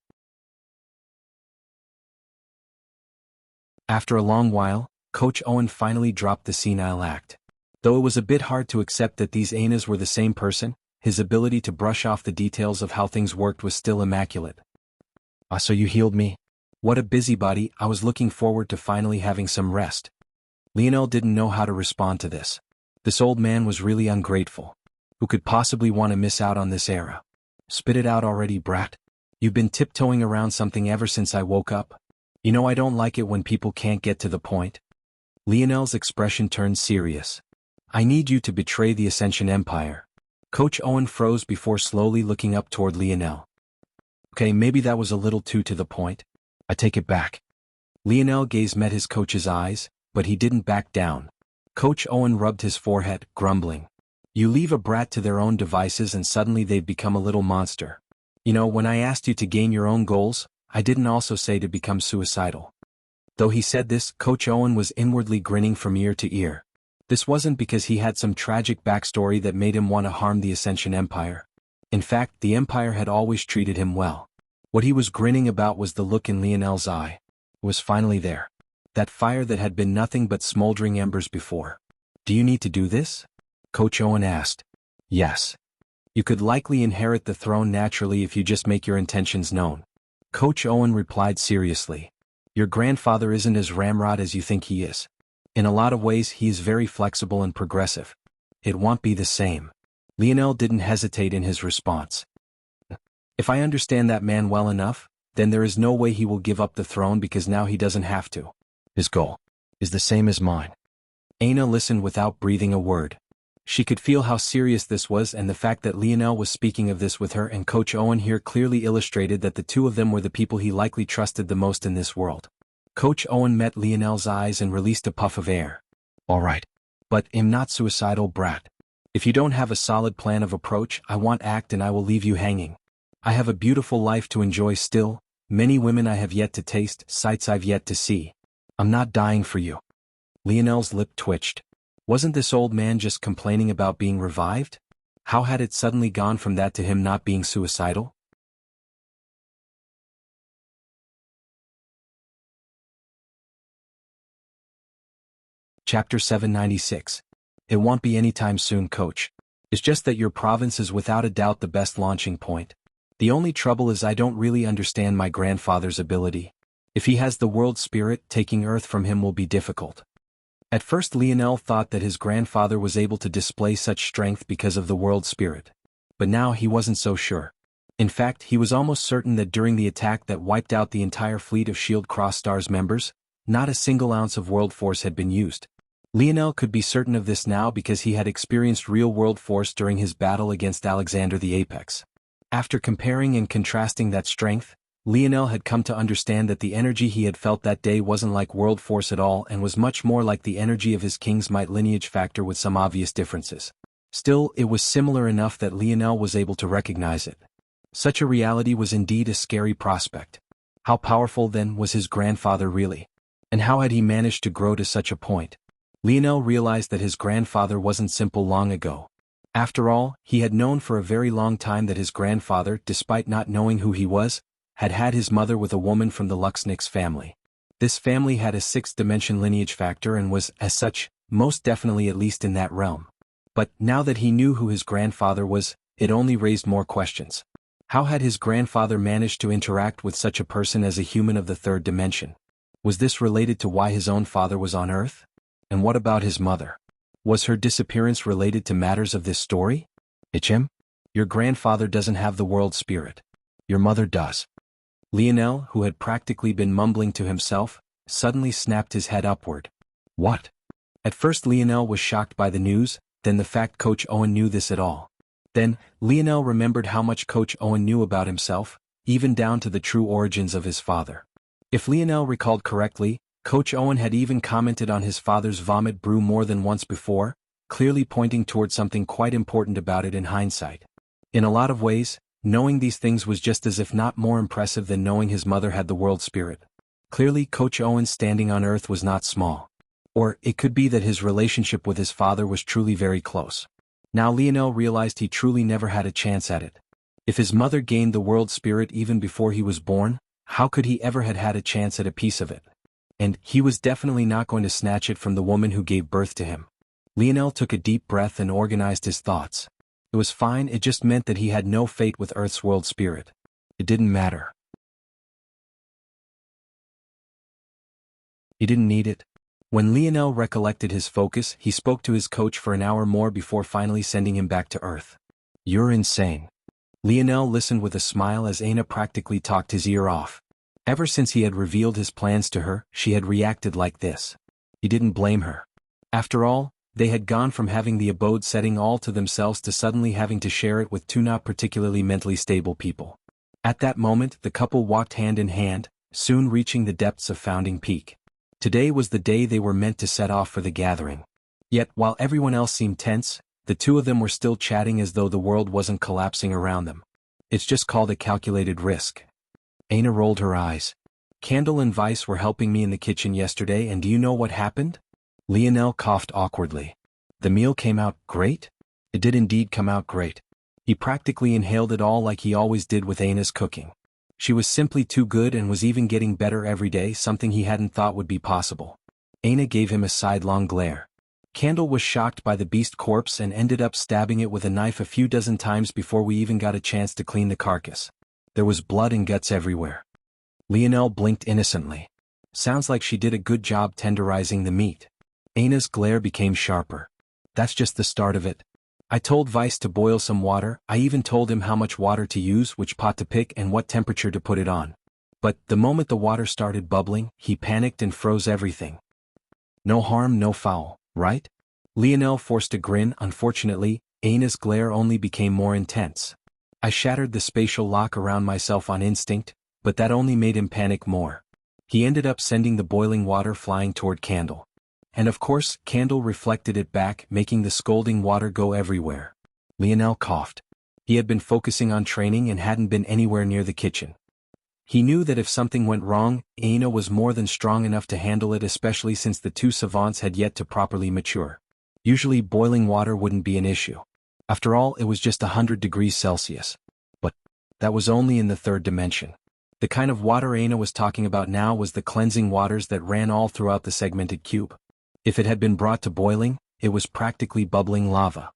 After a long while, Coach Owen finally dropped the senile act. Though it was a bit hard to accept that these Ainas were the same person, his ability to brush off the details of how things worked was still immaculate. So you healed me? What a busybody, I was looking forward to finally having some rest. Lionel didn't know how to respond to this. This old man was really ungrateful. Who could possibly want to miss out on this era? Spit it out already, brat. You've been tiptoeing around something ever since I woke up. You know I don't like it when people can't get to the point. Lionel's expression turned serious. I need you to betray the Ascension Empire. Coach Owen froze before slowly looking up toward Lionel. Okay, maybe that was a little too to the point. I take it back. Lionel's gaze met his coach's eyes, but he didn't back down. Coach Owen rubbed his forehead, grumbling. You leave a brat to their own devices and suddenly they've become a little monster. You know, when I asked you to gain your own goals, I didn't also say to become suicidal. Though he said this, Coach Owen was inwardly grinning from ear to ear. This wasn't because he had some tragic backstory that made him want to harm the Ascension Empire. In fact, the Empire had always treated him well. What he was grinning about was the look in Lionel's eye. It was finally there. That fire that had been nothing but smoldering embers before. Do you need to do this? Coach Owen asked. Yes. You could likely inherit the throne naturally if you just make your intentions known. Coach Owen replied seriously. Your grandfather isn't as ramrod as you think he is. In a lot of ways he is very flexible and progressive. It won't be the same. Lionel didn't hesitate in his response. If I understand that man well enough, then there is no way he will give up the throne because now he doesn't have to. His goal is the same as mine. Aina listened without breathing a word. She could feel how serious this was, and the fact that Lionel was speaking of this with her and Coach Owen here clearly illustrated that the two of them were the people he likely trusted the most in this world. Coach Owen met Lionel's eyes and released a puff of air. All right. But I'm not suicidal, brat. If you don't have a solid plan of approach, I won't act and I will leave you hanging. I have a beautiful life to enjoy still, many women I have yet to taste, sights I've yet to see. I'm not dying for you. Lionel's lip twitched. Wasn't this old man just complaining about being revived? How had it suddenly gone from that to him not being suicidal? Chapter 796. It won't be anytime soon, coach. It's just that your province is without a doubt the best launching point. The only trouble is I don't really understand my grandfather's ability. If he has the world spirit, taking Earth from him will be difficult. At first Lionel thought that his grandfather was able to display such strength because of the world spirit. But now he wasn't so sure. In fact, he was almost certain that during the attack that wiped out the entire fleet of Shield Cross-Stars members, not a single ounce of world force had been used. Lionel could be certain of this now because he had experienced real world force during his battle against Alexander the Apex. After comparing and contrasting that strength, Lionel had come to understand that the energy he had felt that day wasn't like world force at all and was much more like the energy of his King's Might lineage factor with some obvious differences. Still, it was similar enough that Lionel was able to recognize it. Such a reality was indeed a scary prospect. How powerful then was his grandfather really? And how had he managed to grow to such a point? Lionel realized that his grandfather wasn't simple long ago. After all, he had known for a very long time that his grandfather, despite not knowing who he was, had had his mother with a woman from the Luxnix family. This family had a sixth-dimension lineage factor and was, as such, most definitely at least in that realm. But, now that he knew who his grandfather was, it only raised more questions. How had his grandfather managed to interact with such a person as a human of the third dimension? Was this related to why his own father was on Earth? And what about his mother? Was her disappearance related to matters of this story? Ichim? Your grandfather doesn't have the world spirit. Your mother does. Lionel, who had practically been mumbling to himself, suddenly snapped his head upward. What? At first Lionel was shocked by the news, then the fact Coach Owen knew this at all. Then, Lionel remembered how much Coach Owen knew about himself, even down to the true origins of his father. If Lionel recalled correctly, Coach Owen had even commented on his father's vomit brew more than once before, clearly pointing toward something quite important about it in hindsight. In a lot of ways, knowing these things was just as if not more impressive than knowing his mother had the world spirit. Clearly Coach Owen's standing on Earth was not small. Or it could be that his relationship with his father was truly very close. Now Lionel realized he truly never had a chance at it. If his mother gained the world spirit even before he was born, how could he ever had had a chance at a piece of it? And he was definitely not going to snatch it from the woman who gave birth to him. Lionel took a deep breath and organized his thoughts. It was fine, it just meant that he had no fate with Earth's world spirit. It didn't matter. He didn't need it. When Lionel recollected his focus, he spoke to his coach for an hour more before finally sending him back to Earth. You're insane. Lionel listened with a smile as Aina practically talked his ear off. Ever since he had revealed his plans to her, she had reacted like this. He didn't blame her. After all, they had gone from having the abode setting all to themselves to suddenly having to share it with two not particularly mentally stable people. At that moment, the couple walked hand in hand, soon reaching the depths of Founding Peak. Today was the day they were meant to set off for the gathering. Yet, while everyone else seemed tense, the two of them were still chatting as though the world wasn't collapsing around them. It's just called a calculated risk. Aina rolled her eyes. Candle and Vice were helping me in the kitchen yesterday, and do you know what happened? Lionel coughed awkwardly. The meal came out great? It did indeed come out great. He practically inhaled it all like he always did with Aina's cooking. She was simply too good and was even getting better every day, something he hadn't thought would be possible. Aina gave him a sidelong glare. Candle was shocked by the beast corpse and ended up stabbing it with a knife a few dozen times before we even got a chance to clean the carcass. There was blood and guts everywhere. Lionel blinked innocently. Sounds like she did a good job tenderizing the meat. Aina's glare became sharper. That's just the start of it. I told Vice to boil some water, I even told him how much water to use, which pot to pick, and what temperature to put it on. But the moment the water started bubbling, he panicked and froze everything. No harm, no foul, right? Lionel forced a grin. Unfortunately, Aina's glare only became more intense. I shattered the spatial lock around myself on instinct, but that only made him panic more. He ended up sending the boiling water flying toward Candle. And of course, Candle reflected it back, making the scalding water go everywhere. Lionel coughed. He had been focusing on training and hadn't been anywhere near the kitchen. He knew that if something went wrong, Aina was more than strong enough to handle it, especially since the two savants had yet to properly mature. Usually boiling water wouldn't be an issue. After all, it was just 100 degrees Celsius. But that was only in the third dimension. The kind of water Aina was talking about now was the cleansing waters that ran all throughout the segmented cube. If it had been brought to boiling, it was practically bubbling lava.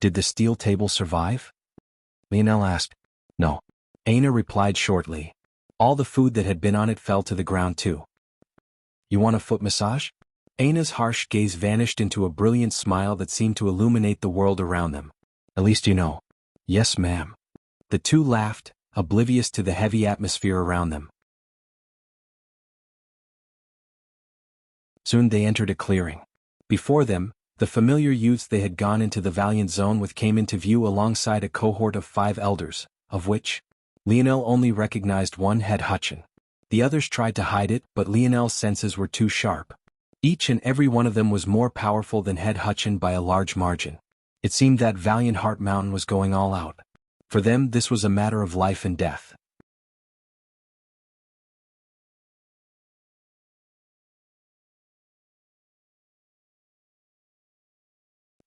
Did the steel table survive? Lionel asked. No. Aina replied shortly. All the food that had been on it fell to the ground too. You want a foot massage? Aina's harsh gaze vanished into a brilliant smile that seemed to illuminate the world around them. At least you know. Yes, ma'am. The two laughed, oblivious to the heavy atmosphere around them. Soon they entered a clearing. Before them, the familiar youths they had gone into the Valiant Zone with came into view alongside a cohort of 5 elders, of which Lionel only recognized one, Head Hutchin. The others tried to hide it, but Lionel's senses were too sharp. Each and every one of them was more powerful than Head Hutchin by a large margin. It seemed that Valiant Heart Mountain was going all out. For them, this was a matter of life and death.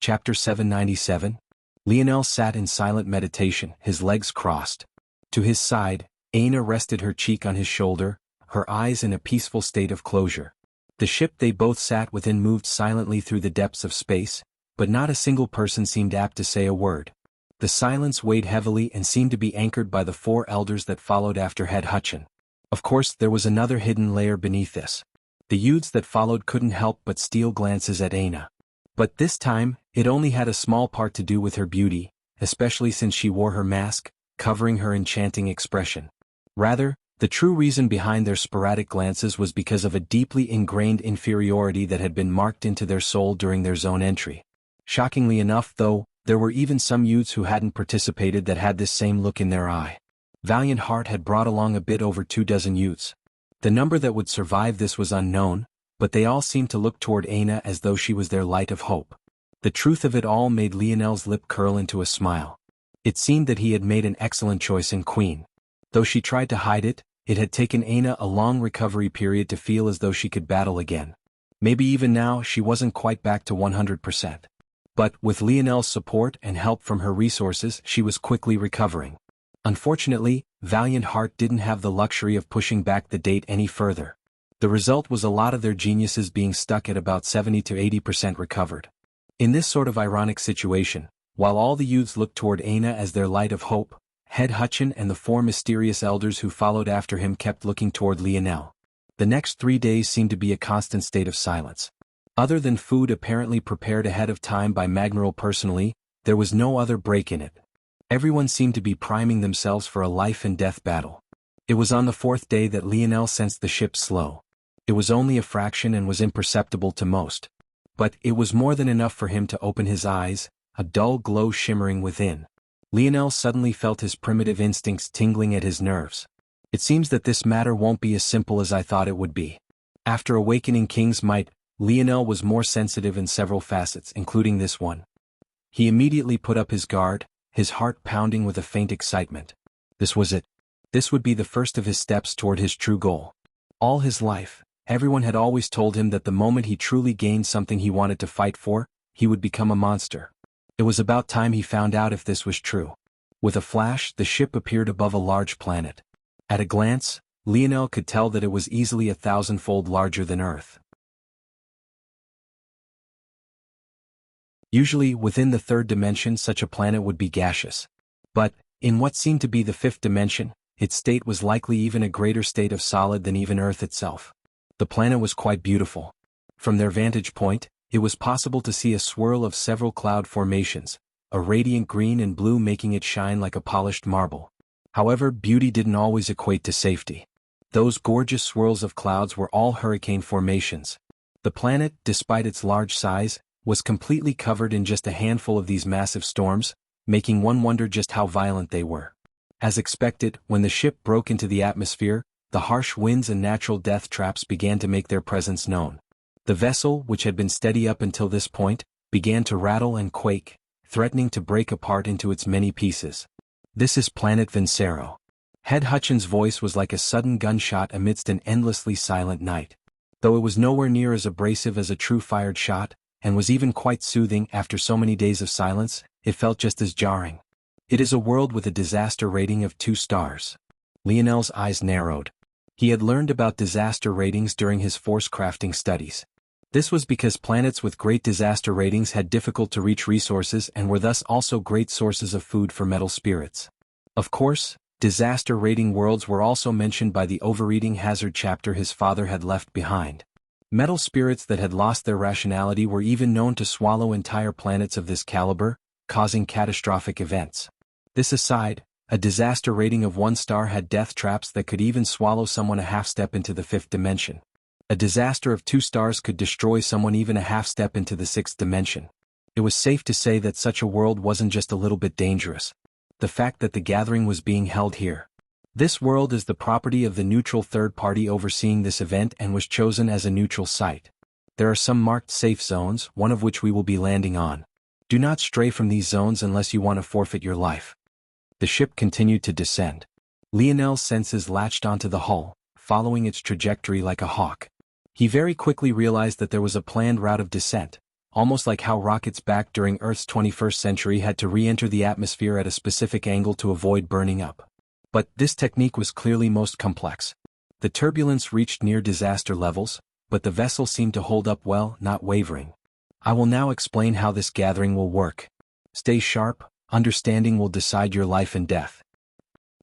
Chapter 797. Lionel sat in silent meditation, his legs crossed. To his side, Aina rested her cheek on his shoulder, her eyes in a peaceful state of closure. The ship they both sat within moved silently through the depths of space, but not a single person seemed apt to say a word. The silence weighed heavily and seemed to be anchored by the 4 elders that followed after Head Hutchin. Of course, there was another hidden layer beneath this. The youths that followed couldn't help but steal glances at Aina. But this time, it only had a small part to do with her beauty, especially since she wore her mask, covering her enchanting expression. Rather, The true reason behind their sporadic glances was because of a deeply ingrained inferiority that had been marked into their soul during their zone entry. Shockingly enough, though, there were even some youths who hadn't participated that had this same look in their eye. Valiant Heart had brought along a bit over 24 youths. The number that would survive this was unknown, but they all seemed to look toward Aina as though she was their light of hope. The truth of it all made Lionel's lip curl into a smile. It seemed that he had made an excellent choice in Queen. Though she tried to hide it, it had taken Aina a long recovery period to feel as though she could battle again. Maybe even now she wasn't quite back to 100%. But, with Lionel's support and help from her resources, she was quickly recovering. Unfortunately, Valiant Heart didn't have the luxury of pushing back the date any further. The result was a lot of their geniuses being stuck at about 70 to 80% recovered. In this sort of ironic situation, while all the youths looked toward Aina as their light of hope, Head Hutchin and the 4 mysterious elders who followed after him kept looking toward Lionel. The next 3 days seemed to be a constant state of silence. Other than food apparently prepared ahead of time by Magneral personally, there was no other break in it. Everyone seemed to be priming themselves for a life-and-death battle. It was on the 4th day that Lionel sensed the ship slow. It was only a fraction and was imperceptible to most. But it was more than enough for him to open his eyes, a dull glow shimmering within. Lionel suddenly felt his primitive instincts tingling at his nerves. It seems that this matter won't be as simple as I thought it would be. After awakening King's Might, Lionel was more sensitive in several facets, including this one. He immediately put up his guard, his heart pounding with a faint excitement. This was it. This would be the first of his steps toward his true goal. All his life, everyone had always told him that the moment he truly gained something he wanted to fight for, he would become a monster. It was about time he found out if this was true. With a flash, the ship appeared above a large planet. At a glance, Lionel could tell that it was easily 1,000-fold larger than Earth. Usually, within the 3rd dimension, such a planet would be gaseous. But, in what seemed to be the 5th dimension, its state was likely even a greater state of solid than even Earth itself. The planet was quite beautiful. From their vantage point, it was possible to see a swirl of several cloud formations, a radiant green and blue making it shine like a polished marble. However, beauty didn't always equate to safety. Those gorgeous swirls of clouds were all hurricane formations. The planet, despite its large size, was completely covered in just a handful of these massive storms, making one wonder just how violent they were. As expected, when the ship broke into the atmosphere, the harsh winds and natural death traps began to make their presence known. The vessel, which had been steady up until this point, began to rattle and quake, threatening to break apart into its many pieces. This is Planet Vincero. Head Hutchin's voice was like a sudden gunshot amidst an endlessly silent night. Though it was nowhere near as abrasive as a true fired shot, and was even quite soothing after so many days of silence, it felt just as jarring. It is a world with a disaster rating of 2 stars. Lionel's eyes narrowed. He had learned about disaster ratings during his force crafting studies. This was because planets with great disaster ratings had difficult-to-reach resources and were thus also great sources of food for metal spirits. Of course, disaster rating worlds were also mentioned by the overeating hazard chapter his father had left behind. Metal spirits that had lost their rationality were even known to swallow entire planets of this caliber, causing catastrophic events. This aside, a disaster rating of 1 star had death traps that could even swallow someone a half-step into the 5th dimension. A disaster of 2 stars could destroy someone even a half-step into the 6th dimension. It was safe to say that such a world wasn't just a little bit dangerous. The fact that the gathering was being held here. This world is the property of the neutral third party overseeing this event and was chosen as a neutral site. There are some marked safe zones, one of which we will be landing on. Do not stray from these zones unless you want to forfeit your life. The ship continued to descend. Lionel's senses latched onto the hull, following its trajectory like a hawk. He very quickly realized that there was a planned route of descent, almost like how rockets back during Earth's 21st century had to re-enter the atmosphere at a specific angle to avoid burning up. But this technique was clearly most complex. The turbulence reached near disaster levels, but the vessel seemed to hold up well, not wavering. I will now explain how this gathering will work. Stay sharp, understanding will decide your life and death.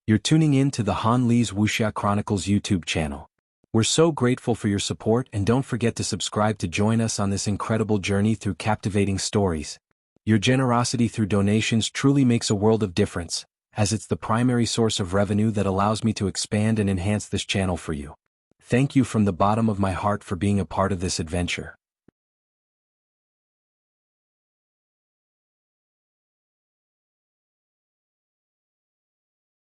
You're tuning in to the Han Lee's Wuxia Chronicles YouTube channel. We're so grateful for your support, and don't forget to subscribe to join us on this incredible journey through captivating stories. Your generosity through donations truly makes a world of difference, as it's the primary source of revenue that allows me to expand and enhance this channel for you. Thank you from the bottom of my heart for being a part of this adventure.